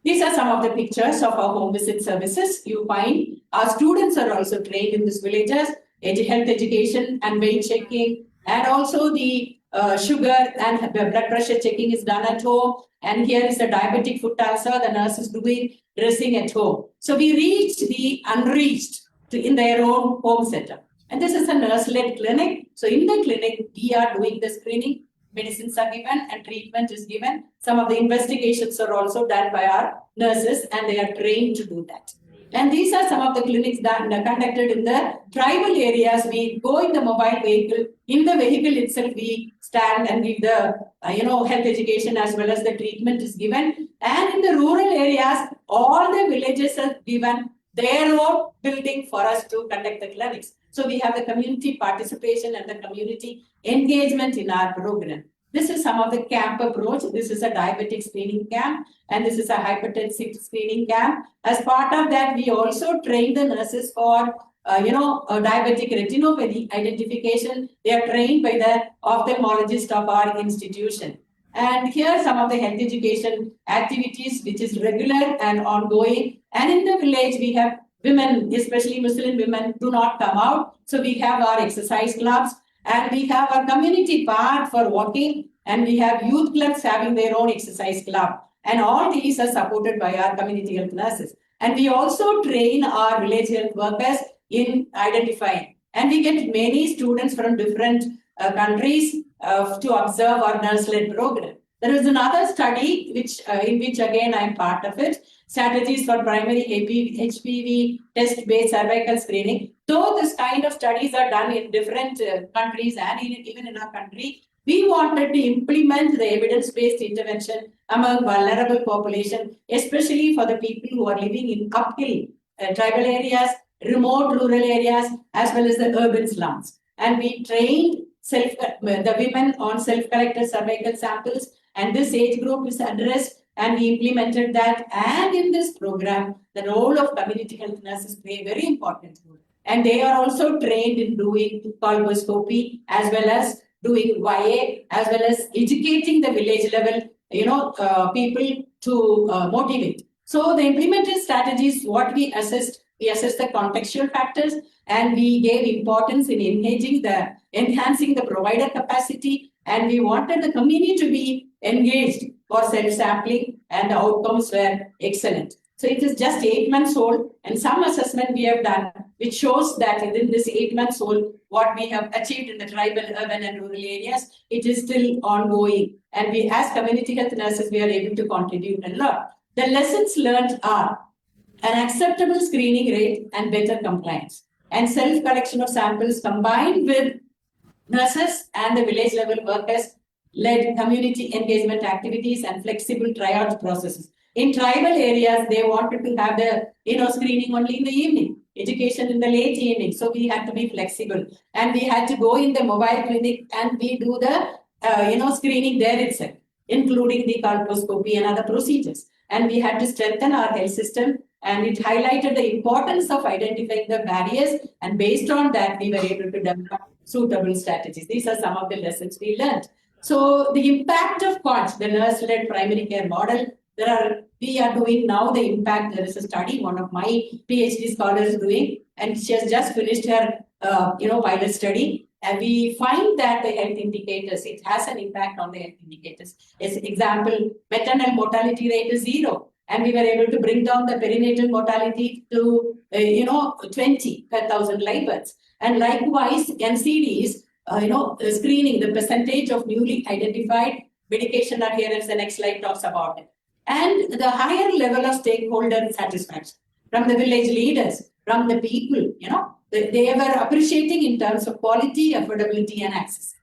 these are some of the pictures of our home visit services. You find our students are also trained in these villages, health education and weight checking, and also the sugar and blood pressure checking is done at home. And here is the diabetic foot ulcer, the nurse is doing dressing at home. So we reach the unreached in their own home setup. And this is a nurse-led clinic. So in the clinic, we are doing the screening, medicines are given and treatment is given. Some of the investigations are also done by our nurses and they are trained to do that. And these are some of the clinics that are conducted in the tribal areas. We go in the mobile vehicle. In the vehicle itself, we stand and give the health education as well as the treatment is given. And in the rural areas, all the villages are given their own building for us to conduct the clinics. So we have the community participation and the community engagement in our program. This is some of the camp approach. This is a diabetic screening camp, and this is a hypertensive screening camp. As part of that, we also train the nurses for diabetic retinopathy identification. They are trained by the ophthalmologist of our institution. And here are some of the health education activities, which is regular and ongoing. And in the village, we have women, especially Muslim women, do not come out. So we have our exercise clubs, and we have our community park for walking, and we have youth clubs having their own exercise club. And all these are supported by our community health nurses. And we also train our village health workers in identifying. And we get many students from different countries to observe our nurse-led program. There is another study in which again I am part of it, strategies for primary HPV test-based cervical screening. Though this kind of studies are done in different countries and even in our country, we wanted to implement the evidence-based intervention among vulnerable population, especially for the people who are living in uphill tribal areas, remote rural areas, as well as the urban slums. And we trained the women on self-collected cervical samples, and this age group is addressed, and we implemented that. And in this program, the role of community health nurses play a very important role. And they are also trained in doing colposcopy, as well as doing YA, as well as educating the village level, people to motivate. So the implemented strategies, what we assessed the contextual factors, and we gave importance in enhancing the provider capacity, and we wanted the community to be engaged for self-sampling, and the outcomes were excellent. So it is just 8 months old, and some assessment we have done, which shows that within this 8 months old, what we have achieved in the tribal, urban, and rural areas, it is still ongoing. And we, as community health nurses, we are able to contribute a lot. The lessons learned are an acceptable screening rate and better compliance, and self-collection of samples combined with nurses and the village level workers led community engagement activities and flexible triage processes. In tribal areas, they wanted to have the screening only in the evening, education in the late evening. So we had to be flexible, and we had to go in the mobile clinic, and we do the screening there itself, including the colposcopy and other procedures. And we had to strengthen our health system, and it highlighted the importance of identifying the barriers, and based on that, we were able to develop suitable strategies. These are some of the lessons we learned. So the impact of CONCH, the nurse-led primary care model, we are doing now the impact. There is a study one of my PhD scholars doing, and she has just finished her pilot study. And we find that the health indicators, it has an impact on the health indicators. As example, maternal mortality rate is 0. And we were able to bring down the perinatal mortality to 20 per 1,000 live births. And likewise, NCDs, screening, the percentage of newly identified medication adherence, the next slide talks about it. And the higher level of stakeholder satisfaction from the village leaders, from the people, they were appreciating in terms of quality, affordability, and access.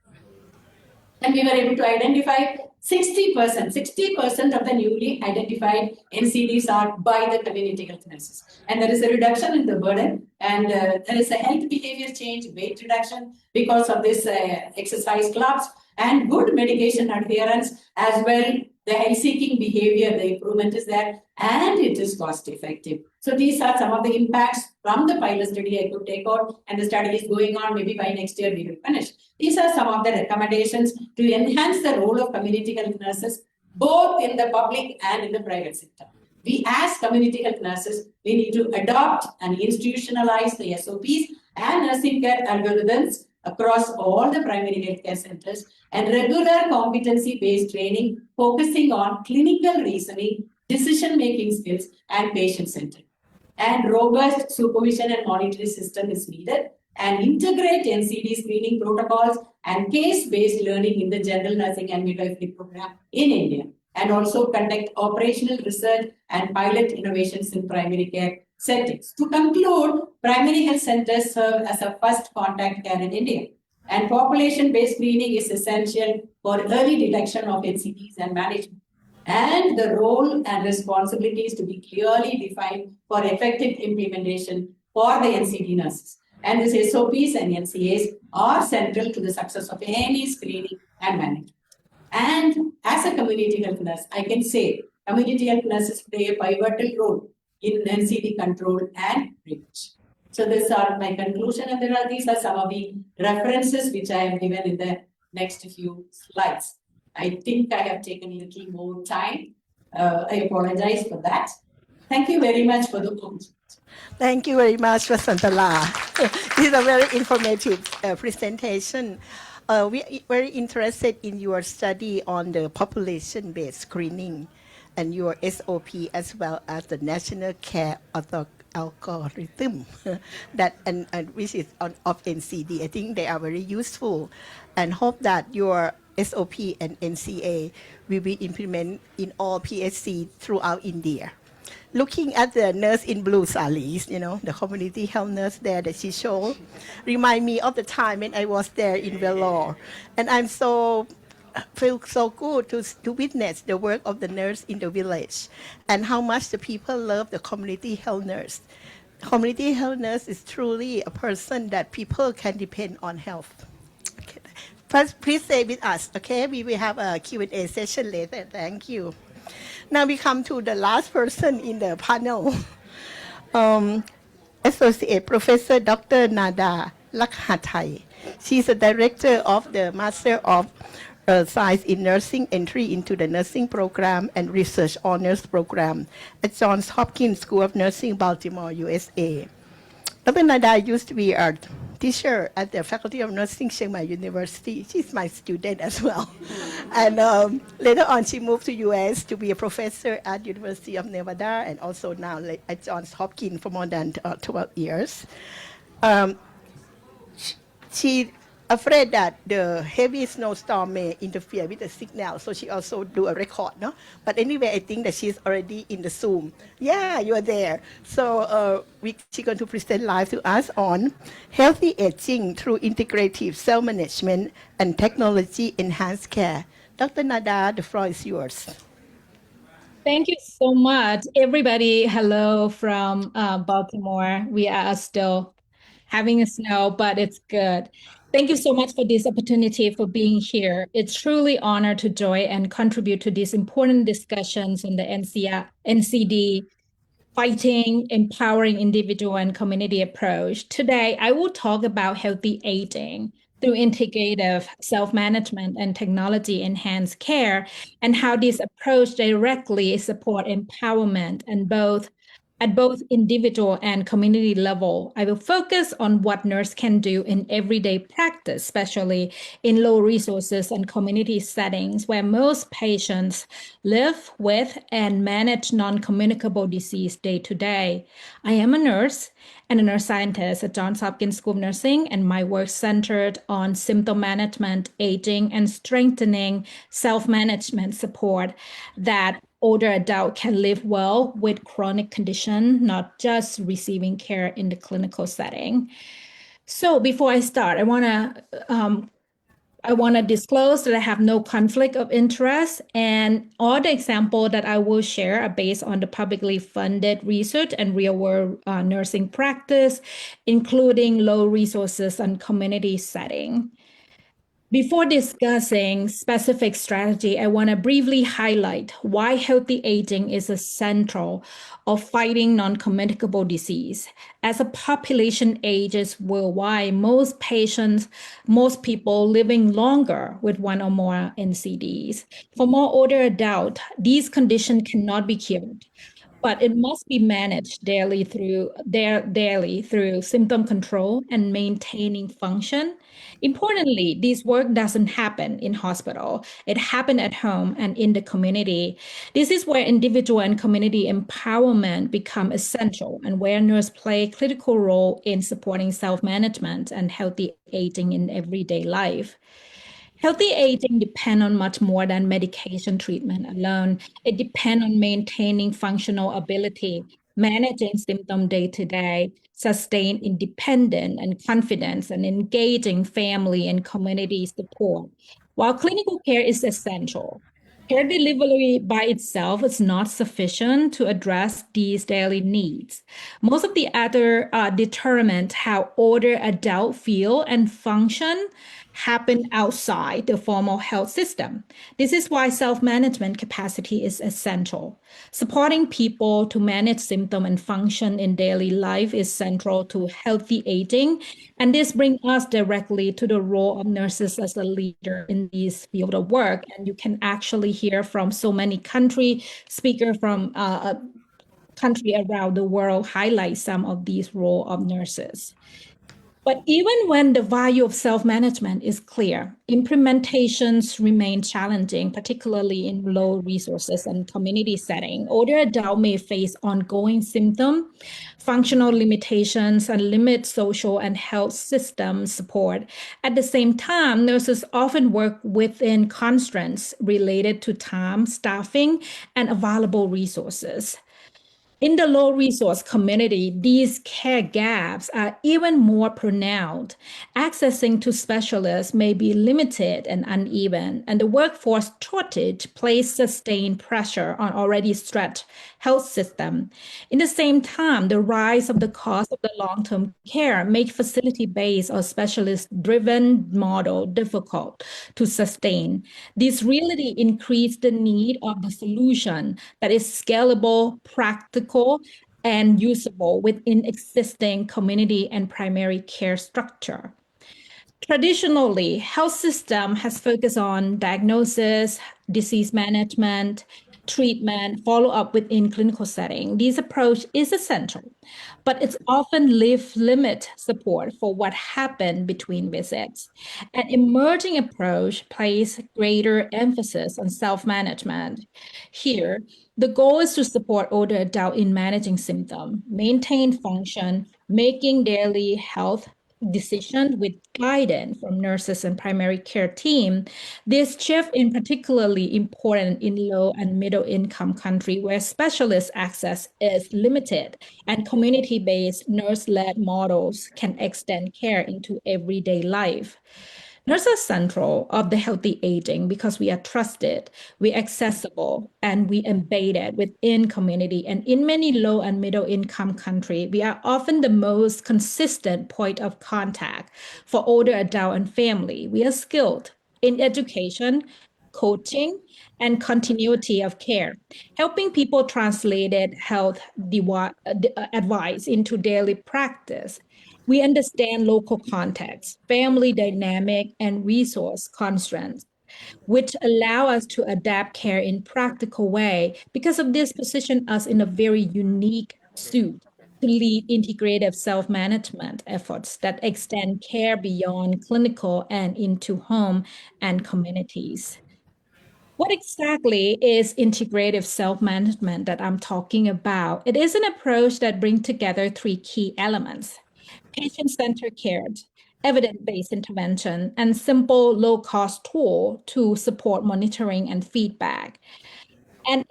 And we were able to identify 60% of the newly identified NCDs are by the community health nurses. And there is a reduction in the burden, and there is a health behavior change, weight reduction because of this exercise clubs, and good medication adherence as well. The health-seeking behavior, the improvement is there, and it is cost-effective. So these are some of the impacts from the pilot study I could take out, and the study is going on. Maybe by next year we will finish. These are some of the recommendations to enhance the role of community health nurses, both in the public and in the private sector. We, as community health nurses, we need to adopt and institutionalize the SOPs and nursing care algorithms across all the primary healthcare centers, and regular competency-based training focusing on clinical reasoning, decision-making skills, and patient-centered. And robust supervision and monitoring system is needed, and integrate NCD screening protocols and case-based learning in the general nursing and midwifery program in India, and also conduct operational research and pilot innovations in primary care settings. To conclude, primary health centers serve as a first contact care in India, and population-based screening is essential for early detection of NCDs and management. And the role and responsibilities to be clearly defined for effective implementation for the NCD nurses. And these SOPs and NCAs are central to the success of any screening and management. And as a community health nurse, I can say community health nurses play a pivotal role in NCD control and prevention. So these are my conclusion, and these are some of the references which I have given in the next few slides. I think I have taken a little more time. I apologize for that. Thank you very much for the opportunity. Thank you very much, Vasantala. This is a very informative presentation. We are very interested in your study on the population-based screening and your SOP as well as the National Care Algorithm that and which is of NCD. I think they are very useful and hope that your SOP and NCA will be implemented in all PSC throughout India. Looking at the nurse in blue saris, the community health nurse there that she showed, remind me of the time when I was there in Vellore. And I'm feel so good to witness the work of the nurse in the village and how much the people love the community health nurse. Community health nurse is truly a person that people can depend on health. Okay. First, please stay with us, okay? We will have a Q&A session later. Thank you. Now we come to the last person in the panel, Associate Professor Dr. Nada Lakhathai. She's a director of the Master of Science in Nursing Entry into the Nursing Program and Research Honors Program at Johns Hopkins School of Nursing, Baltimore, USA. Dr. Nada used to be a teacher at the Faculty of Nursing, Chiang Mai University. She's my student as well. And later on, she moved to U.S. to be a professor at University of Nevada and also now at Johns Hopkins for more than 12 years. She afraid that the heavy snowstorm may interfere with the signal, so she also do a record, no? But anyway, I think that she's already in the Zoom. Yeah, you are there. So she's going to present live to us on healthy aging through integrative self-management and technology-enhanced care. Dr. Nada, the floor is yours. Thank you so much. Everybody, hello from Baltimore. We are still having a snow, but it's good. Thank you so much for this opportunity for being here. It's truly an honor to join and contribute to these important discussions on the NCD, fighting, empowering individual and community approach. Today, I will talk about healthy aging through integrative self-management and technology-enhanced care, and how this approach directly support empowerment at both individual and community level. I will focus on what nurse can do in everyday practice, especially in low resources and community settings where most patients live with and manage non-communicable disease day to day. I am a nurse and a nurse scientist at Johns Hopkins School of Nursing, and my work centered on symptom management, aging, and strengthening self-management support that older adult can live well with chronic condition, not just receiving care in the clinical setting. So before I start, I want to disclose that I have no conflict of interest, and all the examples that I will share are based on the publicly funded research and real-world nursing practice, including low resources and community setting. Before discussing specific strategy, I want to briefly highlight why healthy aging is essential of fighting non-communicable disease. As a population ages worldwide, most people living longer with one or more NCDs. For more older adults, these conditions cannot be cured, but it must be managed daily through symptom control and maintaining function. Importantly, this work doesn't happen in hospital. It happens at home and in the community. This is where individual and community empowerment become essential and where nurses play a critical role in supporting self-management and healthy aging in everyday life. Healthy aging depends on much more than medication treatment alone. It depends on maintaining functional ability, managing symptoms day to day, sustain independence and confidence, and engaging family and community support. While clinical care is essential, Care delivery by itself is not sufficient to address these daily needs. Most of the other determinants how older adults feel and function happen outside the formal health system. This is why self-management capacity is essential. Supporting people to manage symptoms and function in daily life is central to healthy aging. And this brings us directly to the role of nurses as a leader in this field of work. And you can actually hear from so many speakers from country around the world highlight some of these role of nurses. But even when the value of self-management is clear, implementations remain challenging, particularly in low resources and community setting. Older adults may face ongoing symptom, functional limitations, and limit social and health system support. At the same time, nurses often work within constraints related to time, staffing, and available resources. In the low resource community, these care gaps are even more pronounced. Accessing to specialists may be limited and uneven, and the workforce shortage places sustained pressure on already stretched health system. In the same time, the rise of the cost of the long-term care make facility-based or specialist-driven model difficult to sustain. This really increase the need of the solution that is scalable, practical, and usable within existing community and primary care structure. Traditionally, health system has focused on diagnosis, disease management, treatment, follow-up within clinical setting. This approach is essential, but it's often limit support for what happened between visits. An emerging approach places greater emphasis on self-management. Here, the goal is to support older adults in managing symptoms, maintain function, making daily health decisions with guidance from nurses and primary care team. This shift is particularly important in low and middle income countries where specialist access is limited and community-based nurse-led models can extend care into everyday life. Nurses are central of the healthy aging because we are trusted, we accessible, and we embedded within community. And in many low and middle income countries, we are often the most consistent point of contact for older adult and family. We are skilled in education, coaching, and continuity of care, helping people translated health advice into daily practice. We understand local context, family dynamic, and resource constraints, which allow us to adapt care in practical way. Because of this, position us in a very unique suit to lead integrative self-management efforts that extend care beyond clinical and into home and communities. What exactly is integrative self-management that I'm talking about? It is an approach that brings together three key elements: patient-centered care, evidence-based intervention, and simple low-cost tool to support monitoring and feedback. And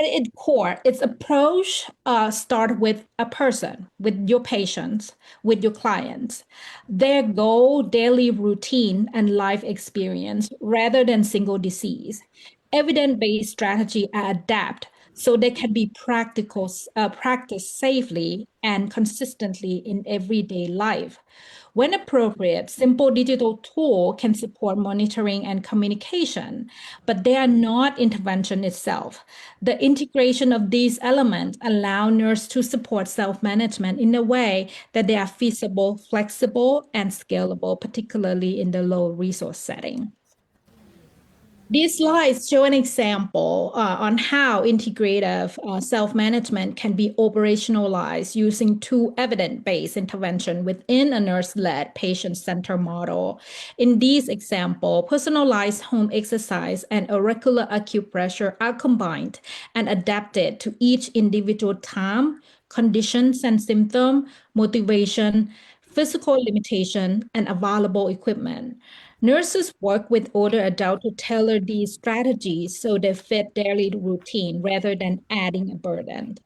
at its core, its approach start with a person, with your patients, with your clients, their goal, daily routine, and life experience rather than single disease. Evidence-based strategy are adapt so they can be practiced safely and consistently in everyday life. When appropriate, simple digital tool can support monitoring and communication, but they are not intervention itself. The integration of these elements allow nurses to support self-management in a way that they are feasible, flexible, and scalable, particularly in the low resource setting. These slides show an example on how integrative self-management can be operationalized using two evidence-based intervention within a nurse-led patient-centered model. In these examples, personalized home exercise and auricular acupressure are combined and adapted to each individual time, conditions and symptom, motivation, physical limitation, and available equipment. Nurses work with older adults to tailor these strategies so they fit daily routine rather than adding a burden.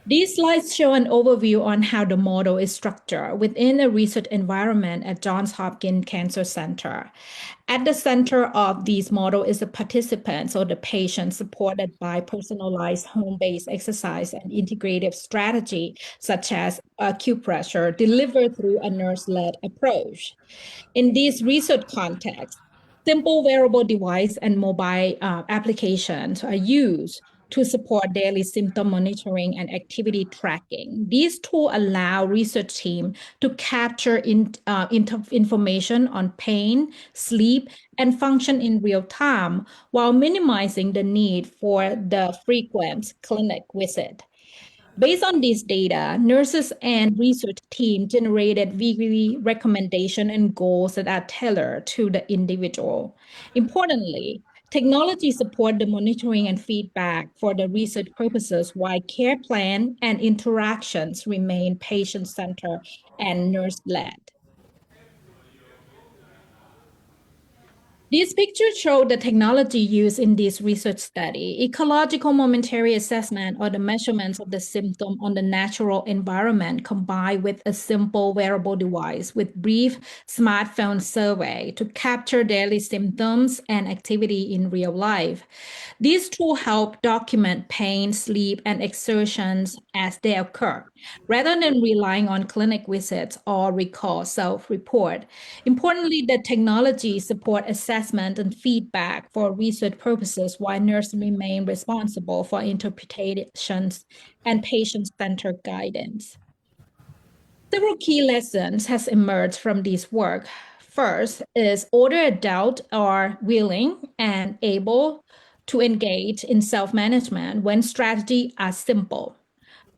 These slides show an overview on how the model is structured within a research environment at Johns Hopkins Cancer Center. At the center of these model is the participants or the patient supported by personalized home-based exercise and integrative strategy, such as acupressure delivered through a nurse-led approach. In this research context, simple wearable device and mobile applications are used to support daily symptom monitoring and activity tracking. These tools allow research team to capture information on pain, sleep, and function in real time while minimizing the need for the frequent clinic visit. Based on this data, nurses and research team generated weekly recommendation and goals that are tailored to the individual. Importantly, technology support the monitoring and feedback for the research purposes while care plan and interactions remain patient-centered and nurse-led. These pictures show the technology used in this research study. Ecological momentary assessment or the measurements of the symptom on the natural environment combined with a simple wearable device with brief smartphone survey to capture daily symptoms and activity in real life. These tools help document pain, sleep, and exertions as they occur, rather than relying on clinic visits or recall self-report. Importantly, the technology support assessment and feedback for research purposes while nurses remain responsible for interpretations and patient-centered guidance. Several key lessons has emerged from this work. First is older adults are willing and able to engage in self-management when strategies are simple,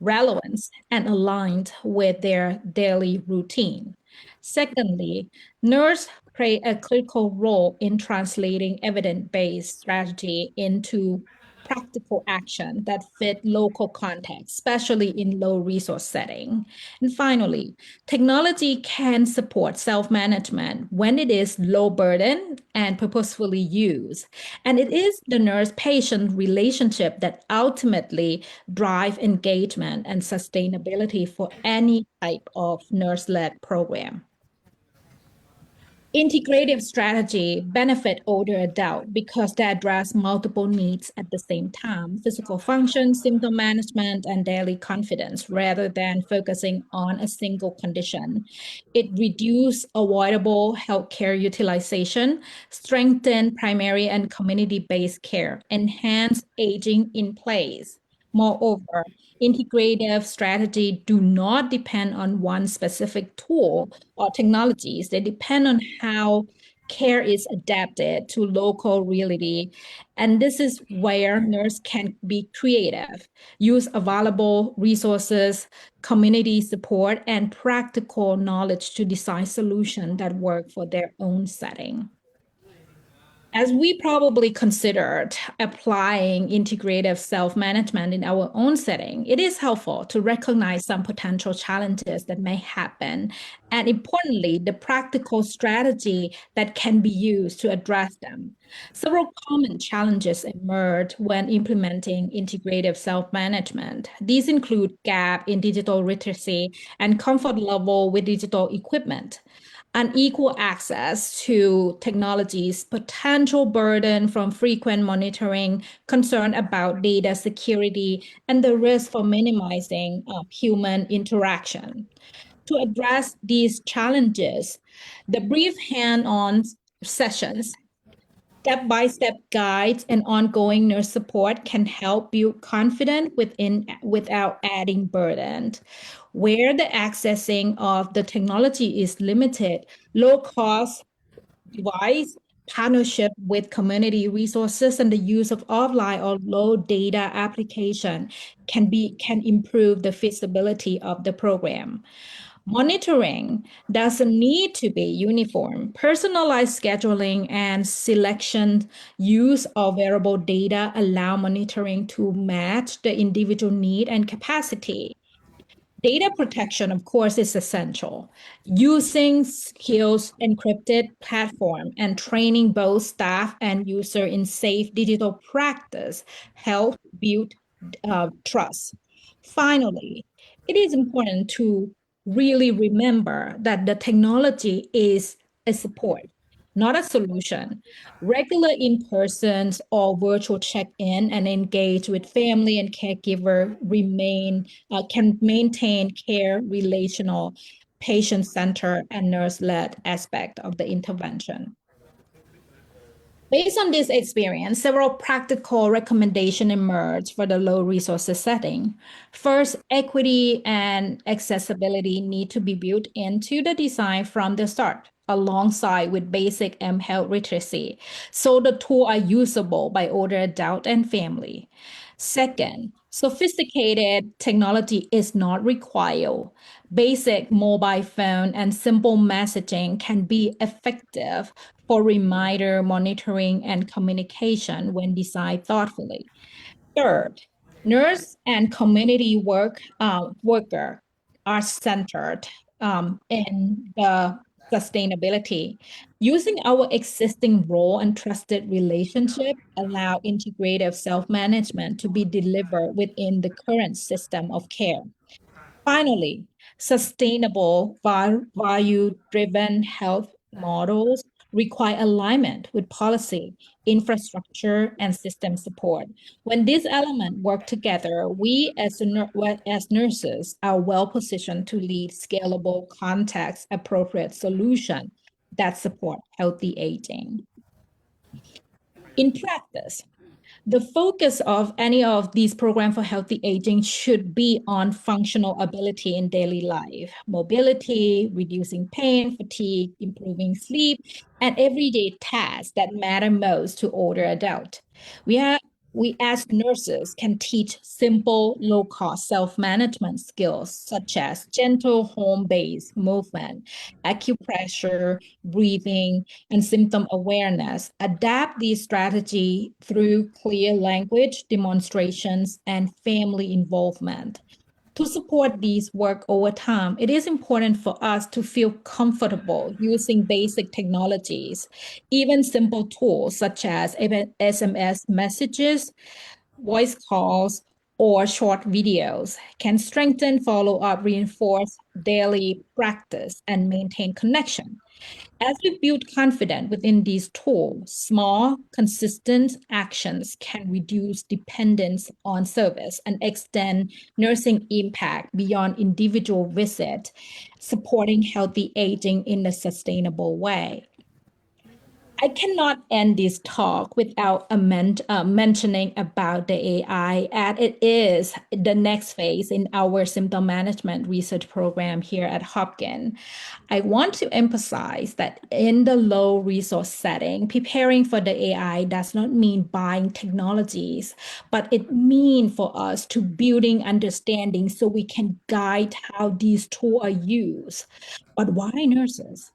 relevant, and aligned with their daily routine. Secondly, nurses play a critical role in translating evidence-based strategy into practical action that fit local context, especially in low resource setting. And finally, technology can support self-management when it is low burden and purposefully used. And it is the nurse-patient relationship that ultimately drive engagement and sustainability for any type of nurse-led program. Integrative strategy benefit older adult because they address multiple needs at the same time, physical function, symptom management, and daily confidence, rather than focusing on a single condition. It reduces avoidable healthcare utilization, strengthen primary and community-based care, enhance aging in place. Moreover, integrative strategy do not depend on one specific tool or technologies. They depend on how care is adapted to local reality. And this is where nurses can be creative, use available resources, community support, and practical knowledge to design solutions that work for their own setting. As we probably considered applying integrative self-management in our own setting, it is helpful to recognize some potential challenges that may happen, and importantly, the practical strategy that can be used to address them. Several common challenges emerge when implementing integrative self-management. These include gap in digital literacy and comfort level with digital equipment, unequal access to technologies, potential burden from frequent monitoring, concern about data security, and the risk for minimizing human interaction. To address these challenges, the brief hand-on sessions, step-by-step guides, and ongoing nurse support can help build confidence without adding burden. Where the accessing of the technology is limited, low-cost device, partnership with community resources, and the use of offline or low data application can improve the feasibility of the program. Monitoring doesn't need to be uniform. Personalized scheduling and selection use of wearable data allow monitoring to match the individual need and capacity. Data protection, of course, is essential. Using skills encrypted platform and training both staff and user in safe digital practice help build trust. Finally, it is important to really remember that the technology is a support, not a solution. Regular in-persons or virtual check-in and engage with family and caregiver can maintain care relational, patient-centered, and nurse-led aspect of the intervention. Based on this experience, several practical recommendations emerge for the low resources setting. First, equity and accessibility need to be built into the design from the start, alongside with basic health literacy, so the tools are usable by older adult and family. Second, sophisticated technology is not required. Basic mobile phone and simple messaging can be effective for reminder, monitoring, and communication when designed thoughtfully. Third, nurse and community worker are centered in the sustainability. Using our existing role and trusted relationship allow integrative self-management to be delivered within the current system of care. Finally, sustainable value-driven health models require alignment with policy, infrastructure, and system support. When these elements work together, we as nurses are well positioned to lead scalable, context-appropriate solutions that support healthy aging. In practice, the focus of any of these programs for healthy aging should be on functional ability in daily life, mobility, reducing pain, fatigue, improving sleep, and everyday tasks that matter most to older adults. We as nurses can teach simple, low-cost self-management skills such as gentle home-based movement, acupressure, breathing, and symptom awareness. Adapt these strategies through clear language, demonstrations, and family involvement. To support these work over time, it is important for us to feel comfortable using basic technologies. Even simple tools such as SMS messages, voice calls, or short videos can strengthen follow-up, reinforce daily practice, and maintain connection. As we build confidence within these tools, small, consistent actions can reduce dependence on service and extend nursing impact beyond individual visit, supporting healthy aging in a sustainable way. I cannot end this talk without mentioning about the AI, as it is the next phase in our symptom management research program here at Hopkins. I want to emphasize that in the low resource setting, preparing for the AI does not mean buying technologies, but it means for us to building understanding so we can guide how these tools are used. But why nurses?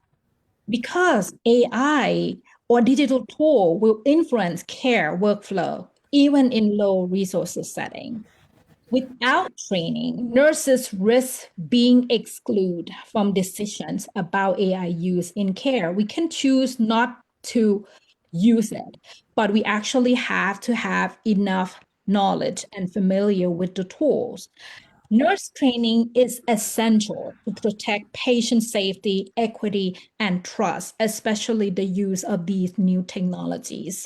Because AI or digital tool will influence care workflow, even in low resources setting. Without training, nurses risk being excluded from decisions about AI use in care. We can choose not to use it, but we actually have to have enough knowledge and familiar with the tools. Nurse training is essential to protect patient safety, equity, and trust, especially the use of these new technologies.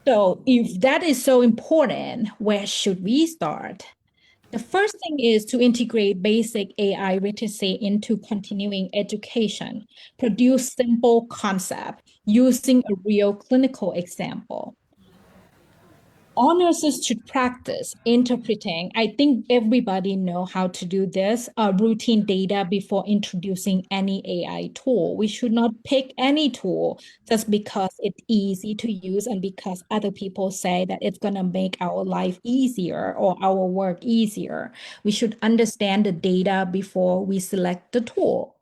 So if that is so important, where should we start? The first thing is to integrate basic AI literacy into continuing education, produce simple concept using a real clinical example. All nurses should practice interpreting. I think everybody know how to do this, routine data before introducing any AI tool. We should not pick any tool just because it's easy to use and because other people say that it's going to make our life easier or our work easier. We should understand the data before we select the tool.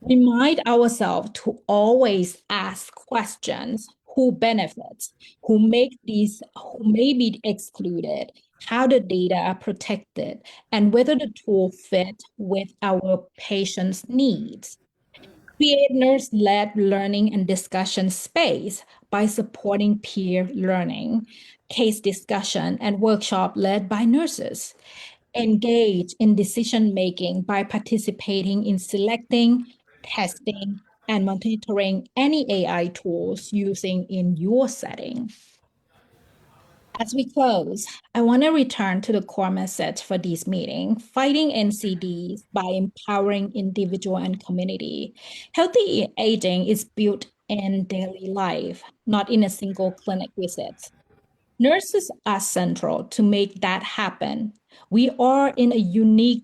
Remind ourselves to always ask questions: who benefits, who may be excluded, how the data are protected, and whether the tool fit with our patients' needs. Create nurse-led learning and discussion space by supporting peer learning, case discussion, and workshop led by nurses. Engage in decision-making by participating in selecting, testing, and monitoring any AI tools using in your setting. As we close, I want to return to the core message for this meeting, fighting NCDs by empowering individual and community. Healthy aging is built in daily life, not in a single clinic visit. Nurses are central to make that happen. We are in a unique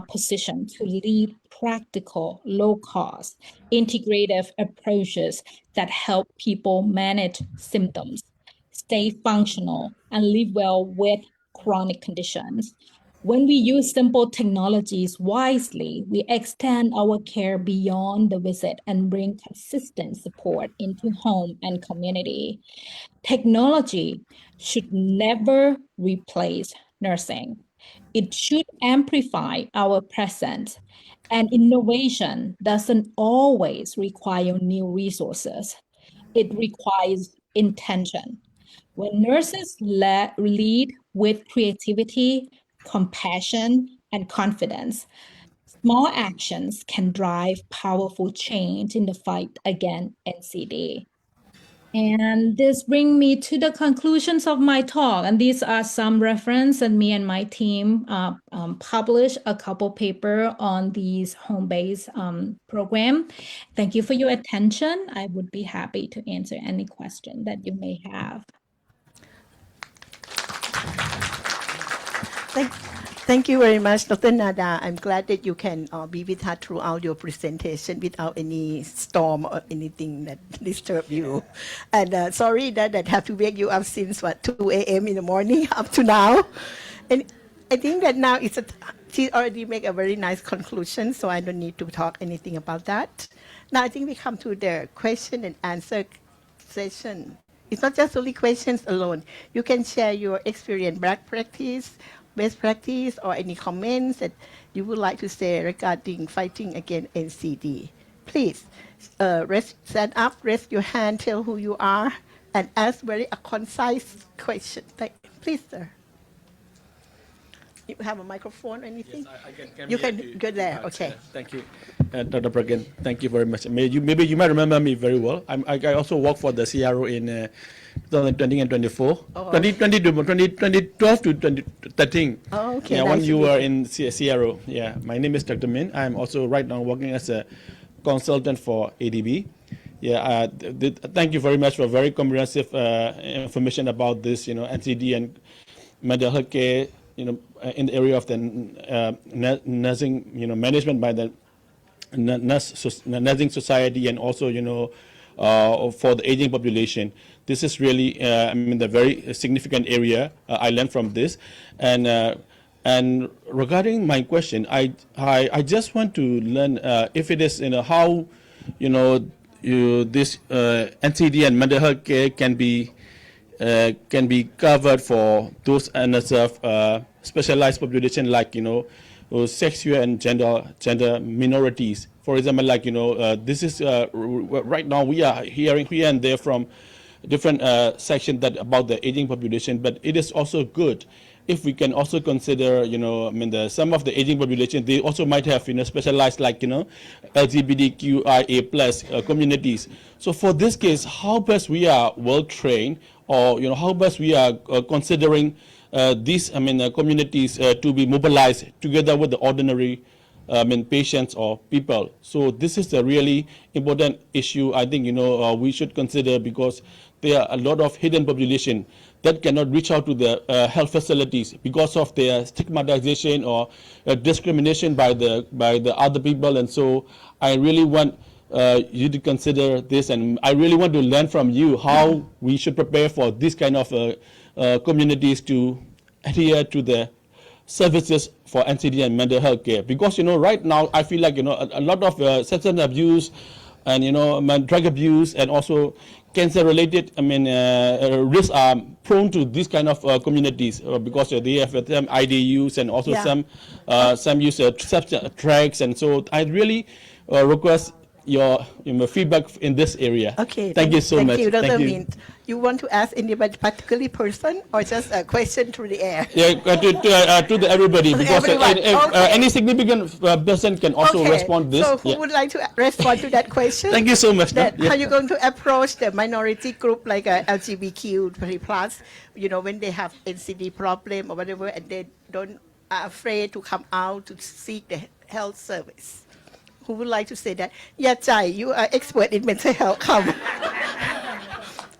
position to lead practical, low-cost, integrative approaches that help people manage symptoms, stay functional, and live well with chronic conditions. When we use simple technologies wisely, we extend our care beyond the visit and bring consistent support into home and community. Technology should never replace nursing. It should amplify our presence, and innovation doesn't always require new resources. It requires intention. When nurses lead with creativity, compassion, and confidence, small actions can drive powerful change in the fight against NCD. And this brings me to the conclusions of my talk. And these are some reference that me and my team published a couple paper on these home-based program. Thank you for your attention. I would be happy to answer any question that you may have. Thank you very much, Dr. Nada. I'm glad that you can be with us throughout your presentation without any storm or anything that disturb you. And sorry that I have to wake you up since 2 a.m. in the morning up to now. And I think that now she already made a very nice conclusion, so I don't need to talk anything about that. Now I think we come to the question and answer session. It's not just only questions alone. You can share your experience, best practice, or any comments that you would like to say regarding fighting against NCD. Please stand up, raise your hand, tell who you are, and ask a concise question. Please, sir. You have a microphone or anything? Yes, I can you can go there. Okay. Thank you, Dr. Bragan. Thank you very much. Maybe you might remember me very well. I also work for the CRO in 2020 and 24. 2012 to 2013. Oh, okay. Yeah, nice when you were in CRO. Yeah, my name is Dr. Min. I'm also right now working as a consultant for ADB. Yeah, thank you very much for very comprehensive information about this, NCD and mental health care, in the area of the nursing, management by the nursing society, and also, for the aging population. This is really, a very significant area. I learned from this, and regarding my question, I just want to learn if it is, how, this NCD and mental health care can be covered for those unserved specialized population, like sexual and gender minorities. For example, like this is right now we are hearing here and there from different sections that about the aging population, but it is also good if we can also consider, some of the aging population, they also might have, specialized, like, LGBTQIA plus communities. So for this case, how best we are well trained, or, how best we are considering these, communities to be mobilized together with the ordinary, patients or people. So this is a really important issue. I think, we should consider, because there are a lot of hidden population that cannot reach out to the health facilities because of their stigmatization or discrimination by the other people. And so I really want you to consider this, and I really want to learn from you how we should prepare for this kind of communities to adhere to the services for NCD and mental health care. Because right now I feel like a lot of substance abuse and drug abuse and also cancer-related, risks are prone to these kind of communities because they have some IDUs and also some use drugs. And so I really request your feedback in this area. Okay. Thank you so thank much. You, Dr. Thank you. Mint. You want to ask anybody particularly person or just a question through the air? Yeah, everybody, because everyone. Okay. any significant person can also Okay. respond this. So who Yeah. would like to respond to that question? Thank you so much. That Yeah. how you going to approach the minority group like LGBTQ plus, when they have NCD problem or whatever, and they are afraid to come out to seek the health service. Who would like to say that? Yachai, you are expert in mental health. Come.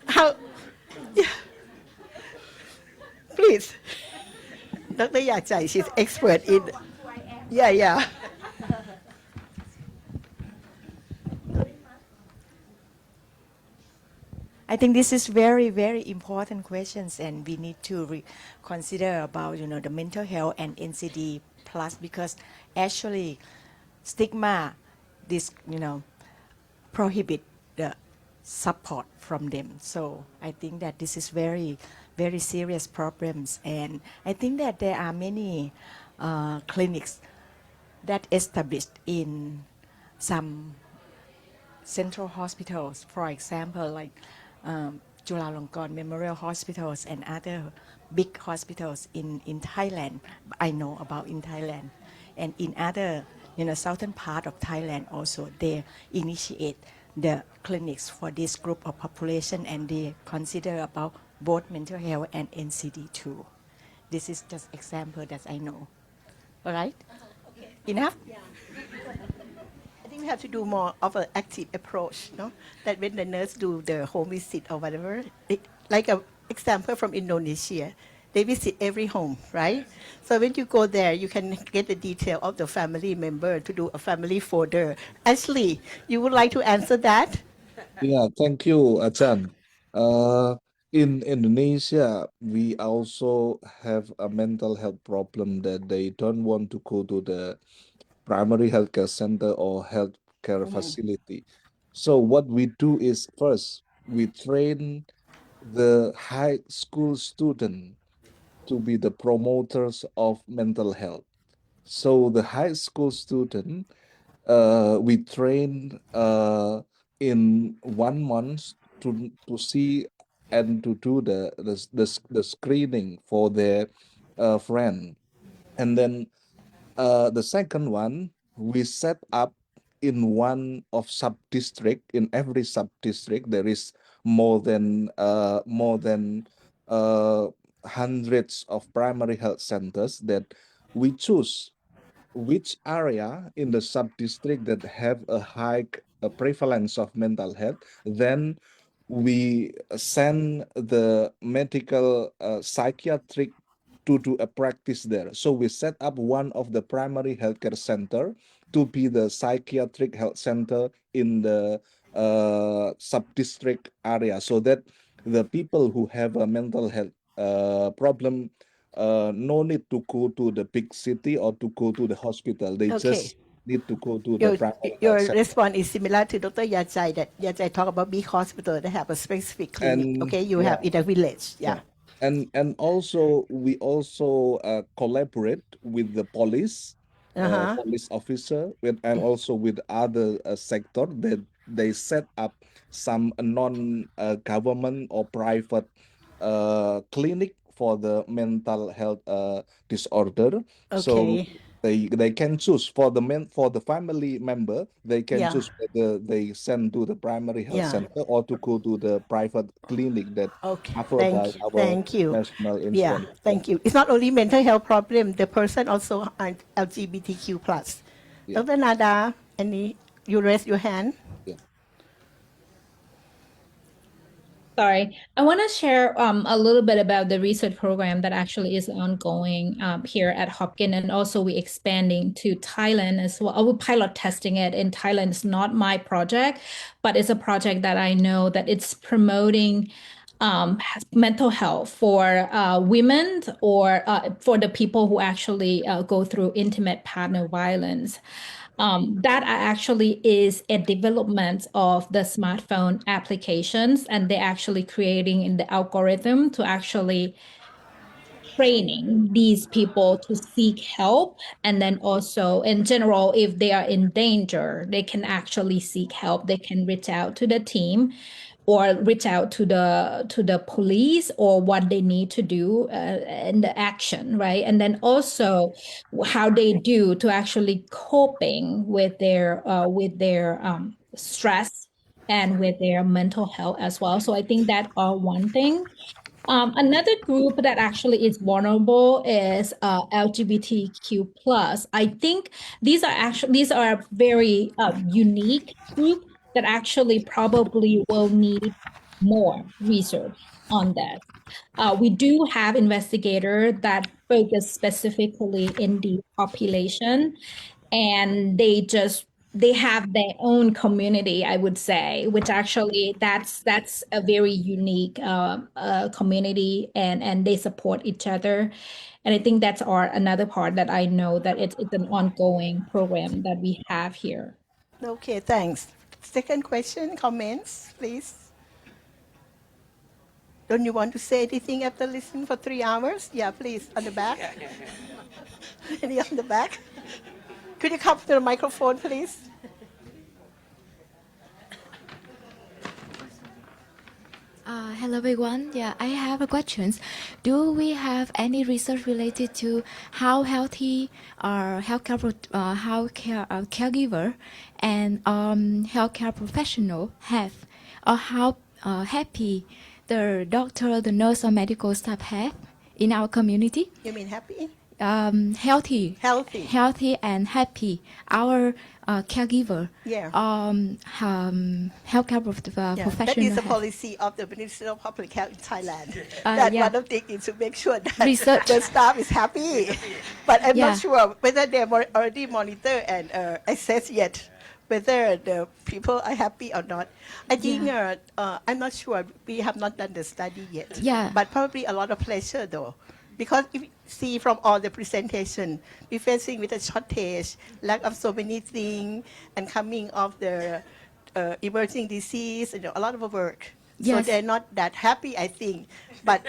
How? Yeah. Please. Dr. Yachai, she's expert in. Yeah. I think this is very, very important questions, and we need to consider about the mental health and NCD plus, because actually stigma this prohibit the support from them. So I think that this is very, very serious problems, and I think that there are many clinics that established in some central hospitals, for example, like Chulalongkorn Memorial Hospitals and other big hospitals in Thailand. I know about in Thailand, and in other southern part of Thailand also, they initiate the clinics for this group of population, and they consider about both mental health and NCD too. This is just example that I know. All right? Okay. Enough? Yeah. I think we have to do more of an active approach, no? That when the nurse do the home visit or whatever, like an example from Indonesia, they visit every home, right? So when you go there, you can get the detail of the family member to do a family folder. Ashley, you would like to answer that? Yeah, thank you, Achan. In Indonesia, we also have a mental health problem that they don't want to go to the primary healthcare center or healthcare facility. So what we do is, first, we train the high school student to be the promoters of mental health. So the high school student, we train in 1 month to see and to do the screening for their friend. And then the second one, we set up in one of sub-district. In every sub-district, there is more than hundreds of primary health centers that we choose which area in the sub-district that have a high prevalence of mental health. Then we send the medical psychiatric to do a practice there. So we set up one of the primary healthcare center to be the psychiatric health center in the sub-district area, so that the people who have a mental health problem no need to go to the big city or to go to the hospital. They just need to go to the primary Your health center. response is similar to Dr. Yachai, that Yachai talk about big hospital that have a specific clinic. And, Okay, you have in a village. Yeah. And also we also collaborate with the police, police officer, and also with other sector that they set up some non-government or private clinic for the mental health disorder. So they can choose for the family member, they can choose whether they send to the primary health center or to go to the private clinic that covered by our national insurance. Yeah, thank you. It's not only mental health problem, the person also are LGBTQ plus. Dr. Nada, you raise your hand. Sorry, I want to share a little bit about the research program that actually is ongoing here at Hopkins, and also we expanding to Thailand as well. We're pilot testing it in Thailand. It's not my project, but it's a project that I know that it's promoting mental health for women or for the people who actually go through intimate partner violence. That actually is a development of the smartphone applications, and they're actually creating in the algorithm to actually training these people to seek help, and then also in general, if they are in danger, they can actually seek help. They can reach out to the team or reach out to the police, or what they need to do in the action, right? And then also how they do to actually coping with their stress and with their mental health as well. So I think that are one thing. Another group that actually is vulnerable is LGBTQ plus. I think these are very unique group that actually probably will need more research on that. We do have investigators that focus specifically in the population, and they have their own community, I would say, which actually that's a very unique community, and they support each other. And I think that's another part that I know that it's an ongoing program that we have here. Okay, thanks. Second question, comments, please. Don't you want to say anything after listening for 3 hours? Yeah, please, on the back. Any on the back? Could you come to the microphone, please? Hello everyone. Yeah, I have a question. Do we have any research related to how healthy healthcare caregiver and healthcare professional have, or how happy the doctor, the nurse, or medical staff have in our community? You mean happy? Healthy and happy. Our caregiver, Yeah. healthcare professional. That is the policy of the Ministry of Public Health in Thailand. That yeah. one of the things is to make sure that Research. the staff is happy. But I'm Yeah. not sure whether they already monitor and assess yet whether the people are happy or not. I think I'm not sure. We have not done the study yet. Yeah. But probably a lot of pleasure though. Because if you see from all the presentation, we're facing with a shortage, lack of so many things, and coming of the emerging disease, a lot of work. So Yes. they're not that happy, I think. But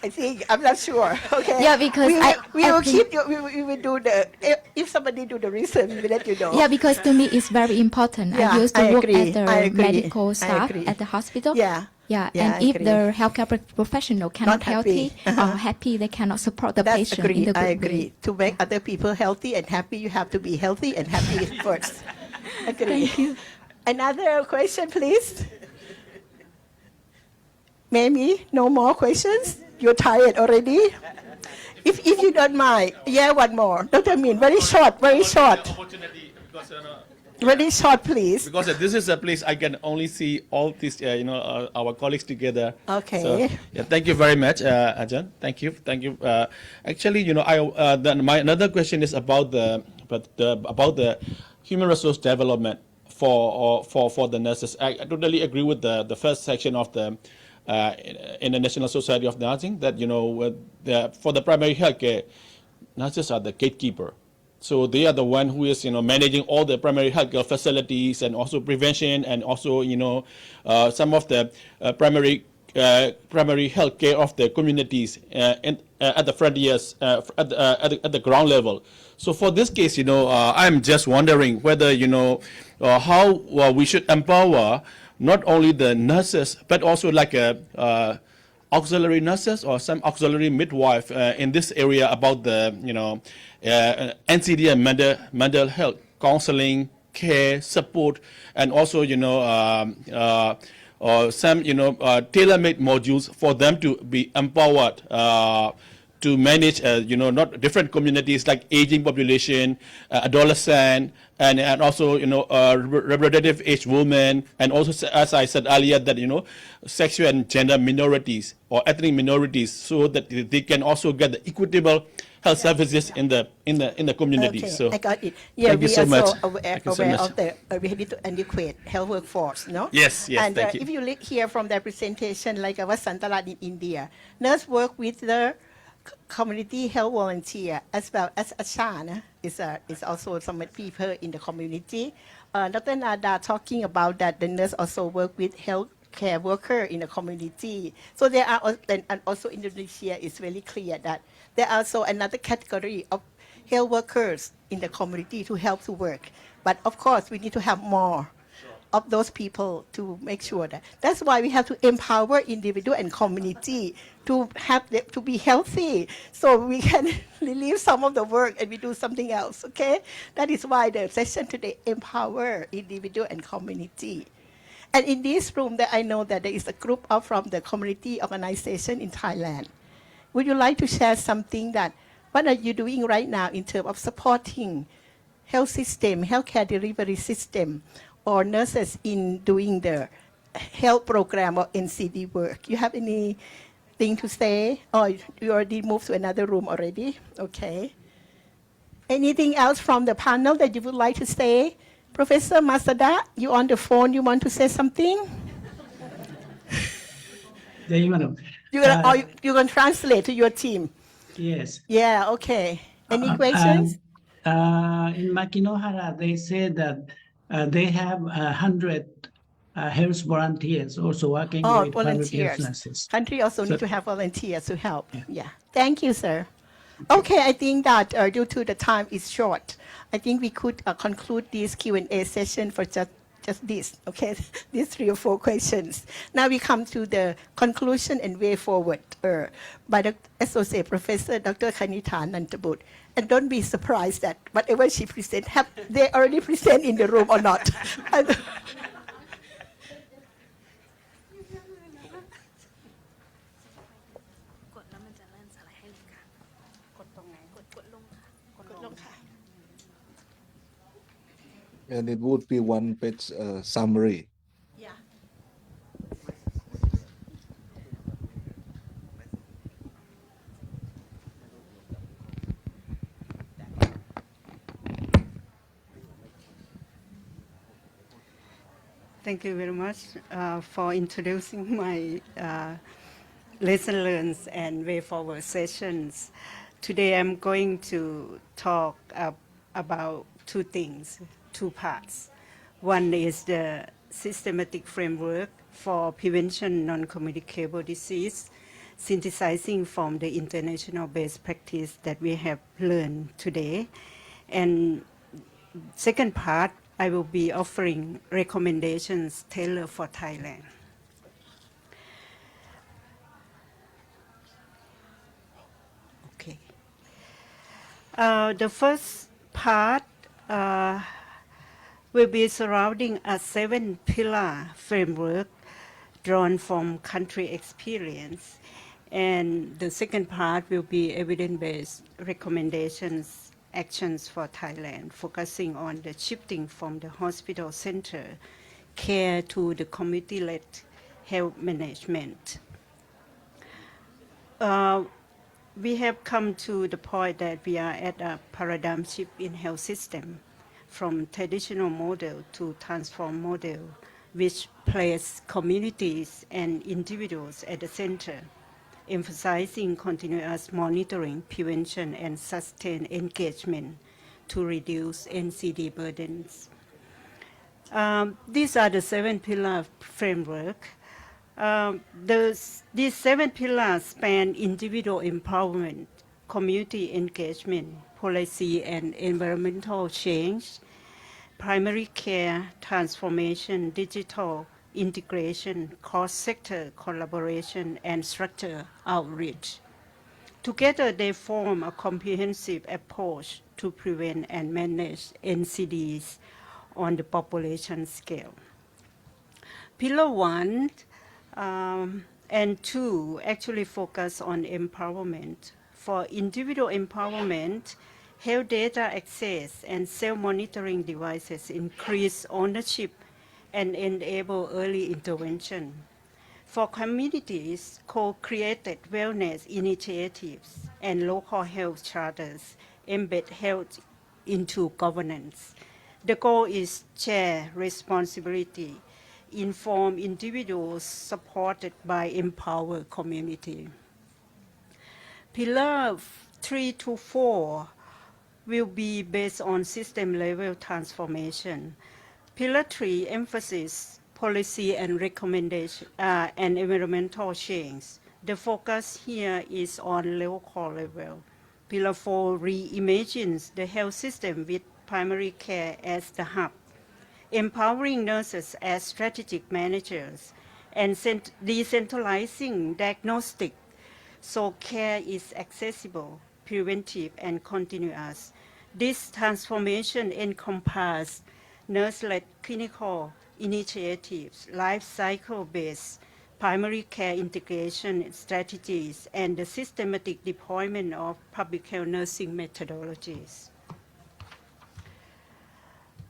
I think, I'm not sure. Okay. Yeah, because we will keep you, we will do if somebody do the research, we will let you know. Yeah, because to me it's very important. Yeah, I used to I work agree. as the I agree. medical I staff agree. at the hospital. Yeah. Yeah, Yeah, and I if agree. the healthcare professional cannot Not happy. healthy or happy, they cannot support the That's patient agree. in the I good agree. way. To make other people healthy and happy, you have to be healthy and happy first. Agree. Thank you. Another question, please. Maybe no more questions. You're tired already. If you don't mind, yeah, one more. Dr. Min, very short, very short. Very short, please. Because this is a place I can only see all these, our colleagues together. Okay. So, yeah, thank you very much, Ajahn. Thank you. Actually, my another question is about the human resource development for the nurses. I totally agree with the first section of the International Society of Nursing that for the primary health care, nurses are the gatekeeper. So they are the one who is managing all the primary healthcare facilities and also prevention and also some of the primary health care of the communities at the frontiers at the ground level. So for this case, I'm just wondering whether how we should empower not only the nurses but also like auxiliary nurses or some auxiliary midwife in this area about the NCD and mental health counseling, care, support, and also some tailor-made modules for them to be empowered to manage not different communities like aging population, adolescent, and also reproductive age women, and also as I said earlier that sexual and gender minorities or ethnic minorities, so that they can also get the equitable health services in the community. Okay, So I got it. Yeah, thank you we so are much. so aware, Thank you so much. of the we need to adequate health workforce, no? Yes, And thank you. if you hear from their presentation, like our Santalat in India, nurse work with the community health volunteer as well as Asha is also some people in the community. Dr. Nada talking about that the nurse also work with health care worker in the community. So there are and also Indonesia is very clear that there are also another category of health workers in the community to help to work. But of course, we need to have more of those people to make sure that. That's why we have to empower individual and community to have them, to be healthy, so we can relieve some of the work and we do something else. Okay, that is why the session today empower individual and community. And in this room, that I know that there is a group of from the community organization in Thailand. Would you like to share something that what are you doing right now in terms of supporting health system, healthcare delivery system, or nurses in doing the health program or NCD work? You have anything to say? Or you already moved to another room already? Okay. Anything else from the panel that you would like to say? Professor Masada, you on the phone, you want to say something? Yeah, madam. You're going to translate to your team? Yes. Yeah, okay. Any questions? In Makinohara, they said that they have 100 health volunteers also working with public health volunteers. nurses. Country also So- need to have volunteers to help. Yeah. Thank you, sir. Okay, I think that due to the time is short, I think we could conclude this Q&A session for just this, okay? These 3 or 4 questions. Now we come to the conclusion and way forward by the Associate Professor Dr. Kanitha Nantabut. And don't be surprised that whatever she presents, have they already present in the room or not? And it would be one page summary. Yeah. Thank you very much for introducing my lesson learned and way forward sessions. Today I'm going to talk about 2 things, 2 parts. One is the systematic framework for prevention non-communicable disease, synthesizing from the international best practice that we have learned today. And second part, I will be offering recommendations tailored for Thailand. Okay. The first part will be surrounding a 7-pillar framework drawn from country experience. And the second part will be evidence-based recommendations, actions for Thailand, focusing on the shifting from the hospital center care to the community-led health management. We have come to the point that we are at a paradigm shift in health system from traditional model to transform model, which place communities and individuals at the center, emphasizing continuous monitoring, prevention, and sustained engagement to reduce NCD burdens. These are the 7-pillar framework. These 7 pillars span individual empowerment, community engagement, policy and environmental change, primary care transformation, digital integration, cross-sector collaboration, and structure outreach. Together, they form a comprehensive approach to prevent and manage NCDs on the population scale. Pillar 1 and 2 actually focus on empowerment. For individual empowerment, health data access and self-monitoring devices increase ownership and enable early intervention. For communities, co-created wellness initiatives and local health charters embed health into governance. The goal is share responsibility, inform individuals supported by empowered community. Pillar 3 to 4 will be based on system-level transformation. Pillar 3 emphasizes policy and recommendation and environmental change. The focus here is on local level. Pillar 4 reimagines the health system with primary care as the hub, empowering nurses as strategic managers, and decentralizing diagnostic so care is accessible, preventive, and continuous. This transformation encompasses nurse-led clinical initiatives, life cycle-based primary care integration strategies, and the systematic deployment of public health nursing methodologies.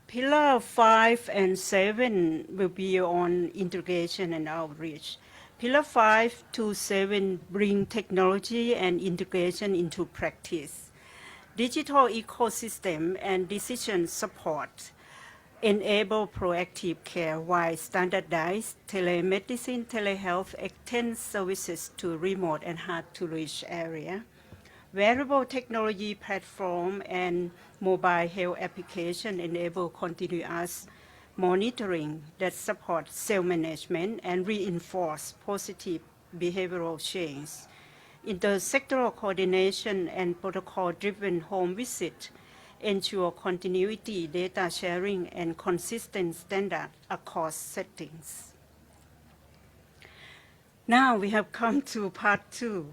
Pillar 5 and 7 will be on integration and outreach. Pillar 5 to 7 bring technology and integration into practice. Digital ecosystem and decision support enable proactive care while standardized telemedicine, telehealth extends services to remote and hard-to-reach areas. Wearable technology platform and mobile health application enable continuous monitoring that support self-management and reinforce positive behavioral change. Intersectoral coordination and protocol-driven home visit ensure continuity, data sharing, and consistent standard across settings. Now we have come to part 2,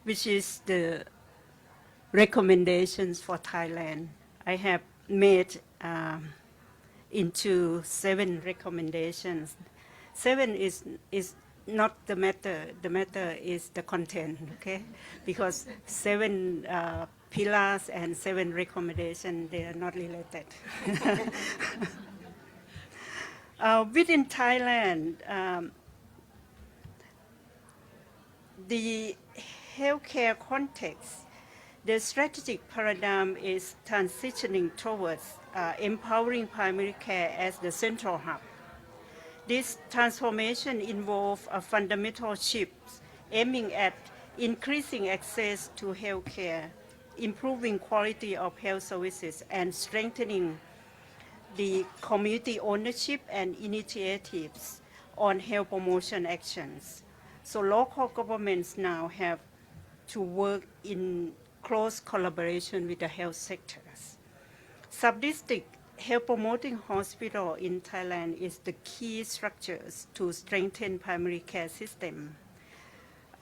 which is the recommendations for Thailand. I have made into 7 recommendations. 7 is not the matter. The matter is the content, okay? Because 7 pillars and 7 recommendations, they are not related. Within Thailand, the healthcare context, the strategic paradigm is transitioning towards empowering primary care as the central hub. This transformation involves a fundamental shift aiming at increasing access to healthcare, improving quality of health services, and strengthening the community ownership and initiatives on health promotion actions. So local governments now have to work in close collaboration with the health sectors. Sub-district health promoting hospital in Thailand is the key structures to strengthen primary care system.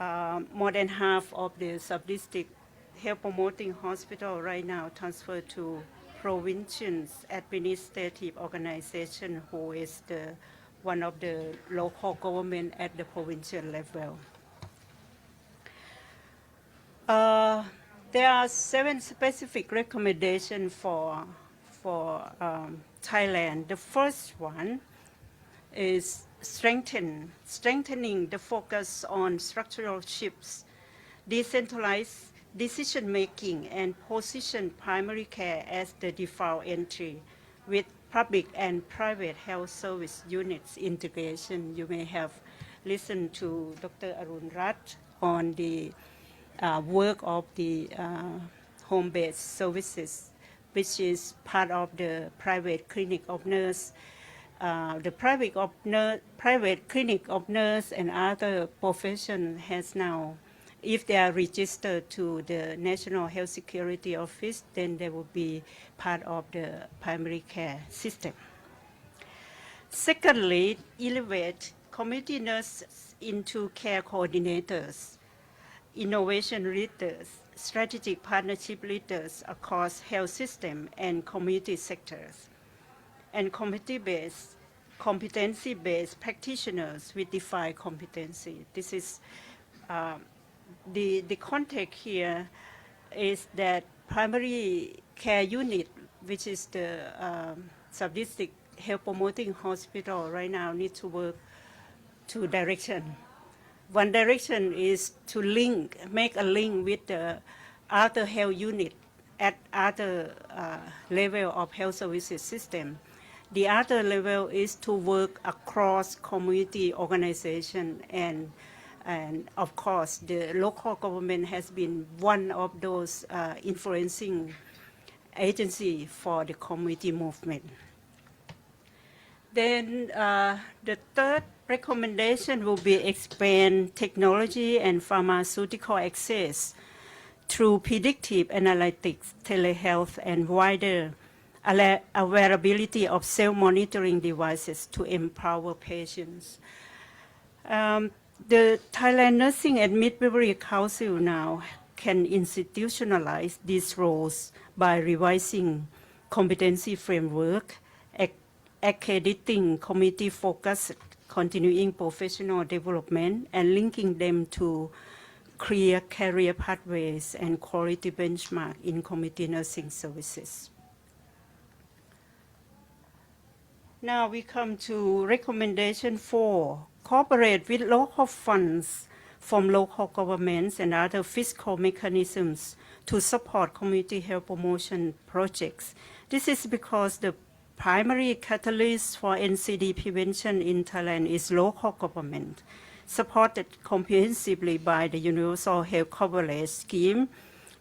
More than half of the sub-district health promoting hospital right now transferred to provincial administrative organization, who is one of the local government at the provincial level. There are 7 specific recommendations for Thailand. The first one is strengthening the focus on structural shifts, decentralized decision-making, and position primary care as the default entry with public and private health service units integration. You may have listened to Dr. Arun Rat on the work of the home-based services, which is part of the private clinic of nurse. The private clinic of nurse and other profession has now, if they are registered to the National Health Security Office, then they will be part of the primary care system. Secondly, elevate community nurses into care coordinators, innovation leaders, strategic partnership leaders across health system and community sectors, and competency-based practitioners with defined competency. This is the context here is that primary care unit, which is the sub-district health promoting hospital right now, need to work 2 directions. One direction is to make a link with the other health unit at other level of health services system. The other level is to work across community organization, and of course the local government has been one of those influencing agency for the community movement. Then the third recommendation will be expand technology and pharmaceutical access through predictive analytics, telehealth, and wider availability of self-monitoring devices to empower patients. The Thailand Nursing and Midwifery Council now can institutionalize these roles by revising competency framework, accrediting committee-focused continuing professional development, and linking them to clear career pathways and quality benchmark in community nursing services. Now we come to recommendation 4, cooperate with local funds from local governments and other fiscal mechanisms to support community health promotion projects. This is because the primary catalyst for NCD prevention in Thailand is local government, supported comprehensively by the Universal Health Coverage Scheme,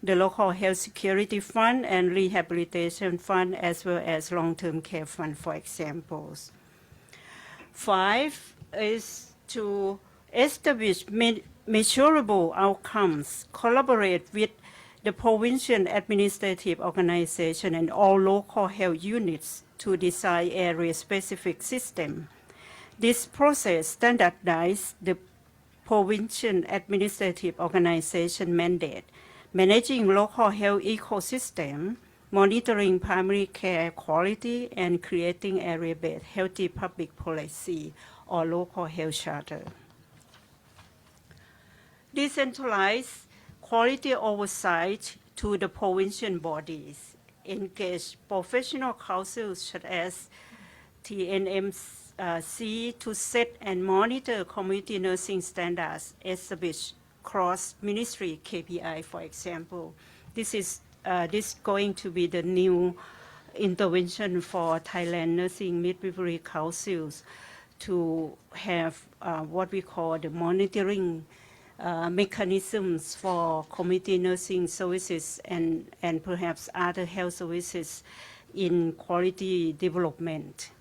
the Local Health Security Fund and Rehabilitation Fund, as well as Long-Term Care Fund, for examples. 5 is to establish measurable outcomes, collaborate with the provincial administrative organization and all local health units to design area-specific system. This process standardizes the provincial administrative organization mandate, managing local health ecosystem, monitoring primary care quality, and creating area-based healthy public policy or local health charter. Decentralize quality oversight to the provincial bodies, engage professional councils such as TNMC to set and monitor community nursing standards, establish cross-ministry KPI, for example. This is going to be the new intervention for Thailand Nursing Midwifery Councils to have what we call the monitoring mechanisms for community nursing services and perhaps other health services in quality development.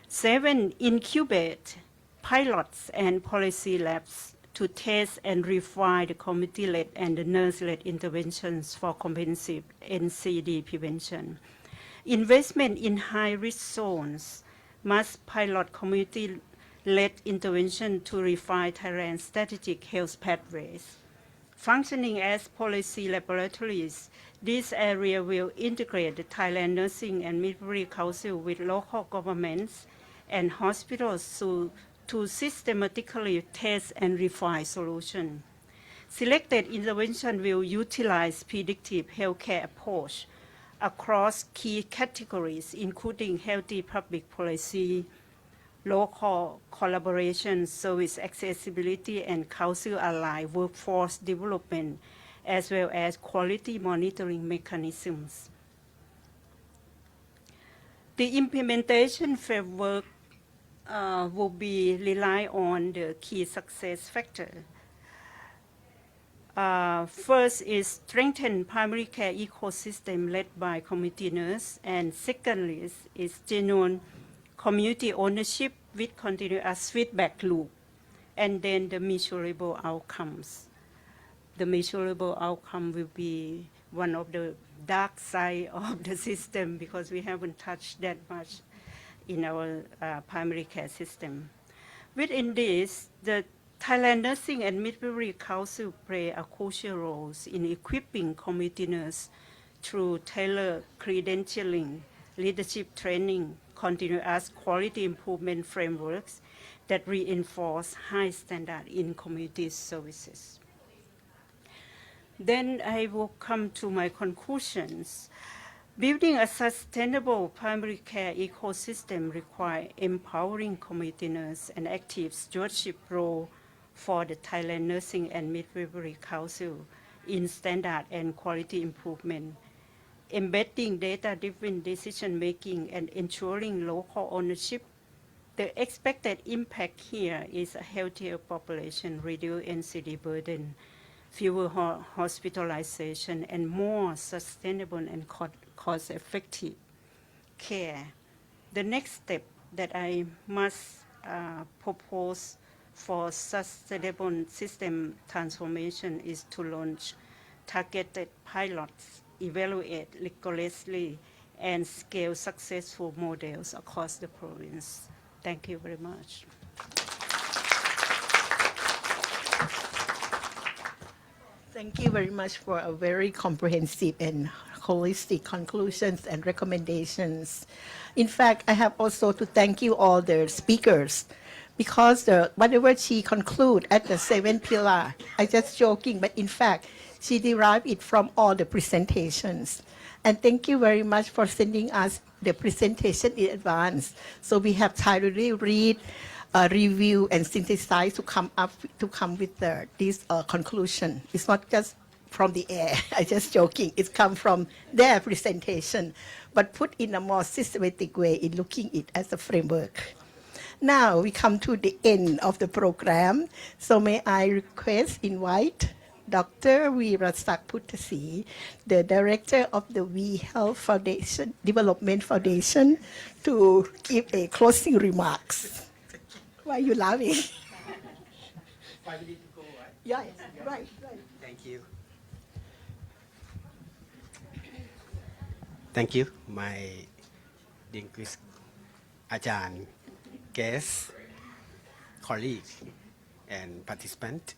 7, incubate pilots and policy labs to test and refine the community-led and the nurse-led interventions for comprehensive NCD prevention. Investment in high-risk zones must pilot community-led intervention to refine Thailand's strategic health pathways. Functioning as policy laboratories, this area will integrate the Thailand Nursing and Midwifery Council with local governments and hospitals to systematically test and refine solutions. Selected intervention will utilize predictive healthcare approach across key categories, including healthy public policy, local collaboration, service accessibility, and council-aligned workforce development, as well as quality monitoring mechanisms. The implementation framework will be rely on the key success factor. First is strengthen primary care ecosystem led by community nurse, and secondly is genuine community ownership with continuous feedback loop, and then the measurable outcomes. The measurable outcome will be one of the dark side of the system because we haven't touched that much in our primary care system. Within this, the Thailand Nursing and Midwifery Council play a crucial role in equipping community nurses through tailored credentialing, leadership training, continuous quality improvement frameworks that reinforce high standard in community services. Then I will come to my conclusions. Building a sustainable primary care ecosystem requires empowering community nurses and active stewardship role for the Thailand Nursing and Midwifery Council in standard and quality improvement, embedding data-driven decision-making and ensuring local ownership. The expected impact here is a healthier population, reduced NCD burden, fewer hospitalization, and more sustainable and cost-effective care. The next step that I must propose for sustainable system transformation is to launch targeted pilots, evaluate rigorously, and scale successful models across the province. Thank you very much. Thank you very much for a very comprehensive and holistic conclusions and recommendations. In fact, I have also to thank you all the speakers because whatever she conclude at the 7th pillar, I just joking, but in fact, she derived it from all the presentations. And thank you very much for sending us the presentation in advance. So we have time to really read, review, and synthesize to come with this conclusion. It's not just from the air. I just joking. It's come from their presentation, but put in a more systematic way in looking it as a framework. Now we come to the end of the program. So may I invite Dr. Veerasak Puttasi, the director of the We Health Foundation, Development Foundation, to give a closing remarks. Why are you laughing? 5 minutes to go, right? Yeah, right. Thank you. Thank you, my distinguished อาจารย์ guests, colleagues, and participants.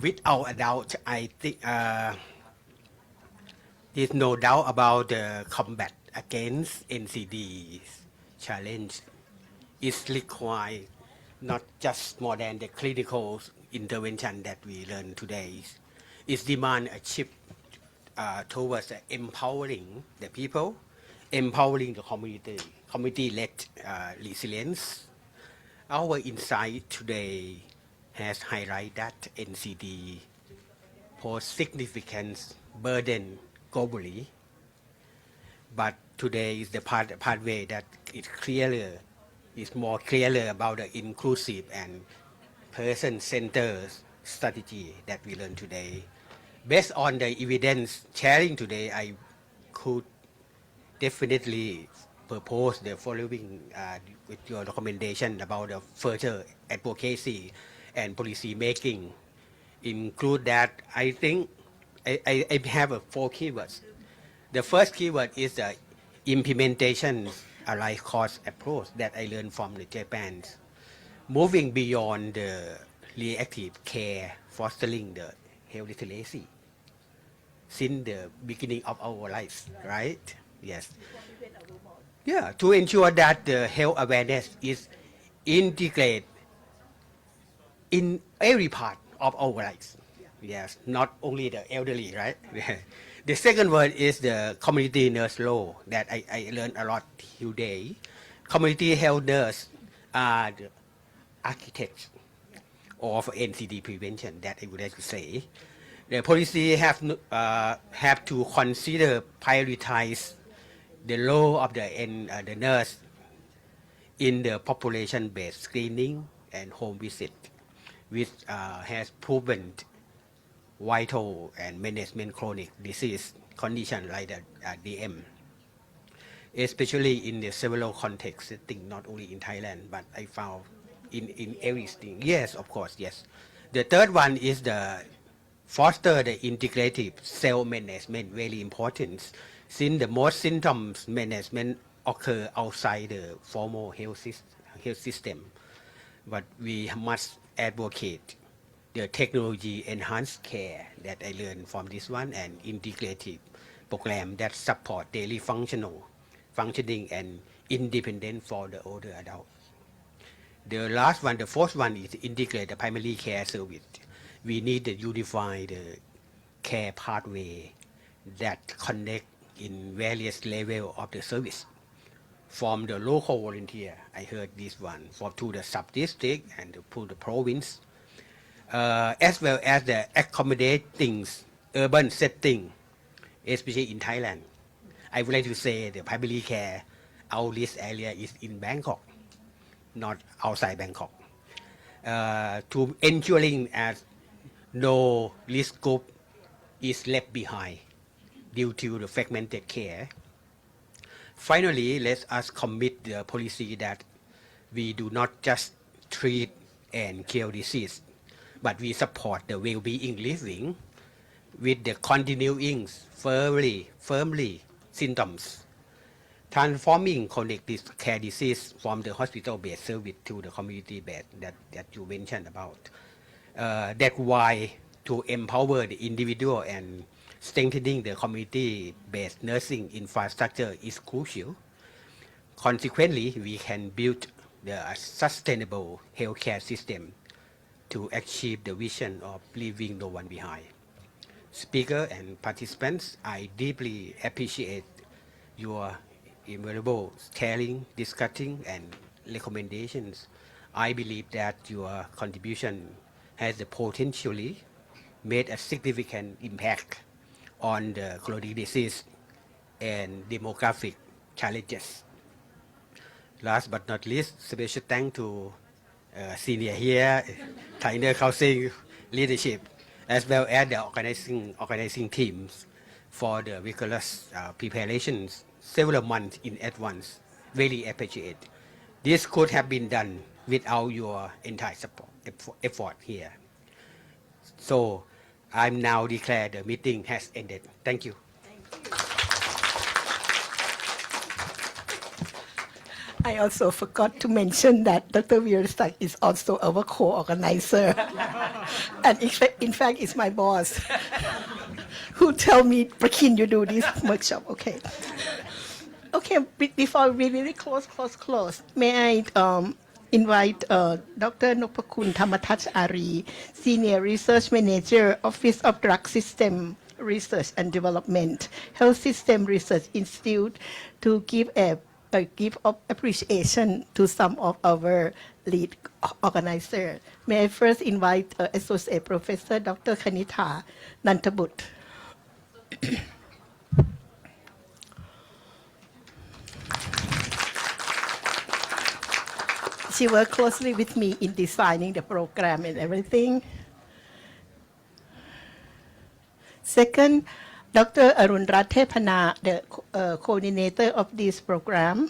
Without a doubt, I think there's no doubt about the combat against NCD's challenge. It requires not just more than the clinical intervention that we learned today. It demands a shift towards empowering the people, empowering the community-led resilience. Our insight today has highlighted that NCD poses significant burden globally, but today is the pathway that is more clearer about the inclusive and person-centered strategy that we learned today. Based on the evidence sharing today, I could definitely propose the following with your recommendation about the further advocacy and policy making. Include that, I think I have 4 keywords. The first keyword is the implementation allied cost approach that I learned from the Japan. Moving beyond the reactive care, fostering the health literacy since the beginning of our lives, right? Yes. Yeah, to ensure that the health awareness is integrated in every part of our lives. Yes, not only the elderly, right? The second word is the community nurse law that I learned a lot today. Community health nurse are the architects of NCD prevention that I would like to say. The policy have to consider prioritize the role of the nurse in the population-based screening and home visit, which has proven vital and management chronic disease condition like the DM, especially in the several contexts, not only in Thailand, but I found in everything. Yes, of course, yes. The third one is the foster the integrative self-management, very important, since the most symptoms management occur outside the formal health system. But we must advocate the technology enhanced care that I learned from this one and integrative program that support daily functioning and independent for the older adult. The last one, the fourth one is integrate the primary care service. We need to unify the care pathway that connect in various levels of the service. From the local volunteer, I heard this one, to the sub-district and to the province, as well as the accommodating urban setting, especially in Thailand. I would like to say the primary care, our list area is in Bangkok, not outside Bangkok. To ensuring as no risk group is left behind due to the fragmented care. Finally, let us commit the policy that we do not just treat and cure disease, but we support the well-being living with the continuing firmly symptoms, transforming chronic care disease from the hospital-based service to the community-based that you mentioned about. That's why to empower the individual and strengthening the community-based nursing infrastructure is crucial. Consequently, we can build the sustainable healthcare system to achieve the vision of leaving no one behind. Speaker and participants, I deeply appreciate your invaluable sharing, discussing, and recommendations. I believe that your contribution has the potentially made a significant impact on the chronic disease and demographic challenges. Last but not least, special thanks to senior here, Thai Nurse Council leadership, as well as the organizing teams for the rigorous preparations several months in advance. Very appreciate. This could have been done without your entire support effort here. So I'm now declare the meeting has ended. Thank you. I also forgot to mention that Dr. Veerasak is also our co-organizer. And in fact, it's my boss who tell me, Prakin, you do this workshop. Okay. Okay, before we really close, may I invite Dr. Nopakun Thamathach Ari, Senior Research Manager, Office of Drug System Research and Development, Health System Research Institute, to give a gift of appreciation to some of our lead organizers. May I first invite Associate Professor Dr. Kanitha Nantabut. She worked closely with me in designing the program and everything. Second, Dr. Arun Rathepana, the coordinator of this program.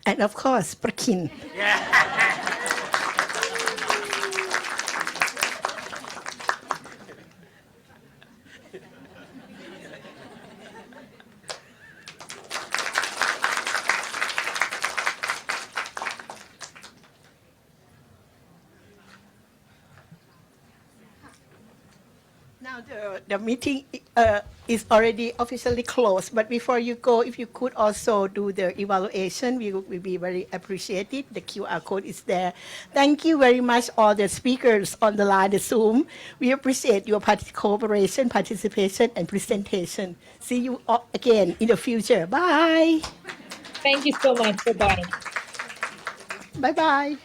And of course, Prakin. Now the meeting is already officially closed, but before you go, if you could also do the evaluation, we will be very appreciative. The QR code is there. Thank you very much, all the speakers on the line, the Zoom. We appreciate your cooperation, participation, and presentation. See you all again in the future. Bye. Thank you so much. Bye-bye. Bye-bye.